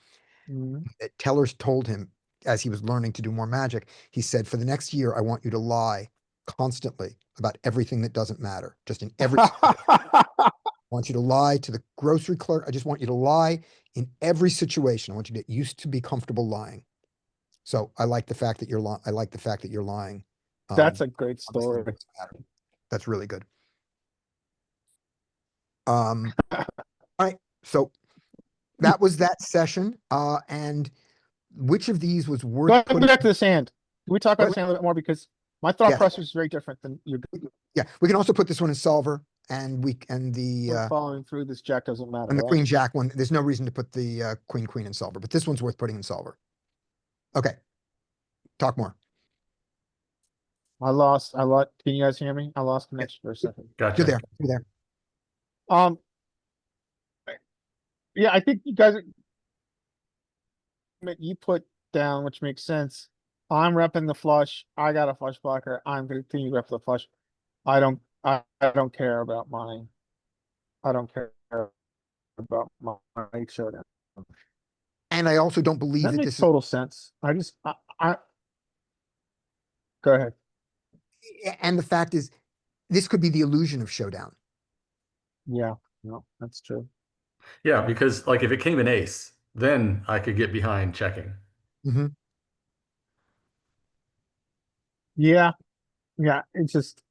mhm. Teller's told him as he was learning to do more magic, he said, for the next year, I want you to lie constantly about everything that doesn't matter, just in every I want you to lie to the grocery clerk. I just want you to lie in every situation. I want you to get used to be comfortable lying. So I like the fact that you're lying. I like the fact that you're lying. That's a great on the things story. that matter. That's really good. All right. So that was that session. And which of these was worth Go putting? back to this hand. Can we talk about What? this hand a little bit more because my thought Yes. process is very different than your Yeah, we can also put this one in solver and the following through. This jack doesn't matter. and the right? queen jack one. There's no reason to put the queen in solver, but this one's worth putting in solver. Okay. Talk more. I lost. Can you guys hear me? I lost connection for a second. Gotcha. You're there. You're there. Um. Yeah, I think you guys. You put down, which makes sense. I'm repping the flush. I got a flush blocker. I'm going to continue to rep the flush. I don't care about mine. I don't care about my showdown. And I also don't believe That that makes this is, total sense. I go ahead. and the fact is, this could be the illusion of showdown. Yeah, no, that's true. Yeah, because like if it came an ace, then I could get behind checking. Mm-hmm. Yeah, it's just,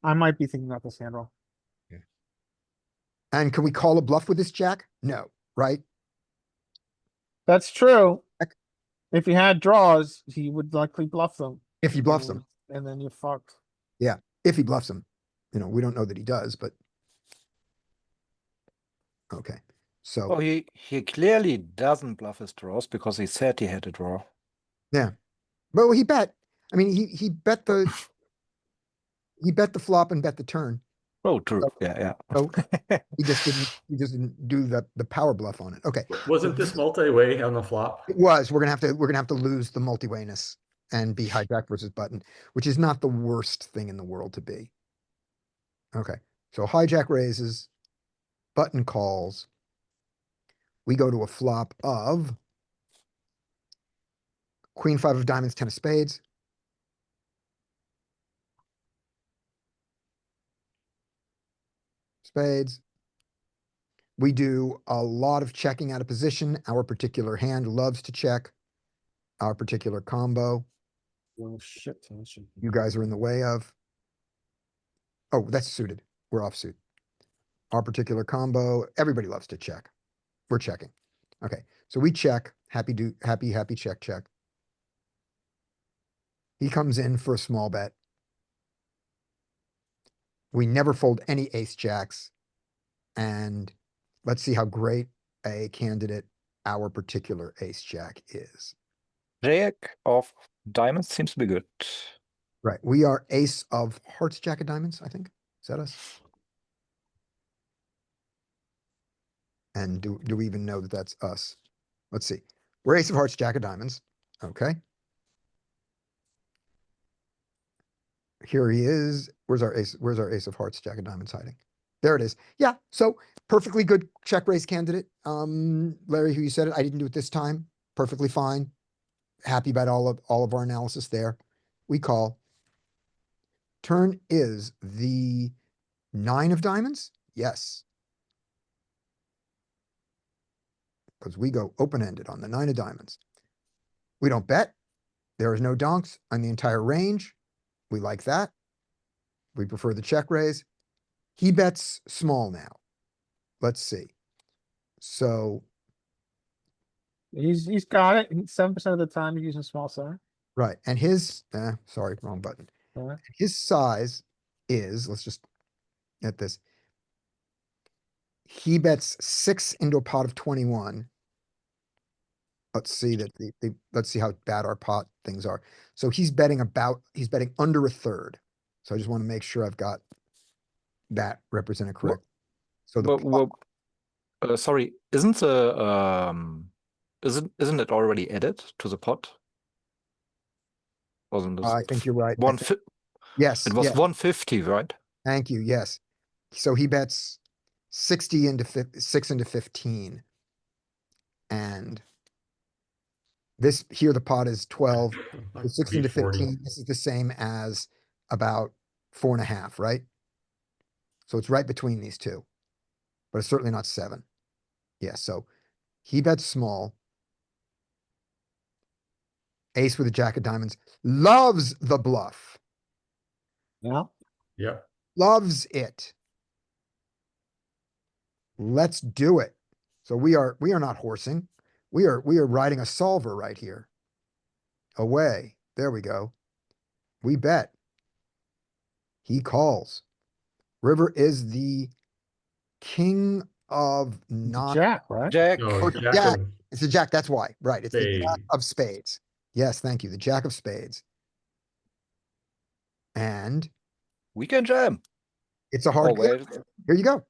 I might be thinking about this hand wrong. And can we call a bluff with this jack? No, right? That's true. Heck. If he had draws, he would likely bluff them. If he bluffs them. And then you're fucked. If he bluffs them. We don't know that he does, but. Okay, so, Oh, he clearly doesn't bluff his draws because he said he had a draw. but he bet. I mean, he bet the flop and bet the turn. Oh, true. Yeah. So he just didn't do the power bluff on it. Okay. Wasn't this multi-way on the flop? It was. We're gonna have to lose the multi-wayness and be hijack versus button, which is not the worst thing in the world to be. Okay, so hijack raises, button calls. We go to a flop of queen five of diamonds, 10 of spades. Spades. We do a lot of checking out of position. Our particular hand loves to check. Our particular combo, Oh, shit. you guys are in the way of. Oh, that's suited. We're offsuit. Our particular combo, everybody loves to check. We're checking. Okay, so we check. Happy check. He comes in for a small bet. We never fold any ace jacks. And Let's see how great a candidate our particular ace jack is. Jack of diamonds seems to be good. Right, we are ace of hearts, jack of diamonds, I think. Is that us? And do we even know that that's us? Let's see. We're ace of hearts, jack of diamonds. Okay. Here he is. Where's our ace? Where's our ace of hearts, jack of diamonds hiding? There it is. Yeah, so perfectly good check raise candidate. Larry, who you said it, I didn't do it this time. Perfectly fine. Happy about all of our analysis there. We call. Turn is the 9 of diamonds? Yes. Because we go open-ended on the 9 of diamonds. We don't bet. There is no donks on the entire range. We like that. We prefer the check raise. He bets small now. Let's see. So, He's got it. 7% of the time he's using small center. right. And his, sorry, wrong button. Alright. His size is, let's just get this. He bets 6 into a pot of 21. Let's see that let's see how bad our pot things are. So he's betting under a third. So I just want to make sure I've got that represented correct. So the pot, Sorry, isn't isn't it already added to the pot? Wasn't this I think you're right. one? Yes, It was yes. 150, right? Thank you. Yes. So he bets 60 into 6 into 15. And this here, the pot is 12. Like The 6 into 340. 15, this is the same as about 4.5, right? So it's right between these two, but it's certainly not 7. Yeah, so he bets small. Ace with a jack of diamonds. Loves the bluff. Yeah. Yep. Loves it. Let's do it. So we are not horsing. We are riding a solver right here. Away. There we go. We bet. He calls. River is the king of not Jack, right? Jack. No, Oh, jack jack. of It's the jack. That's why. Right. It's the jack spades. of spades. Yes, thank you. The jack of spades. And We can jam. it's a Oh hard. wait, Here you go.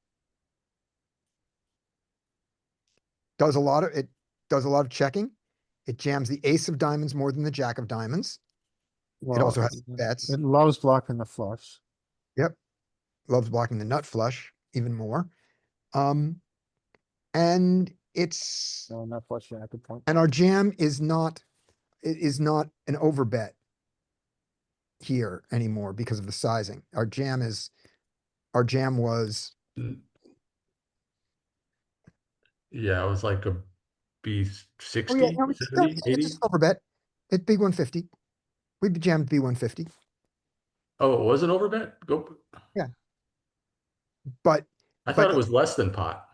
Does a lot of checking. It jams the ace of diamonds more than the jack of diamonds. Well, also has bets. It loves blocking the flush. Yep. Loves blocking the nut flush even more. And it's No, not flush. Yeah, good point. and our jam is not an overbet here anymore because of the sizing. Our jam was Yeah, it was like a B 60, no, 70, it's 80. just an overbet. It's B150. We jammed B150. Oh, it was an overbet? Go. But I thought it was less than pot.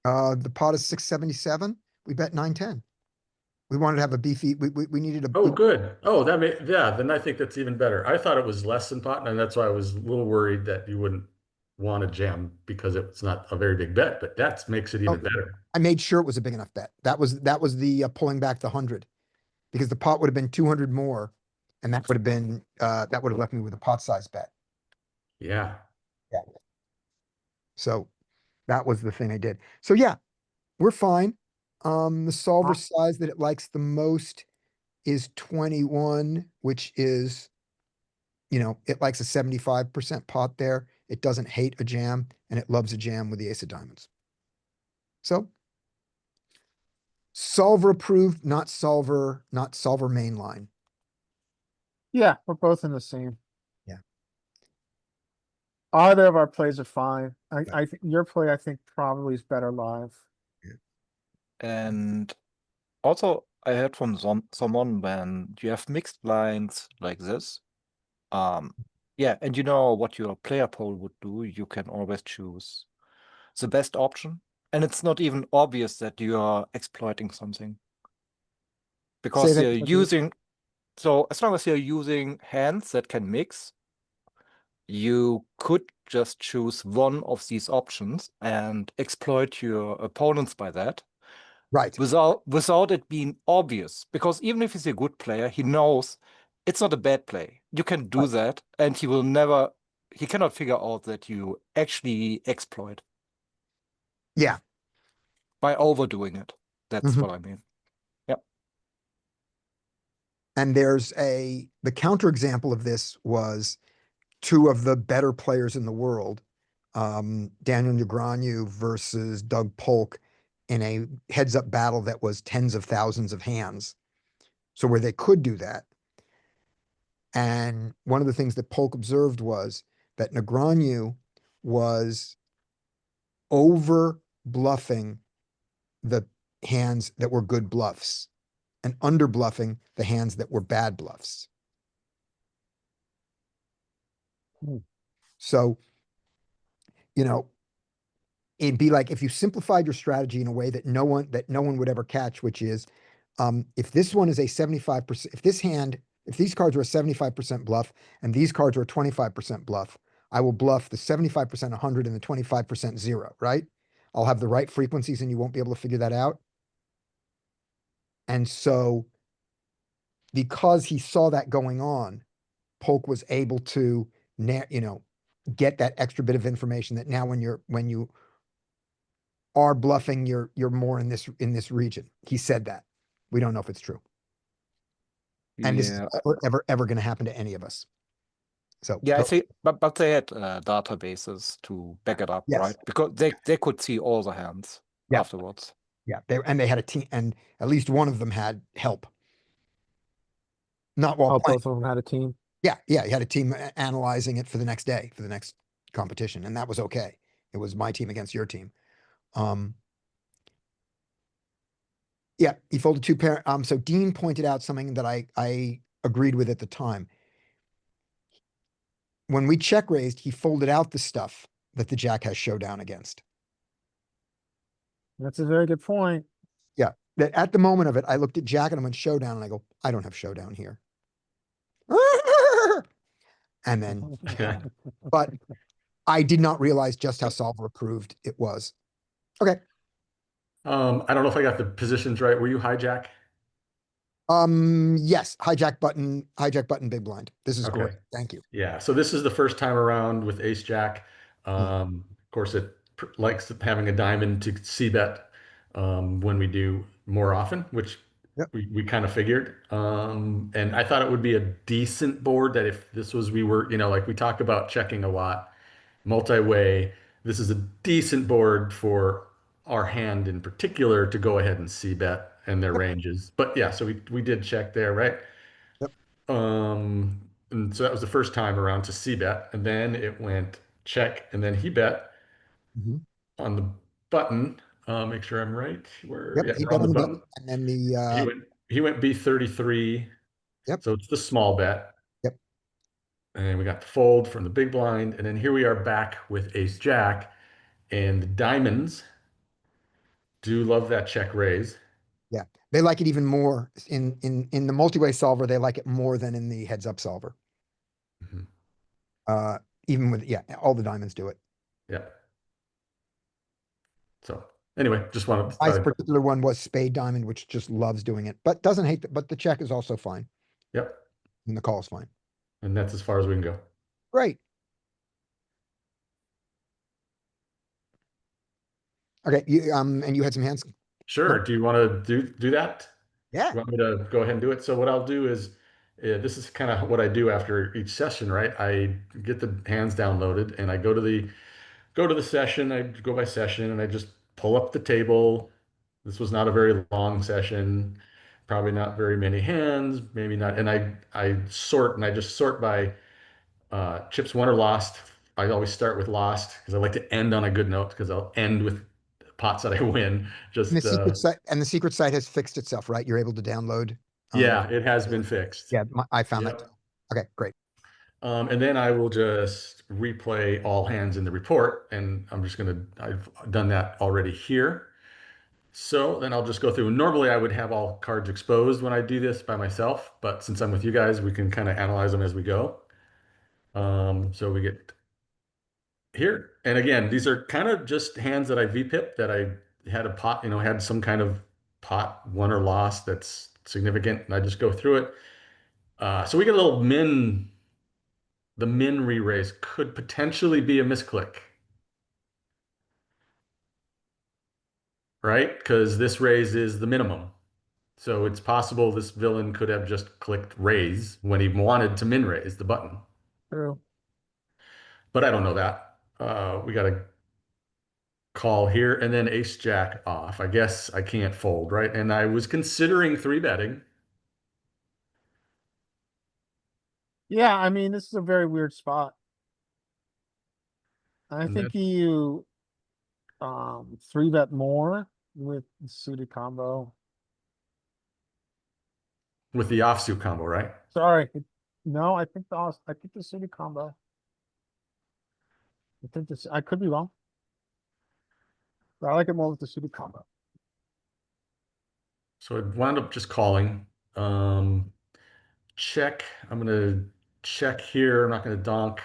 the pot is 677. We bet 910. We wanted to have a beefy. We needed a. Oh, good. Oh, yeah, then I think that's even better. I thought it was less than pot, and that's why I was a little worried that you wouldn't want to jam because it's not a very big bet, but that makes it even better. I made sure it was a big enough bet. That was the pulling back the 100 because the pot would have been 200 more, and that would have left me with a pot size bet. Yeah. Yeah. So that was the thing I did. So yeah, we're fine. The solver size that it likes the most is 21, which is, it likes a 75% pot there. It doesn't hate a jam, and it loves a jam with the ace of diamonds. So solver approved, not solver mainline. Yeah, we're both in the same. Yeah. Either of our plays are fine. I think your play, I think, probably is better live. and also I heard from someone when you have mixed blinds like this, yeah, and you know what your player pool would do, you can always choose the best option, and it's not even obvious that you are exploiting something because that you're again. using. So as long as you're using hands that can mix, you could just choose one of these options and exploit your opponents by that Right. without it being obvious. Because even if he's a good player, he knows it's not a bad play. You can do Right. that, and he cannot figure out that you actually exploit Yeah. by overdoing it. That's Mhm. what I mean. Yep. And the counterexample of this was two of the better players in the world, Daniel Negreanu versus Doug Polk, in a heads-up battle that was tens of thousands of hands. So where they could do that. And one of the things that Polk observed was that Negreanu was over bluffing the hands that were good bluffs and under bluffing the hands that were bad bluffs. Hmm. So, it'd be like if you simplified your strategy in a way that no one would ever catch, which is, if this one is a 75%, if these cards are a 75% bluff and these cards are a 25% bluff, I will bluff the 75% 100 and the 25% 0, right? I'll have the right frequencies and you won't be able to figure that out. And so because he saw that going on, Polk was able to, get that extra bit of information that now when you are bluffing, you're more in this region. He said that. We don't know if it's true. And this is Yeah. ever going to happen to any of us. So Yeah, I see, but they had databases to back it up, Yes. right? Because they could see all the hands Yeah. afterwards. yeah, they had a team, and at least one of them had help. Not while Oh, playing. both of them had a team. Yeah, he had a team analyzing it for the next day, for the next competition, and that was okay. It was my team against your team. Yeah, he folded two pair. So Dean pointed out something that I agreed with at the time. When we check raised, he folded out the stuff that the jack has showdown against. That's a very good point. Yeah, that at the moment of it, I looked at jack and I went showdown, and I go, I don't have showdown here. And then, but I did not realize just how solver approved it was. Okay. I don't know if I got the positions right. Were you hijack? Yes, hijack button, big blind. This is Okay. great. Thank you. Yeah. So this is the first time around with ace jack. Hmm. Of course, it likes having a diamond to c bet when we do more often, which Yep. we kind of figured. And I thought it would be a decent board that if this was, we were, like we talk about checking a lot, multi-way, this is a decent board for our hand in particular to go ahead and c bet and their Yep. ranges. But yeah, so we did check there, right? Yep. And so that was the first time around to c bet, and then it went check, and then he bet Mhm. on the button. Make sure I'm right. Yep. Yeah, He we're bet on the on the button. button, and then He went B33. Yep. So it's the small bet. Yep. And we got the fold from the big blind. And then here we are back with ace jack. And the diamonds do love that check raise. Yeah. They like it even more in the multi-way solver. They like it more than in the heads up solver. Mhm. Even with, all the diamonds do it. Yeah. So anyway, just wanted My to, particular one was spade diamond, which just loves doing it, but doesn't hate it. But the check is also fine, yep. and the call is fine. And that's as far as we can go. Great. Okay. And you had some hands. Sure. Do you want to do that? Yeah. You want me to go ahead and do it? So what I'll do is, this is kind of what I do after each session, right? I get the hands downloaded and I go to the session. I go by session and I just pull up the table. This was not a very long session, probably not very many hands, maybe not. And I sort, and I just sort by chips won or lost. I always start with lost because I like to end on a good note because I'll end with pots that I win. And the Just secret site has fixed itself, right? You're able to download. yeah, it has been fixed. Yeah, I found Yep. that. Okay, great. And then I will just replay all hands in the report, and I've done that already here. So then I'll just go through. Normally I would have all cards exposed when I do this by myself, but since I'm with you guys, we can kind of analyze them as we go. So we get here. And again, these are kind of just hands that I VPIP that I had a pot, had some kind of pot won or lost that's significant, and I just go through it. So we get a little min. The min re-raise could potentially be a misclick, right? Because this raise is the minimum. So it's possible this villain could have just clicked raise when he wanted to min raise the button. True. But I don't know that. We got to call here and then ace jack off. I guess I can't fold, right? And I was considering three betting. Yeah, I mean, this is a very weird spot. I And think that- you three bet more with the suited combo. with the offsuit combo, right? Sorry, no, I think the suited combo. I think this. I could be wrong. But I like it more with the suited combo. So I wound up just calling. Check. I'm gonna check here. I'm not gonna donk.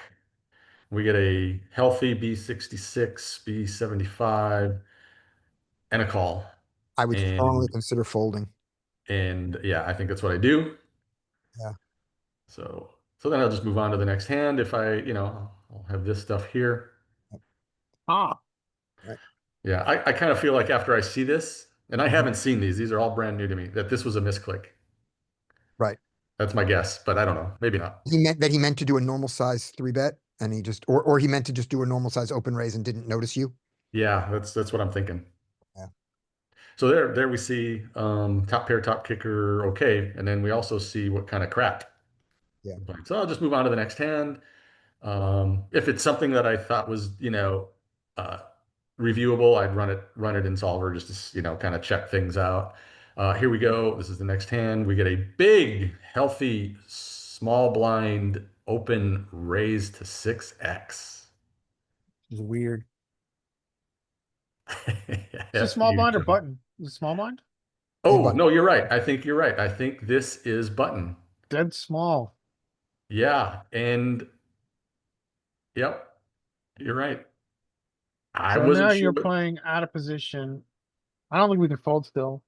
We get a healthy B66, B75, and a call. I would strongly And consider folding. yeah, I think that's what I do. Yeah. So then I'll just move on to the next hand. If I'll have this stuff here. Ah, Yeah, I kind of feel like after I see this, and I haven't seen these are all brand new to me, that this was a misclick. Right. That's my guess, but I don't know. Maybe not. He meant to do a normal size three bet and he just, or he meant to just do a normal size open raise and didn't notice you. Yeah, that's what I'm thinking. Yeah. So there we see top pair, top kicker, okay, and then we also see what kind of crap. Yeah. So I'll just move on to the next hand. If it's something that I thought was, uh, reviewable, I'd run it in solver just to, kind of check things out. Here we go. This is the next hand. We get a big, healthy, small blind open raise to 6x. it's weird. It's a F small you, blind or John. button. Is it small blind? Oh, button. no, you're right. I think you're right. I think this is button. Dead small. Yeah, and yep, you're right. I So now wasn't sure you're what playing out of position. I don't think we can fold still.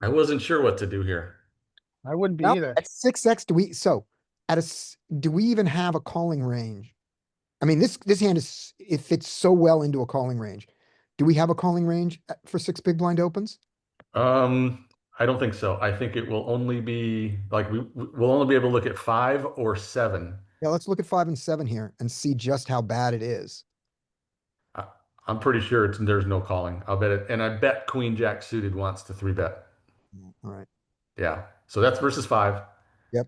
I wasn't sure what to do here. I wouldn't be Now, either. at 6x, do we even have a calling range? I mean, this hand it fits so well into a calling range. Do we have a calling range for six big blind opens? Um, I don't think so. I think it will only be like we'll only be able to look at 5 or 7. Yeah, let's look at 5 and 7 here and see just how bad it is. I, I'm pretty sure there's no calling. I'll bet it, and I bet Queen Jack suited wants to three bet. All right. Yeah, so that's versus 5, Yep.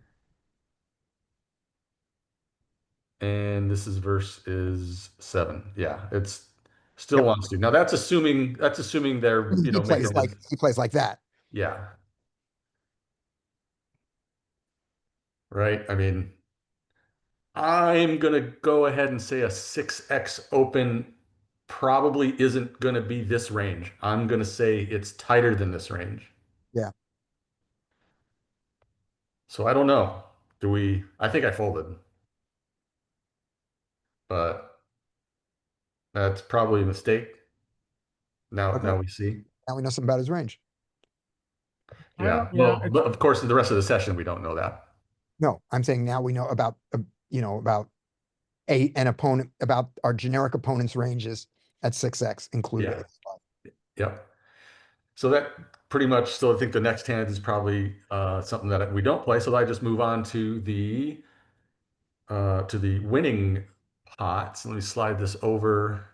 and this is versus 7. Yeah, it's still Yep. wants to. Now that's assuming they're making this. He plays like that. Yeah, right. I mean, I'm gonna go ahead and say a 6x open probably isn't gonna be this range. I'm gonna say it's tighter than this range. Yeah. So I don't know. I think I folded, but that's probably a mistake. Now, Okay. now we see. Now we know something about his range. Yeah. Yeah, Well, but of course, in the rest of the session, we don't know that. No, I'm saying now we know about, about an opponent, about our generic opponent's ranges at 6x included. Yeah. Yep. So that pretty much, so I think the next hand is probably something that we don't play. So I just move on to the winning pot. So let me slide this over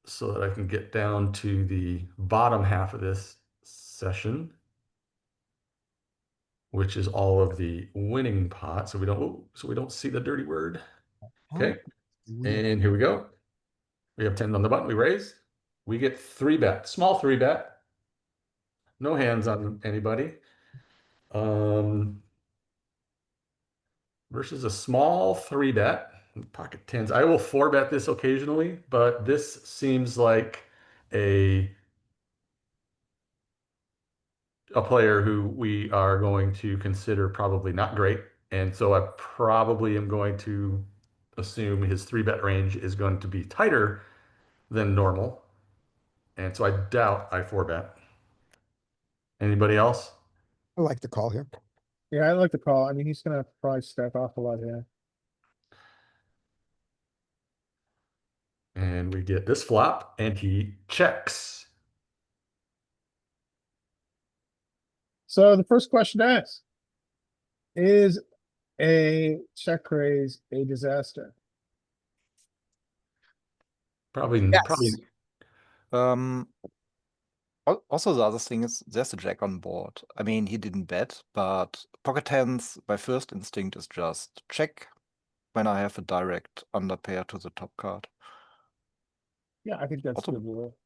so that I can get down to the bottom half of this session, which is all of the winning pot. So we don't see the dirty word. Okay. And here we go. We have 10 on the button. We raise. We get three bet, small three bet. No hands on anybody. Versus a small three bet. Pocket tens. I will four bet this occasionally, but this seems like a player who we are going to consider probably not great. And so I probably am going to assume his 3-bet range is going to be tighter than normal. And so I doubt I 4-bet. Anybody else? I like the call here. Yeah, I like the call. I mean, he's gonna probably stack off a lot here. And we get this flop, and he checks. So the first question to ask, is a check raise a disaster? Probably, Yes. probably. Um, Also, the other thing is there's a jack on board. I mean, he didn't bet, but pocket tens, my first instinct is just check when I have a direct underpair to the top card. Yeah, I think that's Also- good rule.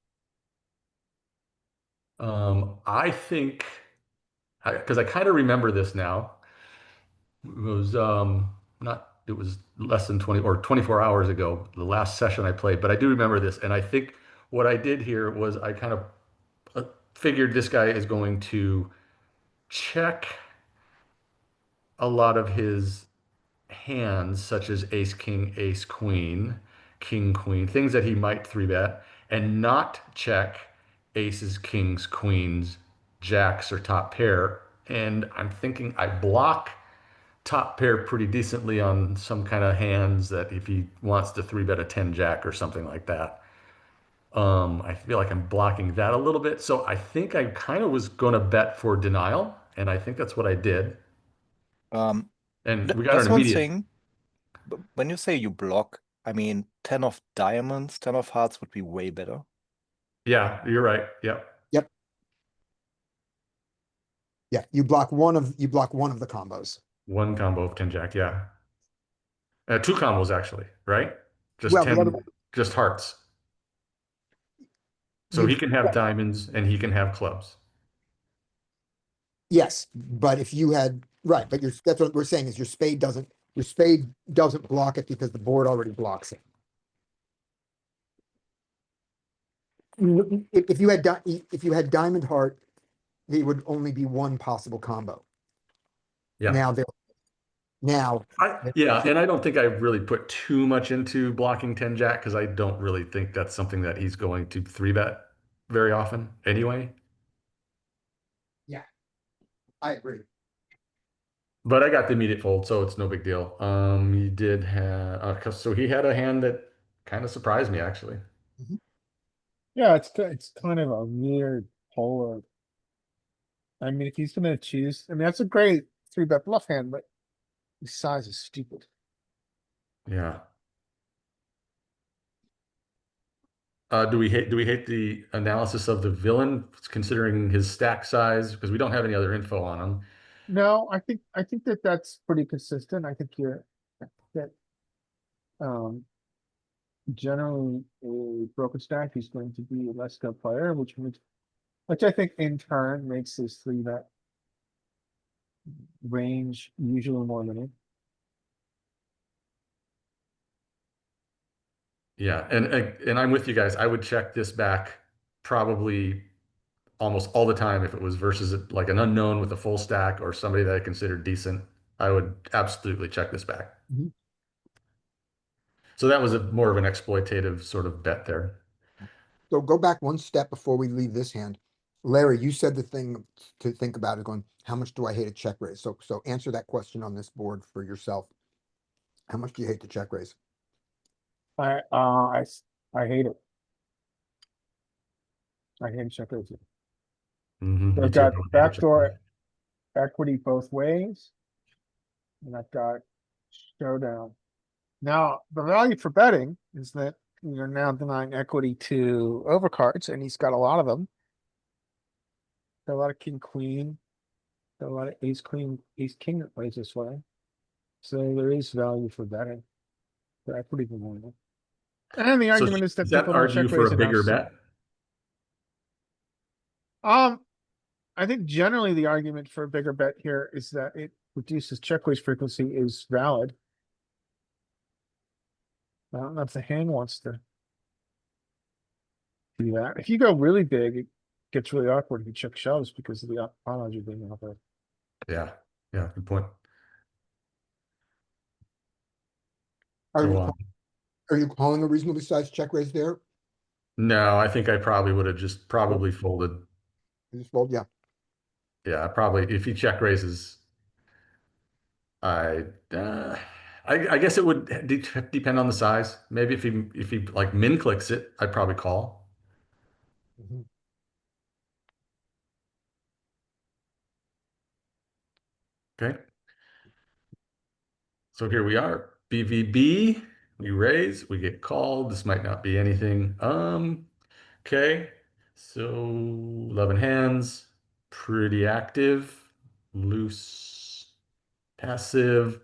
I think, because I kind of remember this now. It was not, it was less than 20 or 24 hours ago, the last session I played, but I do remember this. And I think what I did here was I kind of figured this guy is going to check a lot of his hands, such as ace, king, ace, queen, king, queen, things that he might 3-bet, and not check aces, kings, queens, jacks, or top pair. And I'm thinking I block top pair pretty decently on some kind of hands that if he wants to 3-bet a 10 jack or something like that. I feel like I'm blocking that a little bit. So I think I kind of was going to bet for denial, and I think that's what I did. And we got That's an one immediate. thing. When you say you block, I mean 10 of diamonds, 10 of hearts would be way better. Yeah, you're right. Yep. Yeah, you block one of the combos. One combo of 10 jack. Yeah. Two combos actually, right? Just Well, the 10, other one, just hearts. So you, he can have diamonds and he can have clubs. yes, but if you had, right, but that's what we're saying is your spade doesn't block it because the board already blocks it. If you had, if you had diamond heart, there would only be one possible combo. Yeah. Now, Yeah, and I don't think I really put too much into blocking 10 jack because I don't really think that's something that he's going to 3-bet very often anyway. yeah, I agree. But I got the immediate fold, so it's no big deal. He did have, so he had a hand that kind of surprised me actually. Yeah, it's kind of a weird polar. I mean, if he's gonna choose, I mean, that's a great 3-bet bluff hand, but his size is stupid. Yeah. Do we hate the analysis of the villain considering his stack size? Because we don't have any other info on him. No, I think that that's pretty consistent. I think that, um, generally a broken stack, he's going to be a less skilled player, which I think in turn makes his 3-bet range usually more limited. Yeah, and I'm with you guys. I would check this back probably almost all the time if it was versus like an unknown with a full stack or somebody that I considered decent. I would absolutely check this back. Mhm. So that was more of an exploitative sort of bet there. So go back one step before we leave this hand. Larry, you said the thing to think about is going, how much do I hate a check raise? So answer that question on this board for yourself. How much do you hate the check raise? I hate it. I hate check raise. Mhm, So me I've too. got I would hate a check backdoor raise. equity both ways. And I've got showdown. Now, the value for betting is that you're now denying equity to overcards, and he's got a lot of them. Got a lot of king, queen, got a lot of ace, queen, ace, king that plays this way. So there is value for betting, for equity component. And the So argument is that does that people don't argue check for raise a enough. bigger bet? I think generally the argument for a bigger bet here is that it reduces check raise frequency is valid. I don't know if the hand wants to do that. If you go really big, it gets really awkward if you check shoves because of the odds are being offered. Yeah, yeah, good point. Are go you, on. are you calling a reasonably sized check raise there? No, I think I probably would have just probably folded. You just fold, yeah. Yeah, probably if he check raises, I uh, I guess it would depend on the size. Maybe if he like min clicks it, I'd probably call. Mhm. Okay. So here we are, BVB. We raise, we get called. This might not be anything. Okay. So 11 hands, pretty active, loose, passive.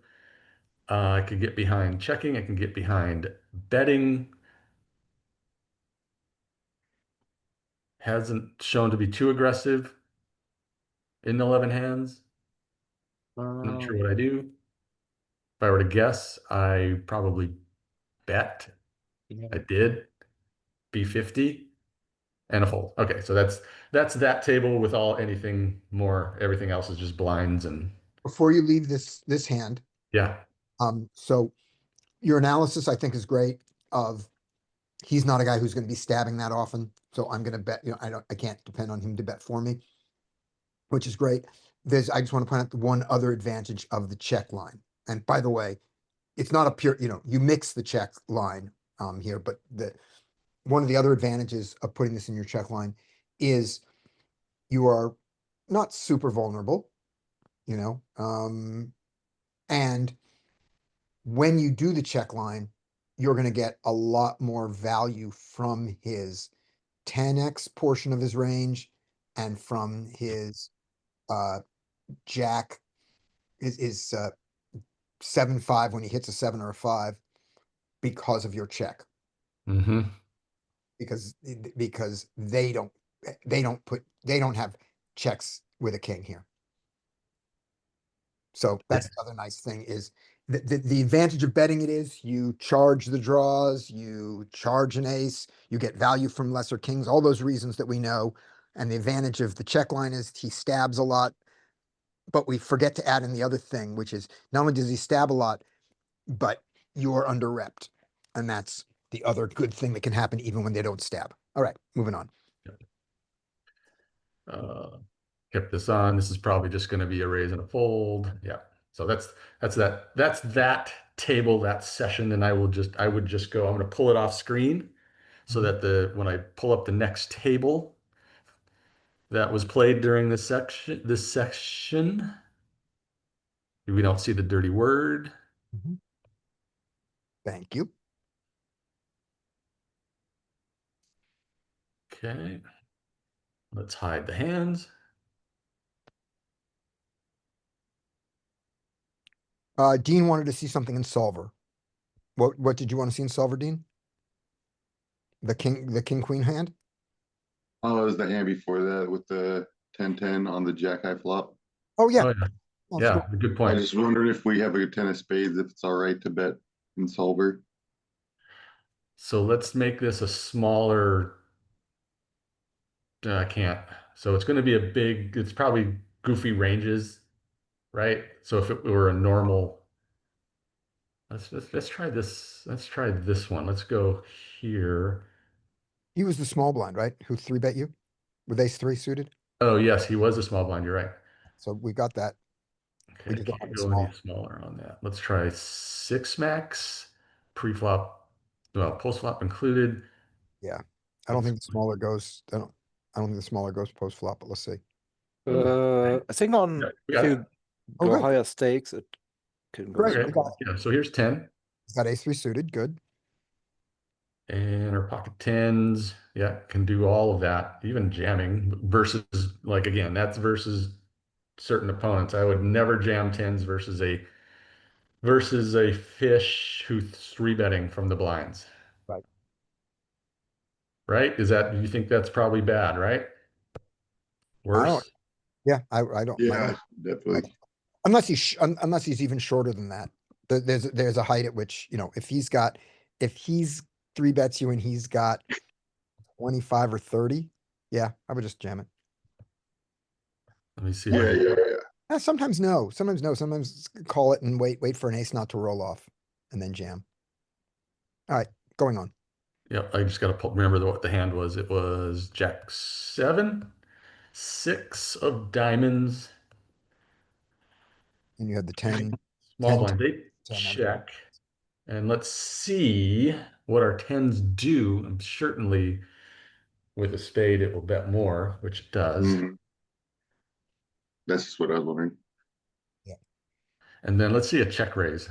I can get behind checking. I can get behind betting. Hasn't shown to be too aggressive in 11 hands. Not sure what I do. If I were to guess, I probably bet. I did. B50 and a fold. Okay, so that's that table with all anything more. Everything else is just blinds and Before you leave this hand, yeah. so your analysis, I think, is great of he's not a guy who's gonna be stabbing that often, so I'm gonna bet, I can't depend on him to bet for me, which is great. I just want to point out the one other advantage of the check line. And by the way, it's not a pure, you mix the check line here, but one of the other advantages of putting this in your check line is you are not super vulnerable, and when you do the check line, you're going to get a lot more value from his 10x portion of his range and from his jack is 7-5 when he hits a 7 or a 5 because of your check. Mm-hmm. Because they don't have checks with a king here. So that's the other nice thing is the advantage of betting it is you charge the draws, you charge an ace, you get value from lesser kings, all those reasons that we know. And the advantage of the check line is he stabs a lot, but we forget to add in the other thing, which is not only does he stab a lot, but you're under repped. And that's the other good thing that can happen even when they don't stab. All right, moving on. Kept this on. This is probably just going to be a raise and a fold. Yeah. So that's that table, that session, and I would just go. I'm going to pull it off screen so that when I pull up the next table that was played during this section, we don't see the dirty word. Thank you. Okay. Let's hide the hands. Dean wanted to see something in solver. What did you want to see in solver, Dean? The king queen hand? Oh, it was the hand before that with the 10-10 on the jack high flop. Oh yeah. Oh, yeah. That's Yeah, cool. good I point. just wondered if we have a 10 of spades, if it's all right to bet in solver. So let's make this a smaller. I can't. So it's going to be it's probably goofy ranges, right? So if it were a normal, let's try this. Let's try this one. Let's go here. He was the small blind, right? Who 3-bet you with ace 3 suited? Oh, yes, he was a small blind. You're right. So we got that. We Okay, just don't have can't it go any small. smaller on that. Let's try 6 max, pre-flop, well, post-flop included. Yeah. I don't think the smaller goes. I don't think the smaller goes post flop, but let's see. I think on Yeah, we if got it. you Oh, go good. higher stakes, it can go Great. Okay, We got it. yeah, so here's 10. He's got ace 3 suited. Good. And our pocket tens, yeah, can do all of that, even jamming versus like again, that's versus certain opponents. I would never jam tens versus a fish who's 3-betting from the blinds. Right. Right? You think that's probably bad, right? I don't. Worse? Yeah. I don't. Yeah, definitely. Unless he's even shorter than that. There's a height at which, if he's 3-bets you and he's got 25 or 30, yeah, I would just jam it. Let me see. Yeah. Sometimes no. Sometimes call it and wait for an ace not to roll off and then jam. Going on. Yep, I just gotta remember what the hand was. It was Jack 7, 6 of diamonds, And you had the 10, small 10, blind. They 10. check. And let's see what our tens do. And certainly with a spade, it will bet more, which it does. Mhm. That's just what I was wondering. And then let's see a check raise.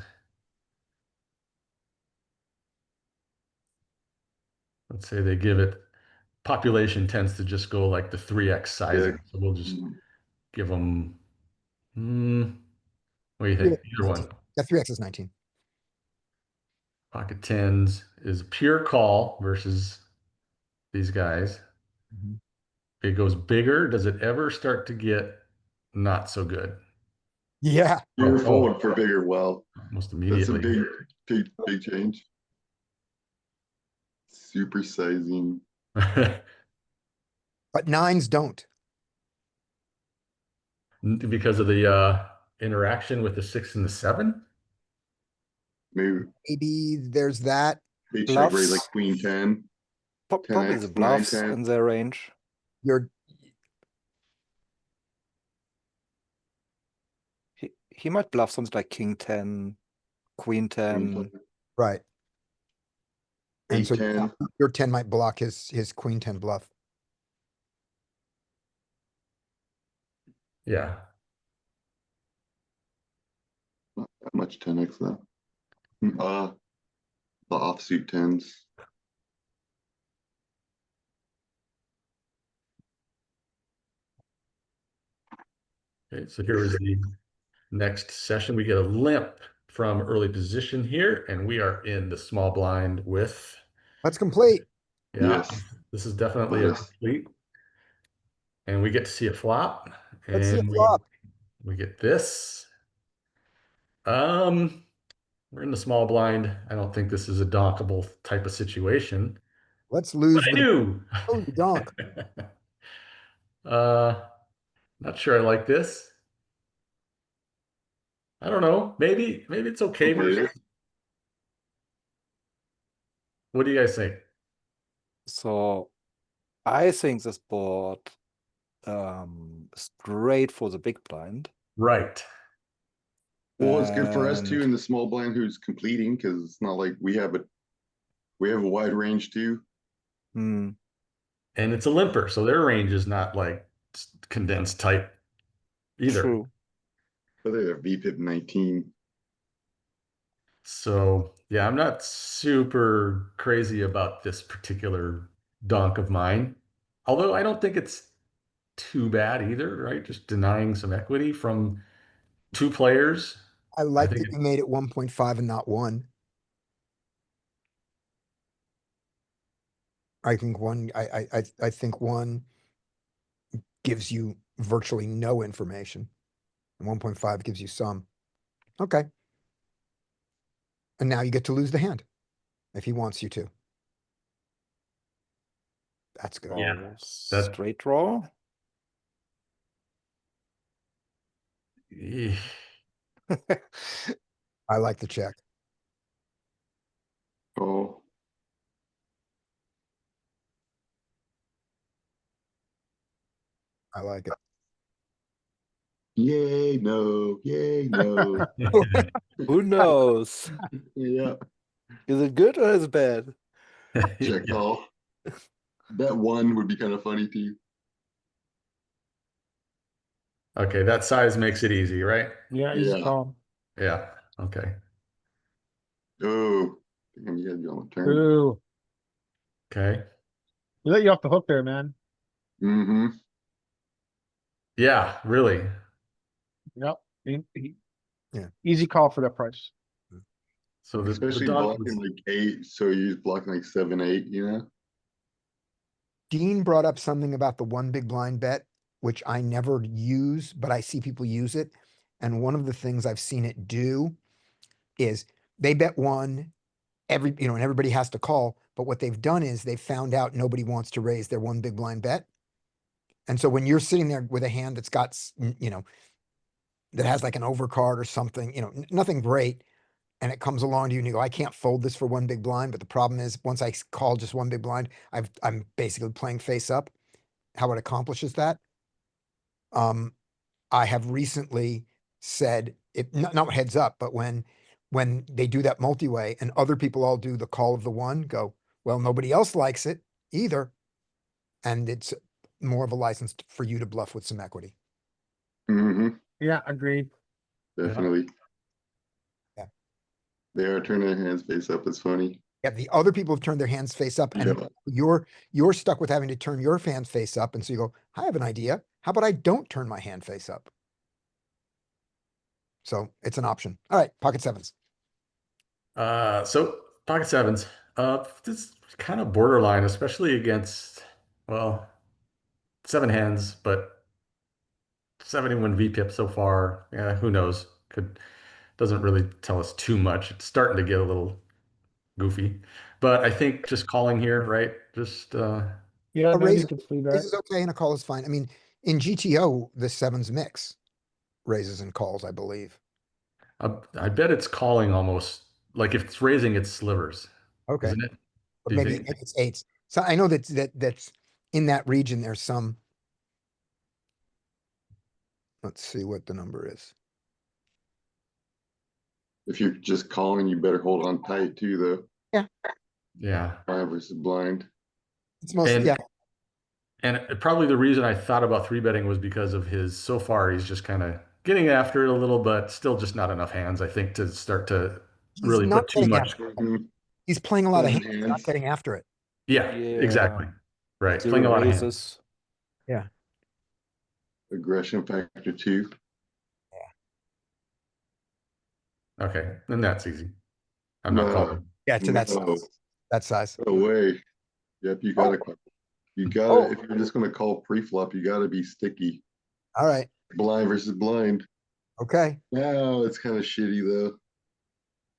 Let's say they give it, population tends to just go like the 3x sizing. So we'll just Mhm. give them, what do you think? Either one. Yeah, 3x is 19. Pocket tens is pure call versus these guys. Mhm. It goes bigger. Does it ever start to get not so good? Yeah. You're Oh, forward for bigger. Well, almost that's a immediately. big change. Supersizing. But nines don't. Because of the interaction with the 6 and the 7. Maybe Maybe there's that. they check raise like Bluffs. queen 10. Probably 10x, the bluffs 9, 10. in their range. You're He might bluff something like king 10, queen 10. right. And 8, so 10. your 10 might block his queen 10 bluff. Yeah. Not that much 10x though. The offsuit 10s. Okay, so here is the next session. We get a limp from early position here, and we are in the small blind with, Let's complete. yeah, Yes. this is definitely a Yes. complete. And we get to see a flop, Let's see a and flop. we get this. We're in the small blind. I don't think this is a donkable type of situation, Let's but lose I with do. oh, you donk. uh, not sure I like this. I don't know. Maybe it's okay versus. What do you guys think? So I think this board is great for the big blind. Right. Well, it's good for us too And in the small blind who's completing because it's not like we have a wide range too. hmm, And it's a limper, so their range is not like condensed type either. true. But they're VPIP 19. So yeah, I'm not super crazy about this particular donk of mine. Although I don't think it's too bad either, right? Just denying some equity from 2 players. I like think that you made it 1.5 and not 1. I think I think 1 gives you virtually no information. And 1.5 gives you some. Okay. And now you get to lose the hand if he wants you to. That's good. Yeah, Oh, straight draw. eh, I like the check. Oh, I like it. yay, no, yay, no. Who knows? Yeah, Is it good or is it bad? check call. That one would be kind of funny too. Okay, that size makes it easy, right? Yeah, easy Yeah. call. Yeah. Okay. Oh, damn, you gotta be on the turn. Ooh, Okay. he let you off the hook there, man. Mm-hmm. Yeah, really. Yep. Yeah. Easy call for that price. So the Especially donk blocking was, like 8, so you're blocking like 7, 8, you know? Dean brought up something about the one big blind bet, which I never use, but I see people use it. And one of the things I've seen it do is they bet 1, and everybody has to call. But what they've done is they've found out nobody wants to raise their one big blind bet. And so when you're sitting there with a hand that's got, that has like an overcard or something, nothing great, and it comes along to you and you go, I can't fold this for one big blind, but the problem is once I call just one big blind, I'm basically playing face up. How it accomplishes that? I have recently said it, not heads up, but when they do that multi-way and other people all do the call of the one, go, well, nobody else likes it either. And it's more of a license for you to bluff with some equity. Mm-hmm, Yeah, agreed. definitely. Yeah. They are turning their hands face up. It's funny. Yeah, the other people have turned their hands face up and Yeah. you're stuck with having to turn your hands face up. And so you go, I have an idea. How about I don't turn my hand face up? So it's an option. All right, pocket sevens. So pocket sevens. This is kind of borderline, especially against, well, seven hands, but 71 VPIP so far. Yeah, who knows? Doesn't really tell us too much. It's starting to get a little goofy, but I think just calling here, right? Just Yeah, A no raise, need to free raise bet. is okay and a call is fine. I mean, in GTO, the sevens mix raises and calls, I believe. I bet it's calling almost like if it's raising, it's slivers, Okay. isn't it? But Do you maybe think? it's eights. So I know that's in that region, there's some. Let's see what the number is. If you're just calling, you better hold on tight too, though. Yeah. Blind versus blind. It's mostly, yeah, And probably the reason I thought about three betting was because of his, so far, he's just kind of getting after it a little, but still just not enough hands, I think, to start to he's really not put too getting much. after it. Mhm. He's playing a lot of Playing hands, not hands. getting after it. Yeah, exactly. Right. Zero Playing a lot of hands. raises. Yeah. Aggression factor 2. Okay. Then that's easy. I'm not No, calling. Yeah, to that no, size. That size. no way. Yep, you gotta, you gotta, Oh. if you're just gonna call pre-flop, you gotta be sticky. All right. Blind versus blind. Okay. Now it's kind of shitty though.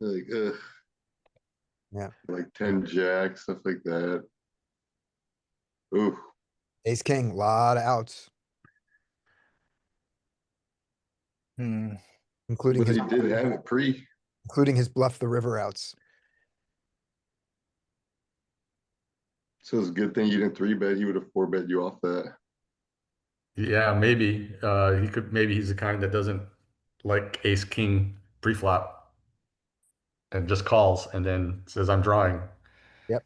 Like, ugh. Yeah. Like 10 jack, stuff like that. Ooh, Ace king, lot of outs, Hmm. including but his, he did have it pre. including his bluff the river outs. So it's a good thing you didn't 3-bet. He would have 4-bet you off that. Yeah, maybe. He could, maybe he's the kind that doesn't like ace king pre-flop and just calls and then says, I'm drawing. Yep.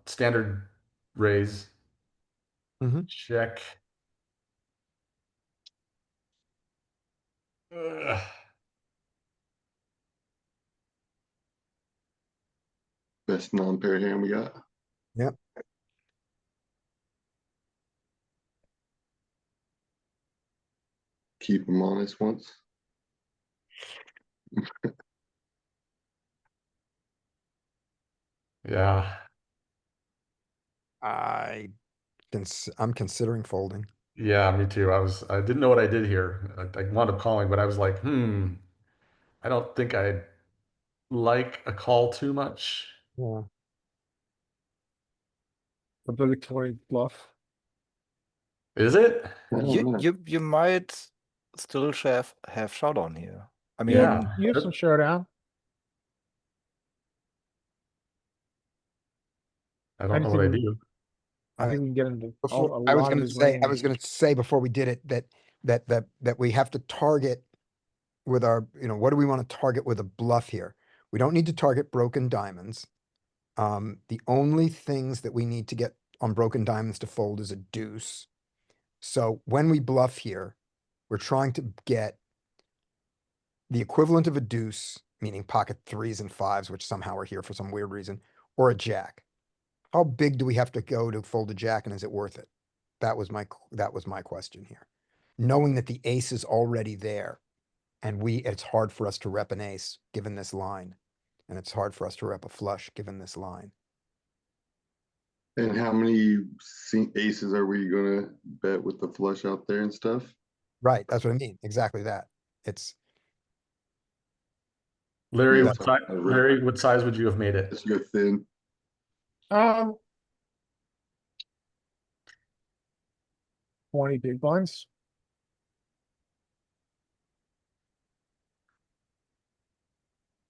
Standard raise, Mhm. check. Ugh. Best non-paired hand we got. Yep. Keep him honest once. Yeah. I'm considering folding. Yeah, me too. I didn't know what I did here. I wound up calling, but I was like, I don't think I like a call too much. Yeah. Obligatory bluff. Is it? I don't You know. you might still have showdown here. I Yeah. mean, You have some showdown. I I don't know just what I think, do. I think we can get into a Before, I was lot of gonna his say, range. before we did it, that we have to target with our, what do we want to target with a bluff here? We don't need to target broken diamonds. The only things that we need to get on broken diamonds to fold is a deuce. So when we bluff here, we're trying to get the equivalent of a deuce, meaning pocket threes and fives, which somehow are here for some weird reason, or a jack. How big do we have to go to fold a jack and is it worth it? That was my question here. Knowing that the ace is already there and it's hard for us to rep an ace given this line. And it's hard for us to rep a flush given this line. And how many aces are we gonna bet with the flush out there and stuff? Right, that's what I mean. Exactly that. It's, Larry, Yeah, Larry, what size would you have made it? Just go thin. Um. 20 big blinds.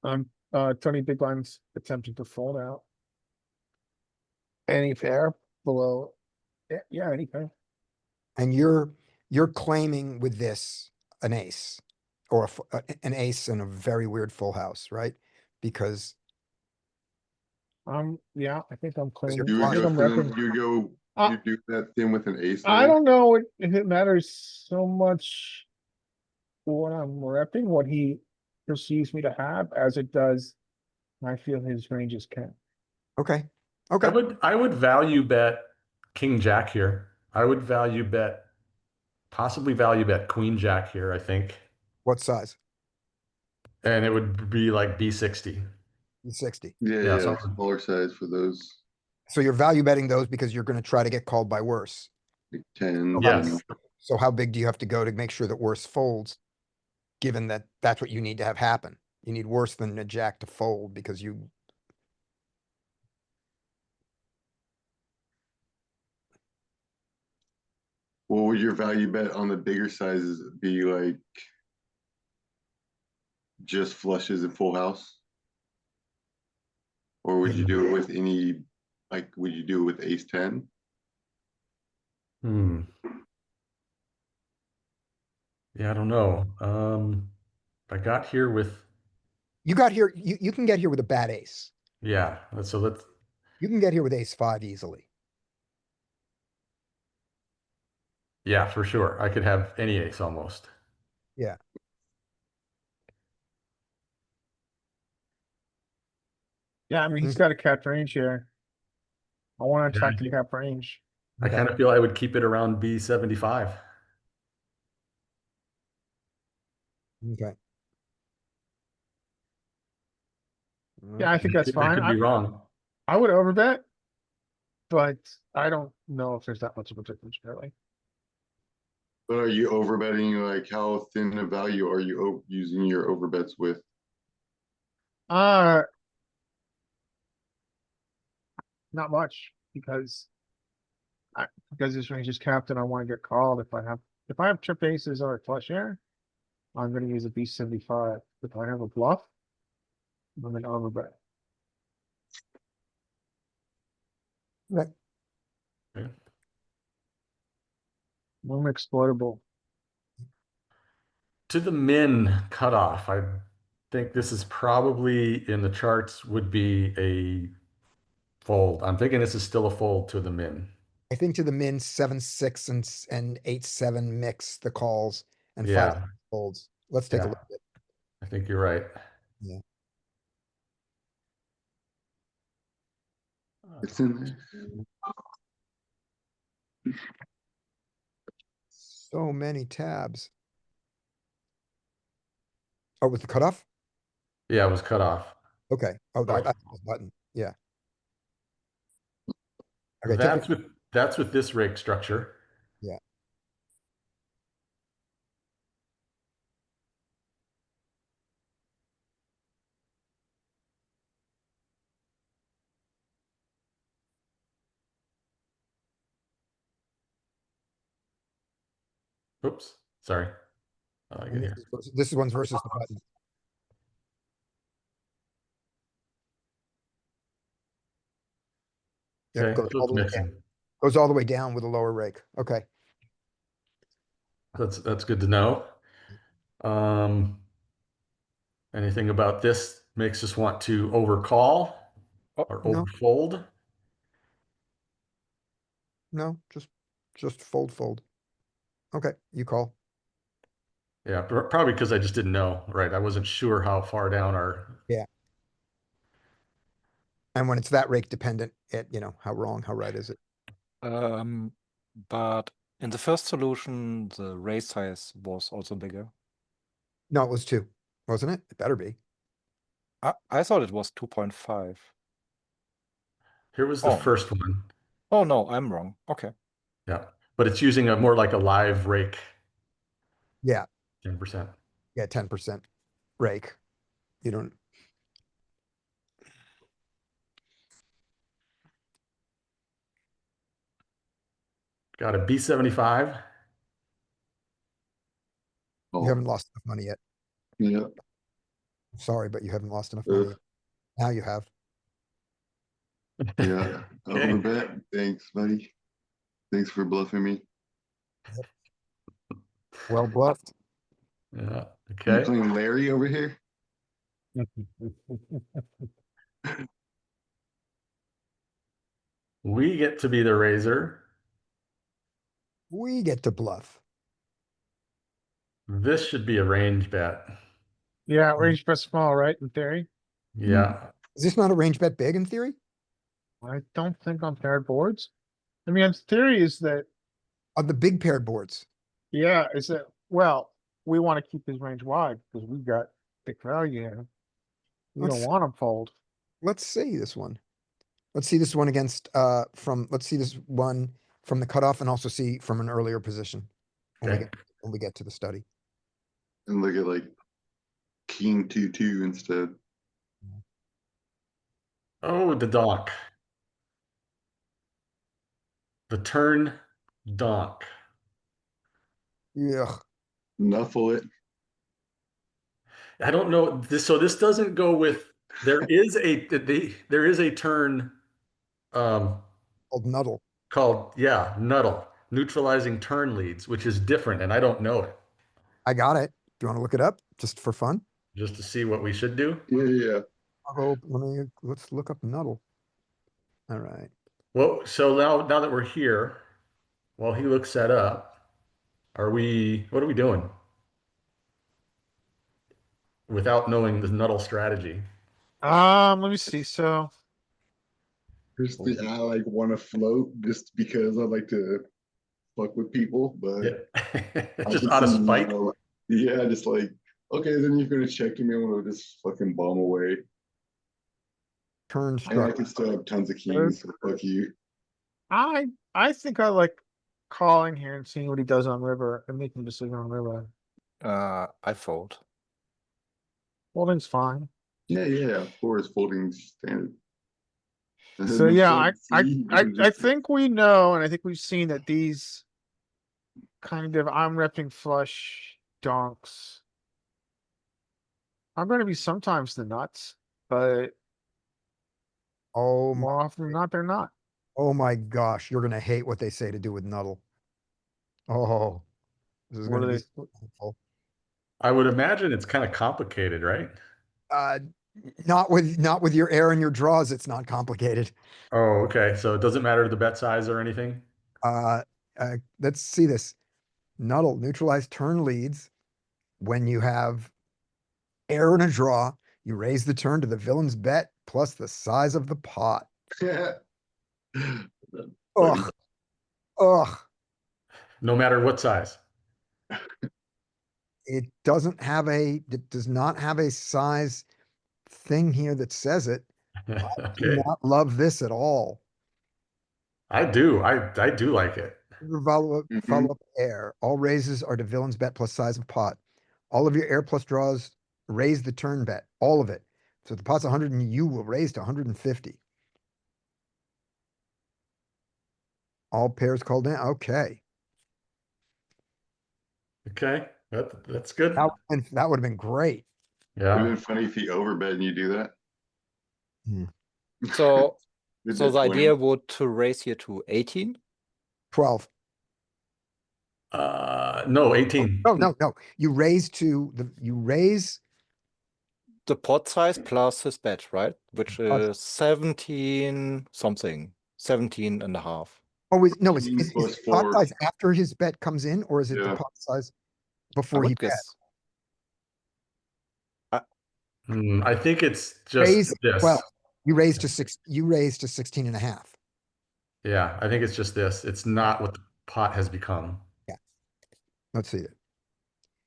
Tony Big Blind's attempting to fold out. Any pair below, yeah, any pair. And you're claiming with this an ace or an ace and a very weird full house, right? Because Yeah, I think I'm claiming. you're I think I'm flushing, repping. you Uh, do that thing with an ace. I there? don't know if it matters so much what I'm repping, what he perceives me to have, as it does. I feel his ranges can. okay, I okay. would value bet King Jack here. I would value bet, possibly value bet Queen Jack here, I think. What size? And it would be like B60. 60. Yeah, Yeah, yeah, so smaller size for those, So you're value betting those because you're going to try to get called by worse. like tens. yes. So how big do you have to go to make sure that worse folds? Given that that's what you need to have happen. You need worse than a jack to fold because you, What would your value bet on the bigger sizes be like? Just flushes and full house? Or would you do it with any, like, would you do it with ace ten? Hmm. Yeah, I don't know. I got here with, you got here, you can get here with a bad ace. yeah, so let's, You can get here with ace five easily. yeah, for sure. I could have any ace almost. Yeah. Yeah, I mean, he's Okay. got a capped range here. I want to Yeah, attack the cap range. I kind of feel I would keep it around B75. Okay. Yeah, I think that's I fine. could be wrong. I would overbet, but I don't know if there's that much of a difference really. But are you overbetting, like how thin a value are you using your overbets with? Uh, Not much because this range is capped and I want to get called. If I have trip aces or a flush here, I'm going to use a B75. If I have a bluff, I'm going to overbet. Right. Okay. I'm exploitable. To the min cutoff, I think this is probably in the charts would be a fold. I'm thinking this is still a fold to the min. I think to the min 7-6 and 8-7 mix the calls and 5 Yeah, folds. Let's take a yeah, look at it. I think you're right. Yeah. It's in there. So many tabs. Oh, with the cutoff? Yeah, it was cut off. Okay. Oh, Oh. I got this button. Yeah. Okay, take it. That's with this rake structure. Yeah. Oops, sorry. I get And here. this is one's versus the button. Yep, Okay, goes so all it's the way down. mixing. Goes all the way down with a lower rake. Okay. That's good to know. Um, anything about this makes us want to overcall Oh, or No, overfold? no, just fold. Okay, you call. Yeah, probably because I just didn't know, right? I wasn't sure how far down our, Yeah. And when it's that rake dependent, how wrong, how right is it? but in the first solution, the raise size was also bigger. No, it was 2, wasn't it? It better be. I thought it was 2.5. here was the Oh. first one. Oh no, I'm wrong. Okay. Yeah, but it's using a more like a live rake, Yeah, 10%. yeah, 10% rake. You don't, Got a B75. you haven't lost enough money yet. Yeah, Sorry, but you haven't lost enough Uh, money. Now you have. yeah, Okay. overbet. Thanks, buddy. Thanks for bluffing me. Well bluffed. Yeah. You Okay. playing Larry over here? We get to be the raiser. We get to bluff. This should be a range bet. Yeah, range bet small, right, in theory? Yeah. Is this not a range bet big in theory? I don't think on paired boards. I mean, in theory is that, On the big paired boards. yeah, is that, well, we want to keep his range wide because we got big value here. We don't Let's- want him fold. Let's see this one. Let's see this one against, let's see this one from the cutoff and also see from an earlier position. Okay. When we get to the study. And look at like King 2-2 instead. Oh, the donk. The turn donk. Yeah. Knuffle it. I don't know this. So this doesn't go with. There is a turn Called Nuddle. called Nuddle, neutralizing turn leads, which is different, and I don't know it. I got it. Do you want to look it up just for fun? Just to see what we should do. Yeah. I'll go, let's look up Nuddle. All right. Well, so now that we're here, while he looks that up, what are we doing? Without knowing the Nuddle strategy. Let me see. So Personally, I like want to float just because I like to fuck with people, but Yeah. I Just can out of see spite. now, yeah, just like, okay, then you're gonna check me, I'm gonna just fucking bomb away. Turn And I struck. can still have tons of kings, so fuck you. I I think I like calling here and seeing what he does on river and making a decision on river. I fold. Folding's fine. Yeah, of course, folding standard. So yeah, See, I think we know, and I think we've seen that these kind of I'm repping flush donks are going to be sometimes the nuts, but Oh my, more often than not, they're not. oh my gosh, you're gonna hate what they say to do with Nuddle. Oh, this is What gonna are be they? so painful. I would imagine it's kind of complicated, right? Uh, not with your air and your draws, it's not complicated. Oh, okay. So it doesn't matter the bet size or anything. Uh, let's see this. Nuddle, neutralize turn leads. When you have air and a draw, you raise the turn to the villain's bet plus the size of the pot. Buddy. Ugh, ugh. No matter what size. It does not have a size thing here that says it. Do Okay. not love this at all. I do. I do like it. Follow up air. All raises are to villain's bet plus size of pot. All of your air plus draws raise the turn bet. All of it. So if the pot's 100 and you will raise to 150. All pairs called in. Okay. Okay. That's good. That would have been great. It'd Yeah. been funny if you overbet and you do that. So It'd so be the funny. idea would to raise here to 18. 12. No, 18. No. You raise The pot size plus his bet, right? Which Pot- is 17 something, 17 and a half. oh, no, is 18 plus the pot 4. size after his bet comes in, or is it the Yeah. pot size I before he would bet? guess. I think it's just Raise this. 12. You raise to 16 and a half. Yeah, I think it's just this. It's not what the pot has become. Let's see it.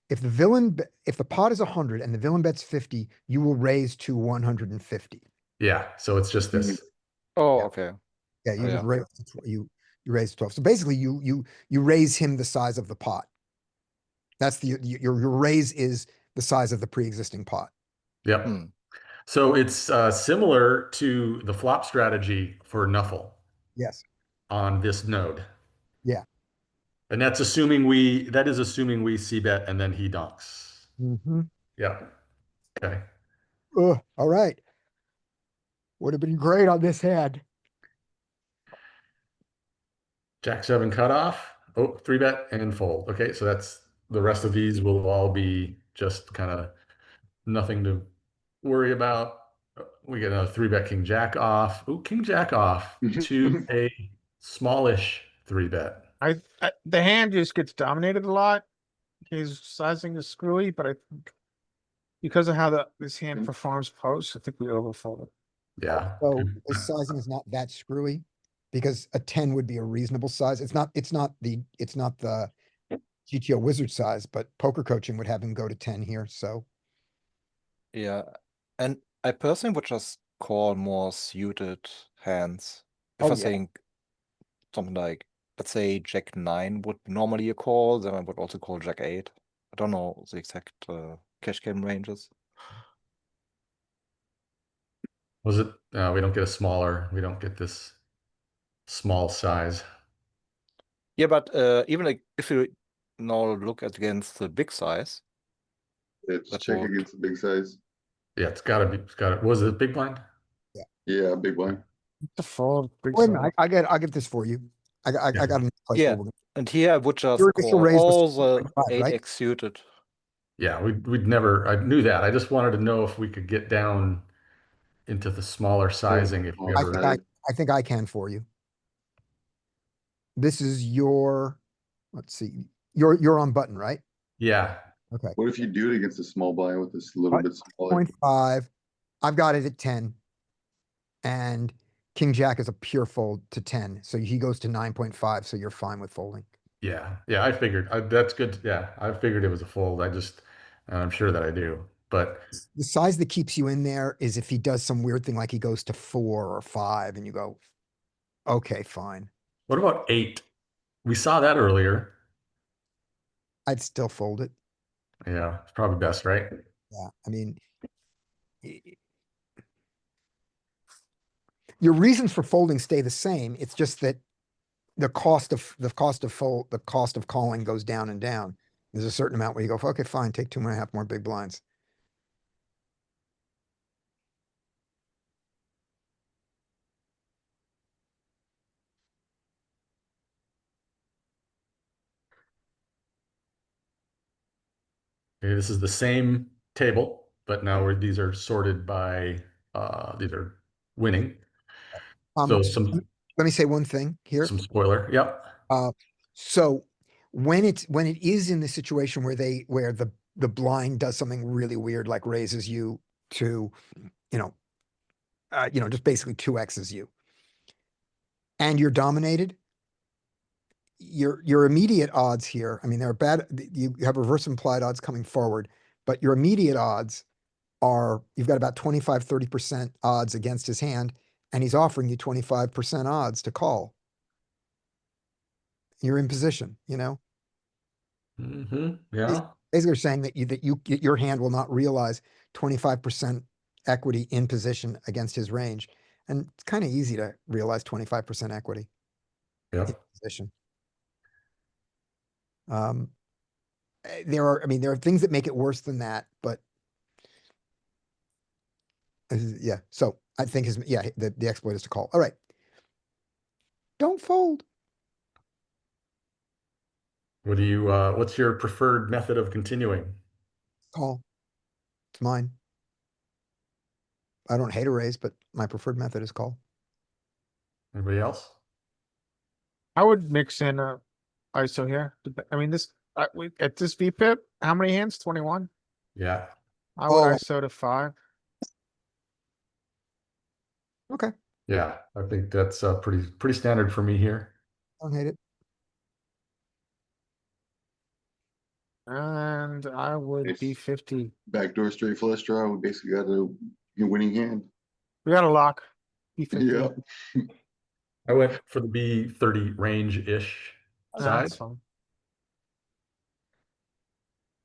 If the pot is 100 and the villain bets 50, you will raise to 150. Yeah, so it's just this. Oh, Yeah. okay. Yeah, you Oh, would yeah. raise you raise to 12. So basically you raise him the size of the pot. That's your raise is the size of the pre-existing pot. Yep. Hmm. So it's similar to the flop strategy for Nuffle Yes. on this node. Yeah. And that is assuming we see bet and then he donks. Mm-hmm. Yeah. Okay. All right. Would have been great on this hand. Jack seven cutoff. Oh, three bet and fold. Okay, so that's the rest of these will all be just kind of nothing to worry about. We get another three bet king jack off. Oh, king jack off to a smallish three bet. The hand just gets dominated a lot. His sizing is screwy, but I think because of how this hand performs post, I think we overfold it. Yeah. So the sizing is not that screwy because a 10 would be a reasonable size. It's not the GTO wizard size, but poker coaching would have him go to 10 here. So Yeah, and I personally would just call more suited hands. If Oh, I yeah. think something like, let's say Jack 9 would be normally a call, then I would also call Jack 8. I don't know the exact cash game ranges. Was it? We don't get a smaller. We don't get this small size. Yeah, but even like if you now look at against the big size, It's That check would- against the big size. Yeah, it's got to be. It's got to. Was it big blind? Yeah, big one. The fold, big wait a size. minute, I'll get this for you. I got a nice place Yeah. where we're and here I would just Your initial call raise was all the 6.5, right? 8x suited. Yeah, we'd never. I knew that. I just wanted to know if we could get down into the smaller sizing if we I ever. I think I can for you. This is your, let's see, you're on button, right? Yeah. Okay. What if you do it against a small blind with this little What? bit smaller? 0.5. I've got it at 10. And King Jack is a pure fold to 10. So he goes to 9.5. So you're fine with folding. Yeah. Yeah. I figured that's good. Yeah. I figured it was a fold. I'm sure that I do. But The size that keeps you in there is if he does some weird thing like he goes to 4 or 5 and you go, okay, fine. what about 8? We saw that earlier. I'd still fold it. Yeah. It's probably best, right? Yeah. I mean, your reasons for folding stay the same. It's just that the cost of calling goes down and down. There's a certain amount where you go, okay, fine, take 2.5 more big blinds. Okay, this is the same table, but now these are sorted by these are winning. So Let me say one thing here. some spoiler. Yep. So when it is in the situation where the blind does something really weird, like raises you to, just basically 2x's you, and you're dominated, your immediate odds here, I mean, they're bad, you have reverse implied odds coming forward, but your immediate odds are, you've got about 25-30% odds against his hand, and he's offering you 25% odds to call. You're in position, Mm-hmm. Yeah. Basically saying that your hand will not realize 25% equity in position against his range. And it's kind of easy to realize 25% equity in Yep. position. There are things that make it worse than that, but yeah. So I think the exploit is to call. All right. Don't fold. What's your preferred method of continuing? Call. It's mine. I don't hate a raise, but my preferred method is call. Anybody else? I would mix in a ISO here. I mean, at this VPIP, how many hands? 21? Yeah. I would Oh. ISO to 5. Okay. Yeah. I think that's pretty standard for me here. Don't hate it. And I would be It's- 50. Backdoor straight flush draw. We basically got a winning hand. We got a lock. Be 50. Yeah. I went for the B30 range-ish side. That's fine.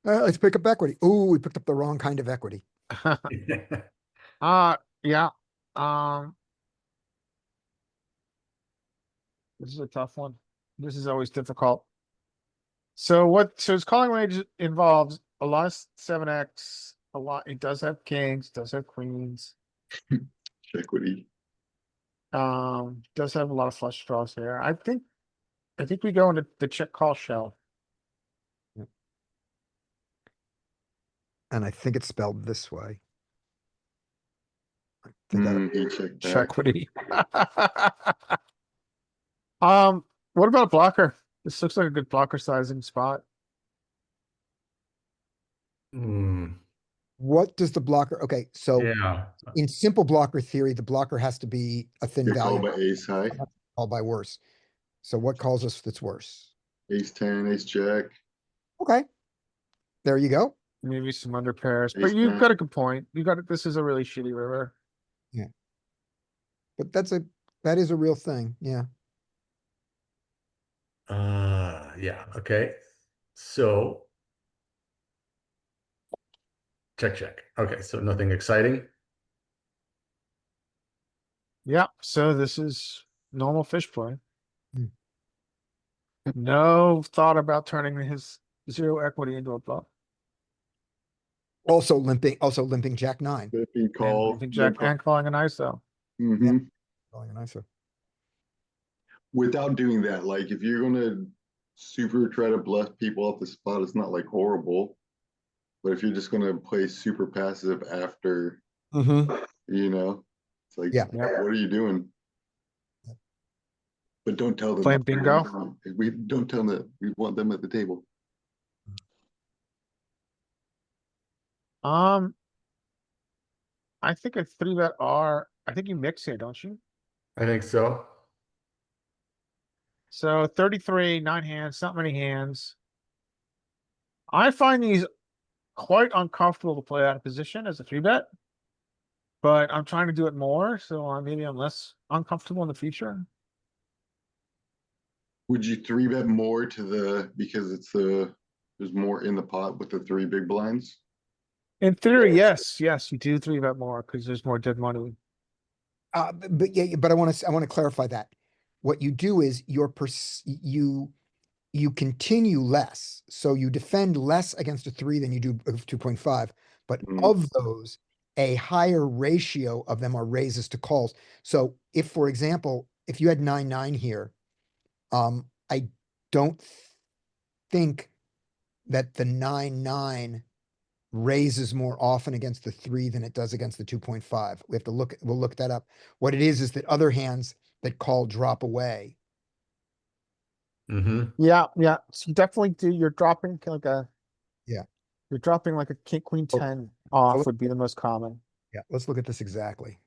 Let's pick up equity. Ooh, we picked up the wrong kind of equity. Yeah. This is a tough one. This is always difficult. So his calling range involves a lot of 7x a lot. He does have kings, does have queens. Equity. Does have a lot of flush draws here. I think we go into the check call shell. And I think it's spelled this way. I think He checked back. Checkity. What about a blocker? This looks like a good blocker sizing spot. Hmm. What does the blocker, okay, so Yeah. in simple blocker theory, the blocker has to be a thin They call value, by ace high, called by worse. So what calls us that's worse? ace 10, ace jack, Okay. There you go. Maybe some under pairs, but Ace you've nine. got a good point. You got it. This is a really shitty river. But that is a real thing. Yeah. Yeah. Okay. So check. Okay. So nothing exciting. Yeah. So this is normal fish play. Hmm. No thought about turning his zero equity into a bluff. Also limping Jack 9. flipping And call. leaving Jack and calling an ISO. Mhm. Calling an ISO. Without doing that, like if you're gonna super try to bluff people off the spot, it's not like horrible. But if you're just gonna play super passive after, Mm-hmm. it's like, Yeah. what are you doing? But don't tell them. Playing bingo? We don't tell them that we want them at the table. I think a 3-bet R. I think you mix here, don't you? I think so. So 33, 9 hands, not many hands. I find these quite uncomfortable to play out of position as a 3-bet. But I'm trying to do it more, so maybe I'm less uncomfortable in the future. Would you 3-bet more because there's more in the pot with the 3 big blinds? In theory, yes, you do 3-bet more because there's more dead money. But I want to clarify that. What you do is you continue less. So you defend less against a 3 than you do of 2.5. But of those, a higher ratio of them are raises to calls. So if, for example, if you had 9-9 here, I don't think that the 9-9 raises more often against the 3 than it does against the 2.5. We'll look that up. What it is that other hands that call drop away. Mm-hmm. Yeah. So you definitely do. You're dropping like a. Yeah. You're dropping like a king, queen Oh, 10 off would be the most common. Yeah, let's look at this exactly.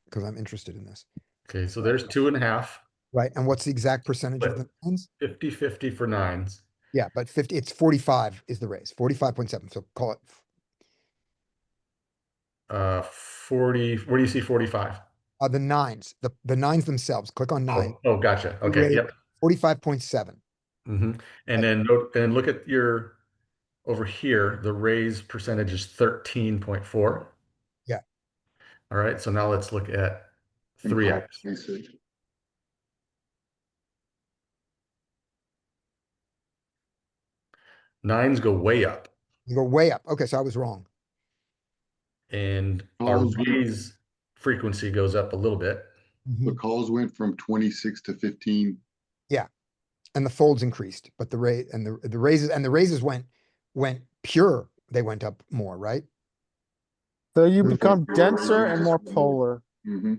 Because I'm interested in this. Okay. So there's 2.5. Right. And what's the exact percentage of the nines? 50-50 for nines. Yeah, but 50, it's 45 is the raise. 45.7. So call it 40. Where do you see 45? the nines. The nines themselves. Click on 9. Oh, gotcha. Okay. Yep. 45.7. Mm-hmm. And then look at your over here. The raise percentage is 13.4. Yeah. All right. So now let's look at 3x. Nines go way up. You go way up. Okay, so I was wrong. And our raise frequency goes up a little bit. The calls went from 26 to 15. Yeah. And the folds increased, but the raises went pure. They went up more, right? So you There's become like denser raises and more just polar. Mm-hmm.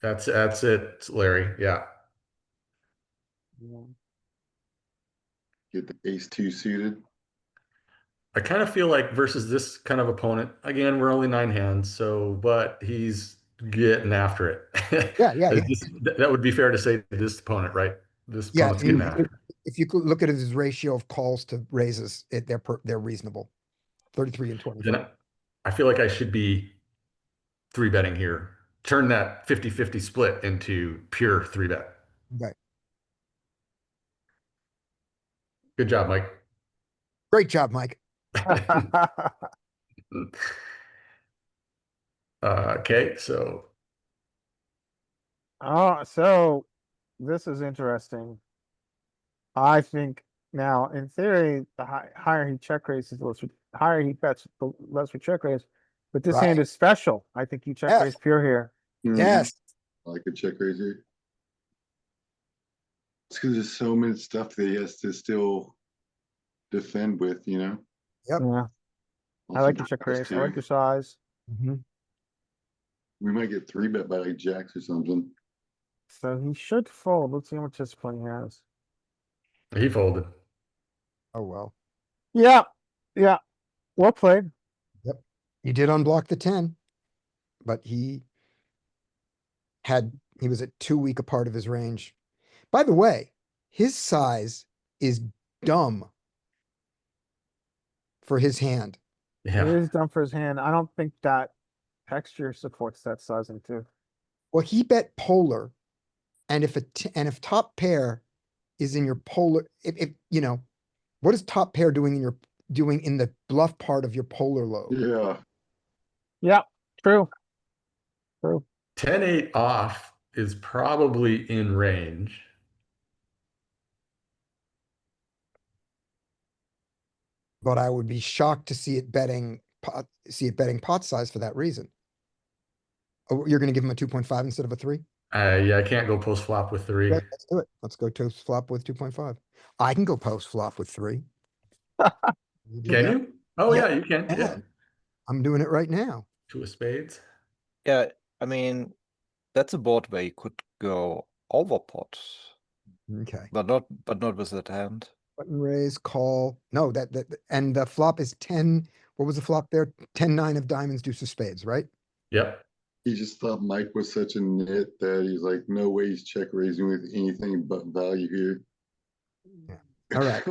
That's it, Larry. Yeah. Get the ace 2 suited. I kind of feel like versus this kind of opponent, again, we're only 9 hands, but he's getting after it. Yeah. That would be fair to say to this opponent, right? This Yeah. opponent's getting after it. If you could look at his ratio of calls to raises, they're reasonable. 33 and 25. Then I feel like I should be 3-betting here. Turn that 50-50 split into pure 3-bet. Okay. Good job, Mike. Great job, Mike. Okay, so Oh, so this is interesting. I think Now, in theory, the higher he check raises, higher he bets, the less we check raise. But this hand Right. is special. I think you check Yes. raise pure here. Mhm. Yes, I like a check raise here. It's because there's so much stuff that he has to still defend with, you know? Yep. Yeah, I Also like your check jacks, raise. I like too. your size. Mhm. We might get 3-bet by like jacks or something. So he should fold. Let's see how much discipline he has. He folded. Oh, well. Yeah, yeah. Well played. Yep. He did unblock the 10, but he was at too weak a part of his range. By the way, his size is dumb for his hand. It Yeah. is dumb for his hand. I don't think that texture supports that sizing too. Well, he bet polar, and if top pair is in your polar, if you know, what is top pair doing in the bluff part of your polar lobe? Yeah. Yeah, true. True. 10-8 off is probably in range. But I would be shocked to see it betting pot size for that reason. Oh, you're going to give him a 2.5 instead of a 3? Yeah, I can't go post flop with 3. Okay, let's do it. Let's go toast flop with 2.5. I can go post flop with 3. Can you? Oh Yeah. yeah, you can. Yeah. I'm doing it right now. Two of spades. Yeah, I mean, that's a board where you could go over pot, Okay. but not with that hand. Button raise, call. No, and the flop is 10. What was the flop there? 10-9 of diamonds, deuce of spades, right? Yep. He just thought Mike was such a nit that he's like, no way he's check raising with anything but value here. All right.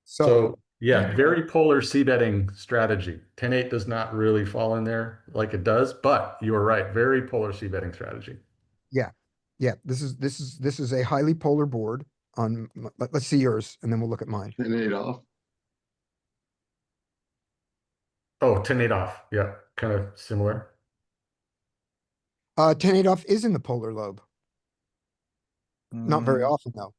So yeah, very polar c betting strategy. 10-8 does not really fall in there like it does, but you are right. Very polar c betting strategy. Yeah, this is a highly polar board on, let's see yours and then we'll look at mine. 10-8 off. Oh, 10-8 off. Yeah, kind of similar. 10-8 off is in the polar lobe. Not very Mm, often though.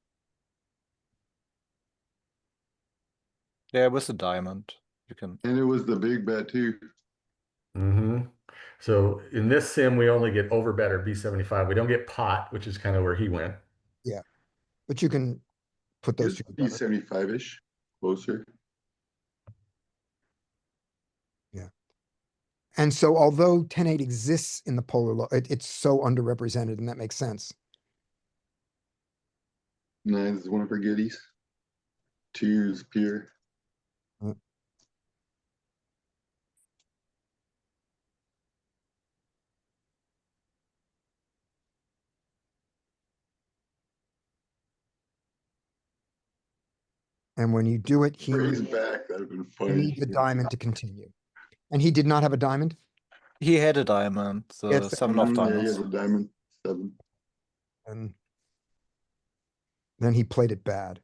yeah, with a diamond, you can. And it was the big bet too. Mm-hmm. So in this sim, we only get overbet or B75. We don't get pot, which is kind of where he went. But you can put those two He's together. 75-ish, closer. And so although 10-8 exists in the polar lobe, it's so underrepresented and that makes sense. 9 is one of her goodies. 2 is pure. And when you do it, he Raise back, that'd have been funny. needs a diamond to continue. And he did not have a diamond? He had a diamond, the Yes, 7 of Yeah, he diamonds. has a diamond, 7. And then he played it bad.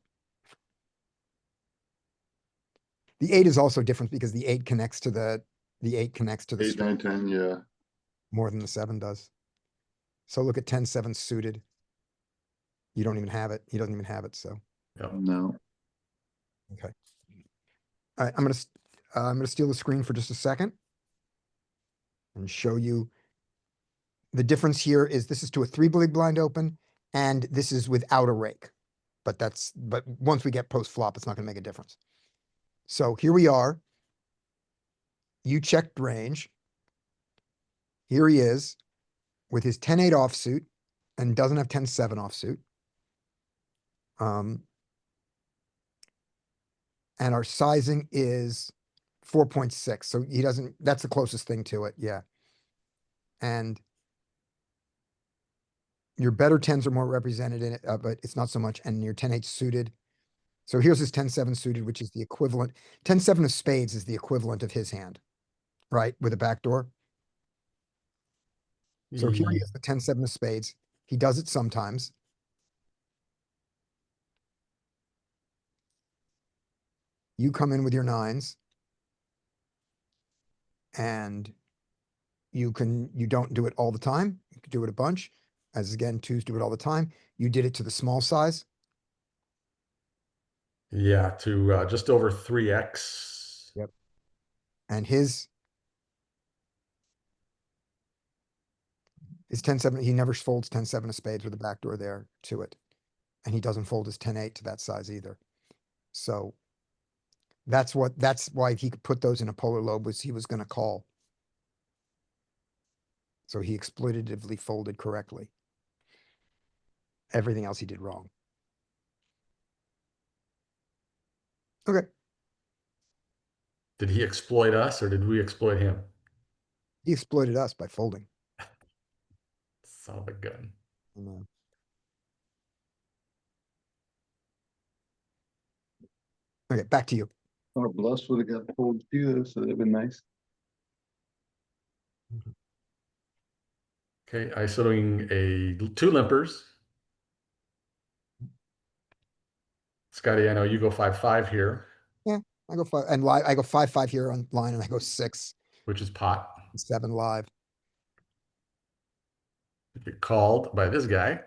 The 8 is also different because the 8 connects to the 8, string 9, 10, yeah. more than the 7 does. So look at 10-7 suited. You don't even have it. He doesn't even have it, so. Yep. No. Okay. All right, I'm gonna steal the screen for just a second and show you the difference here is this is to a 3 big blind open and this is without a rake. But once we get post flop, it's not gonna make a difference. So here we are. You checked range. Here he is with his 10-8 offsuit and doesn't have 10-7 offsuit. And our sizing is 4.6. So he doesn't, that's the closest thing to it. Yeah. And your better 10s are more represented in it, but it's not so much. And your 10-8 suited. So here's his 10-7 suited, which is the equivalent. 10-7 of spades is the equivalent of his hand, right? With a backdoor. So here he is, the 10-7 of spades. He does it sometimes. You come in with your 9s. And you don't do it all the time. You can do it a bunch. As again, 2s do it all the time. You did it to the small size. Yeah, to just over 3x. Yep. And his 10-7, he never folds 10-7 of spades with a backdoor there to it. And he doesn't fold his 10-8 to that size either. So that's why he could put those in a polar lobe, was he was gonna call. So he exploitatively folded correctly. Everything else he did wrong. Okay, Did he exploit us or did we exploit him? he exploited us by folding. Son of a gun. I know. Okay, back to you. Our bluffs would have got pulled too, though, so that'd been nice. Okay, ISOing two limpers. Scotty, I know you go 5-5 here, I go 5 and live. I go 5-5 here on line, and I go 6-7 which is pot. live. You get called by this guy.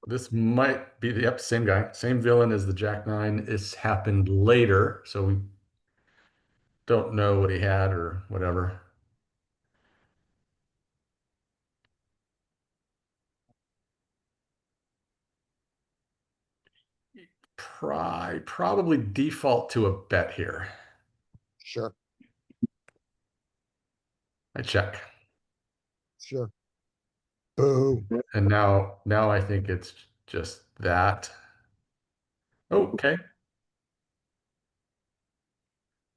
This might be the same guy, same villain as the Jack 9. It's happened later, so we don't know what he had or whatever. Probably default to a bet here. Sure, I check. sure. Boo. And now I think it's just that. Oh, okay.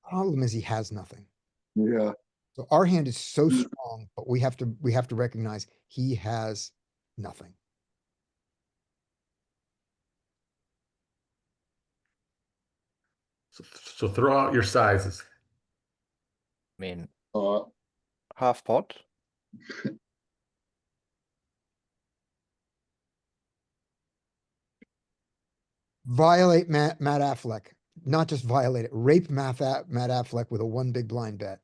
Problem is he has nothing. Yeah, So our hand is so strong, but we have to recognize he has nothing. So throw out your sizes. I mean, uh, half pot. Violate Matt Affleck, not just violate it, rape Matt Affleck with a one big blind bet.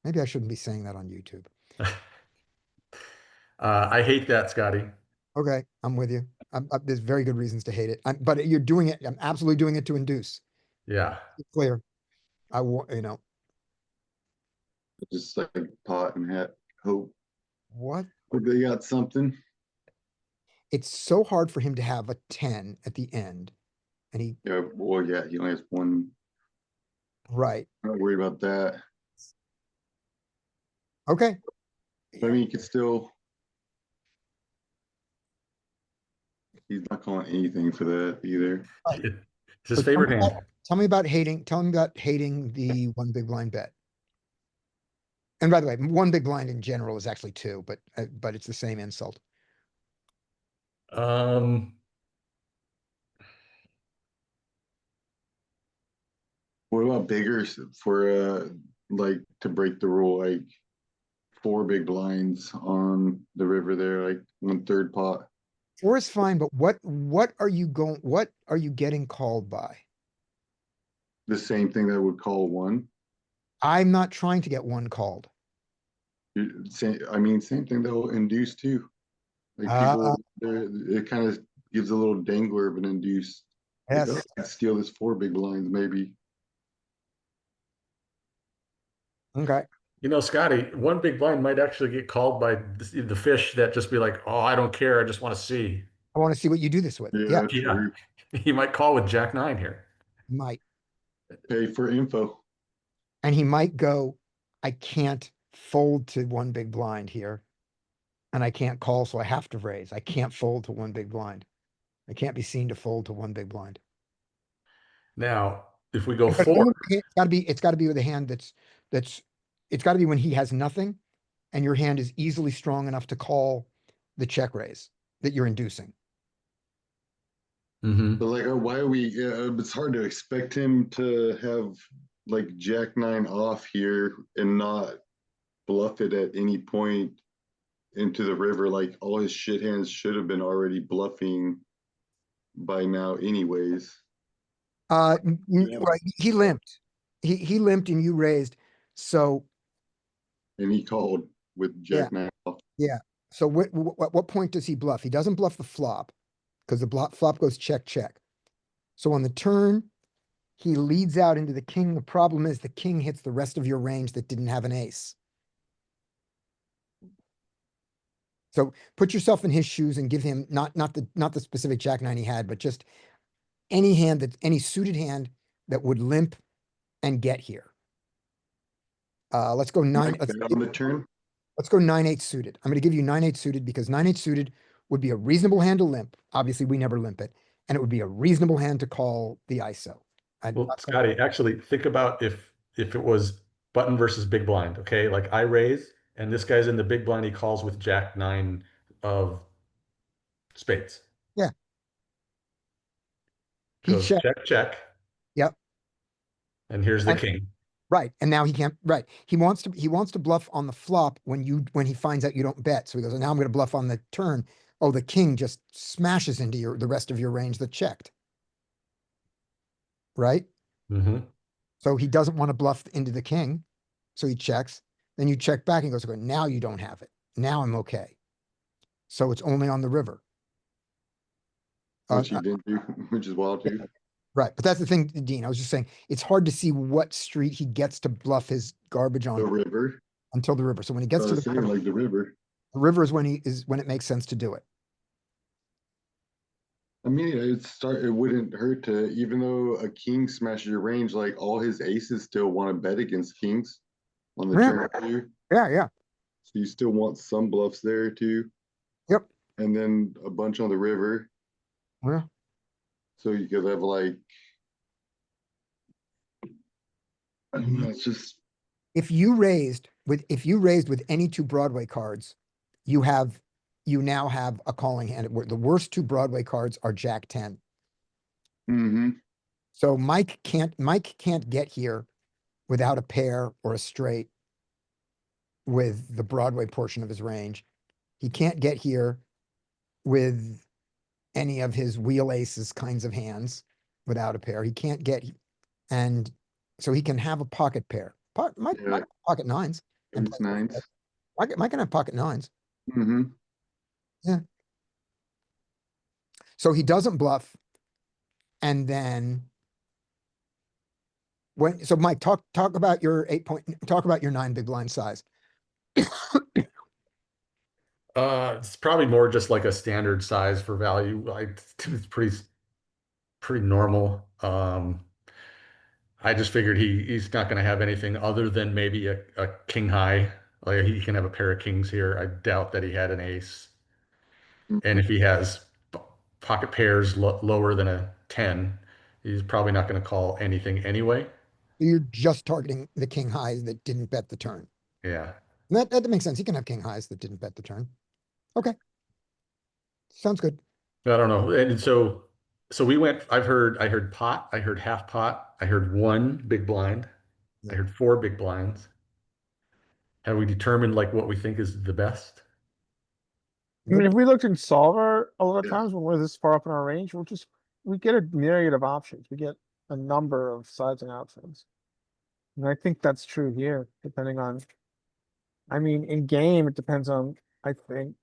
Maybe I shouldn't be saying that on YouTube. I hate that, Scotty. Okay, I'm with you. There's very good reasons to hate it. But you're doing it. I'm absolutely doing it to induce. Yeah. It's clear. I want, just like pot and hat. Hope what? they got something. It's so hard for him to have a 10 at the end. And he, Yeah, well, yeah, he only has one. right. I'm not worried about that. Okay. I mean, he could still. He's not calling anything for that either. It's his So favorite hand. tell me about hating the one big blind bet. And by the way, one big blind in general is actually two, but it's the same insult. What about bigger for like to break the rule, like 4 big blinds on the river there, like 1/3 pot. Four is fine, but what are you getting called by? The same thing that would call one. I'm not trying to get one called. I mean, same thing they'll induce too. Like people, it kind of gives a little dangler of an induce. Like, Yes. oh, I could steal this 4 big blinds, maybe. Okay. You know, Scotty, one big blind might actually get called by the fish that just be like, oh, I don't care. I just want to see. I want to see what you do this with. Yeah, Yeah, true. He might call with Jack 9 here. might. Pay for info. And he might go, I can't fold to one big blind here. And I can't call, so I have to raise. I can't fold to one big blind. I can't be seen to fold to one big blind. Now, if we go But 4, it's gotta be with a hand it's gotta be when he has nothing. And your hand is easily strong enough to call the check raise that you're inducing. mhm. But like, why are we? It's hard to expect him to have like Jack 9 off here and not bluff it at any point into the river. Like all his shit hands should have been already bluffing by now, anyways. Right, he limped. He limped and you raised. So, And he called with Jack 9 off. yeah. So what point does he bluff? He doesn't bluff the flop because the flop goes check, check. So on the turn, he leads out into the king. The problem is the king hits the rest of your range that didn't have an ace. So put yourself in his shoes and give him not the specific jack nine he had, but just any suited hand that would limp and get here. Let's go nine. Like that on the turn. Let's go 9-8 suited. I'm going to give you 9-8 suited because 9-8 suited would be a reasonable hand to limp. Obviously, we never limp it, and it would be a reasonable hand to call the ISO. Well, Scotty, actually think about if it was button versus big blind, okay? Like I raise and this guy's in the big blind, he calls with jack nine of spades. Yeah. He Goes checked. check, check. Yep. And here's the And- king. Right. And now he can't, right. He wants to bluff on the flop when he finds out you don't bet. So he goes, now I'm going to bluff on the turn. Oh, the king just smashes into the rest of your range that checked. Right? Mm-hmm. So he doesn't want to bluff into the king. So he checks. Then you check back and goes, okay, now you don't have it. Now I'm okay. So it's only on the river. Which he didn't do, which is wild too. Right. But that's the thing, Dean. I was just saying, it's hard to see what street he gets to bluff his garbage on The river. until the river. So when he gets I to was the saying like the river. river is when it makes sense to do it. I mean, it wouldn't hurt to, even though a king smashes your range, like all his aces still want to bet against kings on the Yeah. turn too. Yeah, yeah. So you still want some bluffs there too. Yep. And then a bunch on the river. Yeah. So you could have like, I don't know, it's just, If you raised with any two Broadway cards, you now have a calling hand. The worst two Broadway cards are Jack 10. mm-hmm. So Mike can't get here without a pair or a straight with the Broadway portion of his range. He can't get here with any of his wheel aces kinds of hands without a pair. He can't get, and so he can have a pocket pair. Mike Yeah. have pocket nines. And It's nines. Mike can have pocket nines. Mm-hmm. So he doesn't bluff. And then so Mike, talk about your talk about your 9 big blind size. It's probably more just like a standard size for value. Like it's pretty normal. I just figured he's not going to have anything other than maybe a king high. Like he can have a pair of kings here. I doubt that he had an ace. And if he has pocket pairs lower than a 10, he's probably not going to call anything anyway. You're just targeting the king highs that didn't bet the turn. Yeah. That makes sense. He can have king highs that didn't bet the turn. Okay. Sounds good. I don't know. And so we went, I heard pot, I heard half pot, I heard 1 big blind, I heard 4 big blinds. Have we determined like what we think is the best? I mean, if we looked in solver, a lot of Yeah. times when we're this far up in our range, we get a myriad of options. We get a number of sizing options. And I think that's true here, depending on, I mean, in game, it depends on, I think,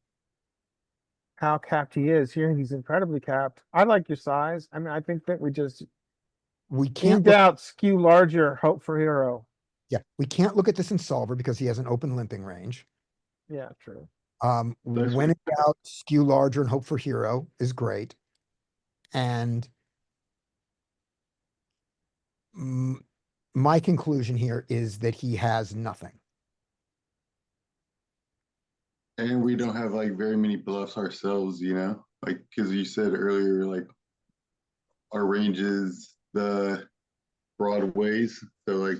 how capped he is. Here, he's incredibly capped. I like your size. I mean, I think that we just, We in can't look, doubt, skew larger, hope for hero. we can't look at this in solver because he has an open limping range. Yeah, true. That's When in what- doubt, skew larger and hope for hero is great. And my conclusion here is that he has nothing. And we don't have like very many bluffs ourselves, like, cause you said earlier, like our range is the broadways. So like,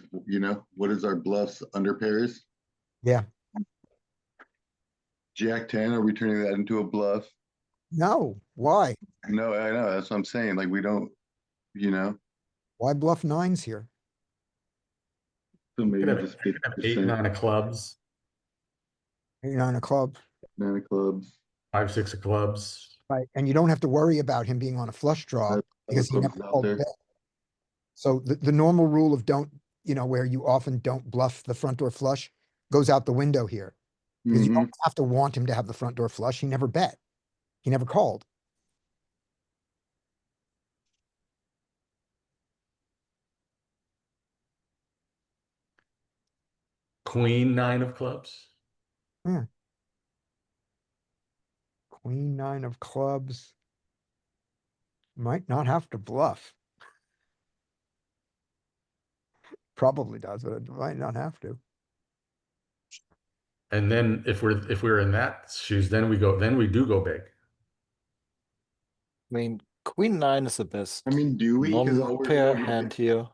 what is our bluffs under pairs? Yeah. Jack 10, are we turning that into a bluff? No, why? No, I know, that's what I'm saying. Like we don't, Why bluff nines here? so maybe Could have, just could have 8, 50%, 9 of clubs, 9 of club. 9 of clubs. 5, 6 of clubs. Right, and you don't have to worry about him being on a flush draw because he clubs never out called there. bet. So the normal rule of don't, where you often don't bluff the front door flush goes out the window here. Because you Mhm. don't have to want him to have the front door flush. He never bet. He never called. queen nine of clubs. Queen nine of clubs. Might not have to bluff. Probably does, but it might not have to. And then if we're in that shoes, then we do go big. I mean, queen nine is the best I mean, do we? 'Cause all we're non-pair doing is hand here.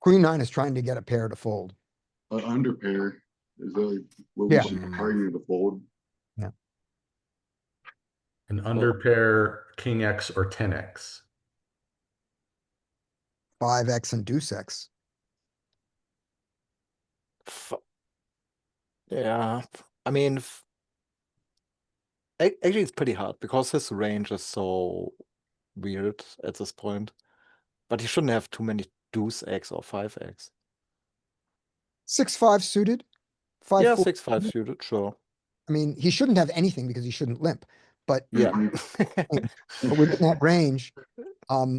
Queen nine is trying to get a pair to fold. An under pair is what we Yeah. should be targeting to fold. An under pair, king X or 10X. 5x and deuce X. Yeah, I mean, actually, it's pretty hard because his range is so weird at this point. But he shouldn't have too many deuce X or 5X. 6-5 suited. 5 Yeah, 4. 6-5 suited, sure. I mean, he shouldn't have anything because he shouldn't limp. But Yeah. but within that range,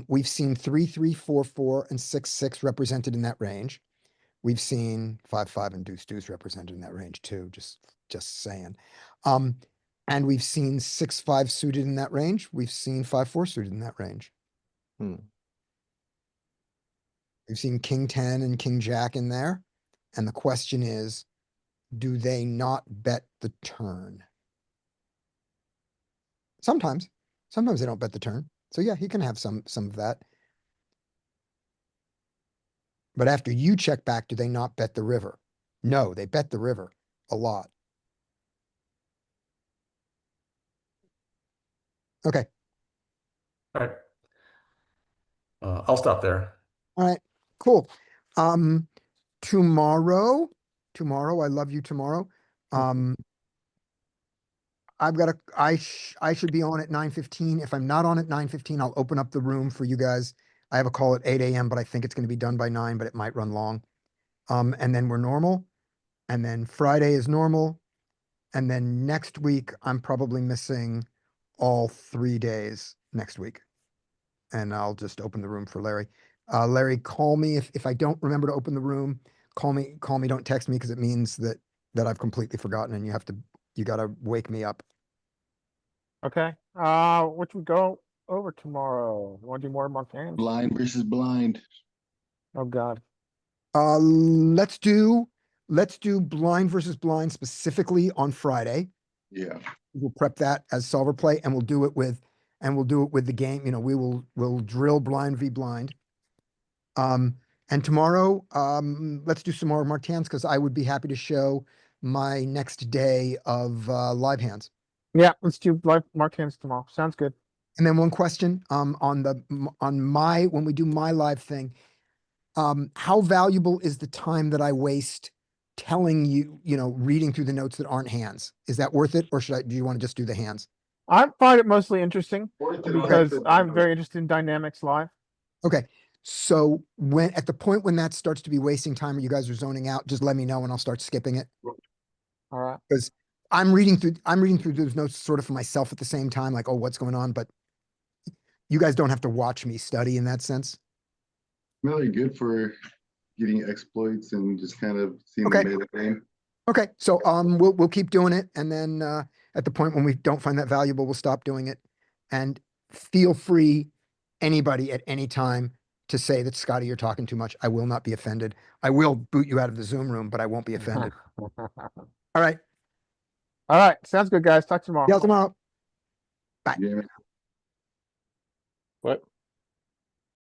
we've seen 3-3, 4-4, and 6-6 represented in that range. We've seen 5-5 and deuce represented in that range too. Just saying. And we've seen 6-5 suited in that range. We've seen 5-4 suited in that range. Hmm. We've seen king 10 and king jack in there. And the question is, do they not bet the turn? Sometimes they don't bet the turn. So yeah, he can have some of that. But after you check back, do they not bet the river? No, they bet the river a lot. Okay. All right. I'll stop there. All right, cool. Tomorrow, I love you tomorrow. I should be on at 9:15. If I'm not on at 9:15, I'll open up the room for you guys. I have a call at 8 a.m., but I think it's going to be done by 9, but it might run long. And then we're normal. And then Friday is normal. And then next week, I'm probably missing all 3 days next week. And I'll just open the room for Larry. Larry, call me if I don't remember to open the room. Call me, don't text me because it means that I've completely forgotten and you gotta wake me up. Okay, what we go over tomorrow? Want to do more mock games? Blind versus blind. Oh, God. Let's do blind versus blind specifically on Friday. Yeah. We'll prep that as solver play and we'll do it with the game. You know, we'll drill blind v blind. And tomorrow, let's do some more Martins because I would be happy to show my next day of live hands. Yeah, let's do live mark hands tomorrow. Sounds good. And then one question, when we do my live thing, how valuable is the time that I waste telling you, reading through the notes that aren't hands? Is that worth it? Or do you want to just do the hands? I find it mostly interesting Worth it, because okay. I'm very interested in dynamics live. Okay. So at the point when that starts to be wasting time or you guys are zoning out, just let me know and I'll start skipping it. All right. Because I'm reading through those notes sort of for myself at the same time, like, oh, what's going on? But you guys don't have to watch me study in that sense. Really good for getting exploits and just kind of seeing Okay. the meta game. Okay, so we'll keep doing it, and then at the point when we don't find that valuable, we'll stop doing it. And feel free, anybody at any time, to say that Scotty, you're talking too much. I will not be offended. I will boot you out of the Zoom room, but I won't be offended. All right. All right. Sounds good, guys. Talk tomorrow. See y'all tomorrow. Bye. Yeah. What?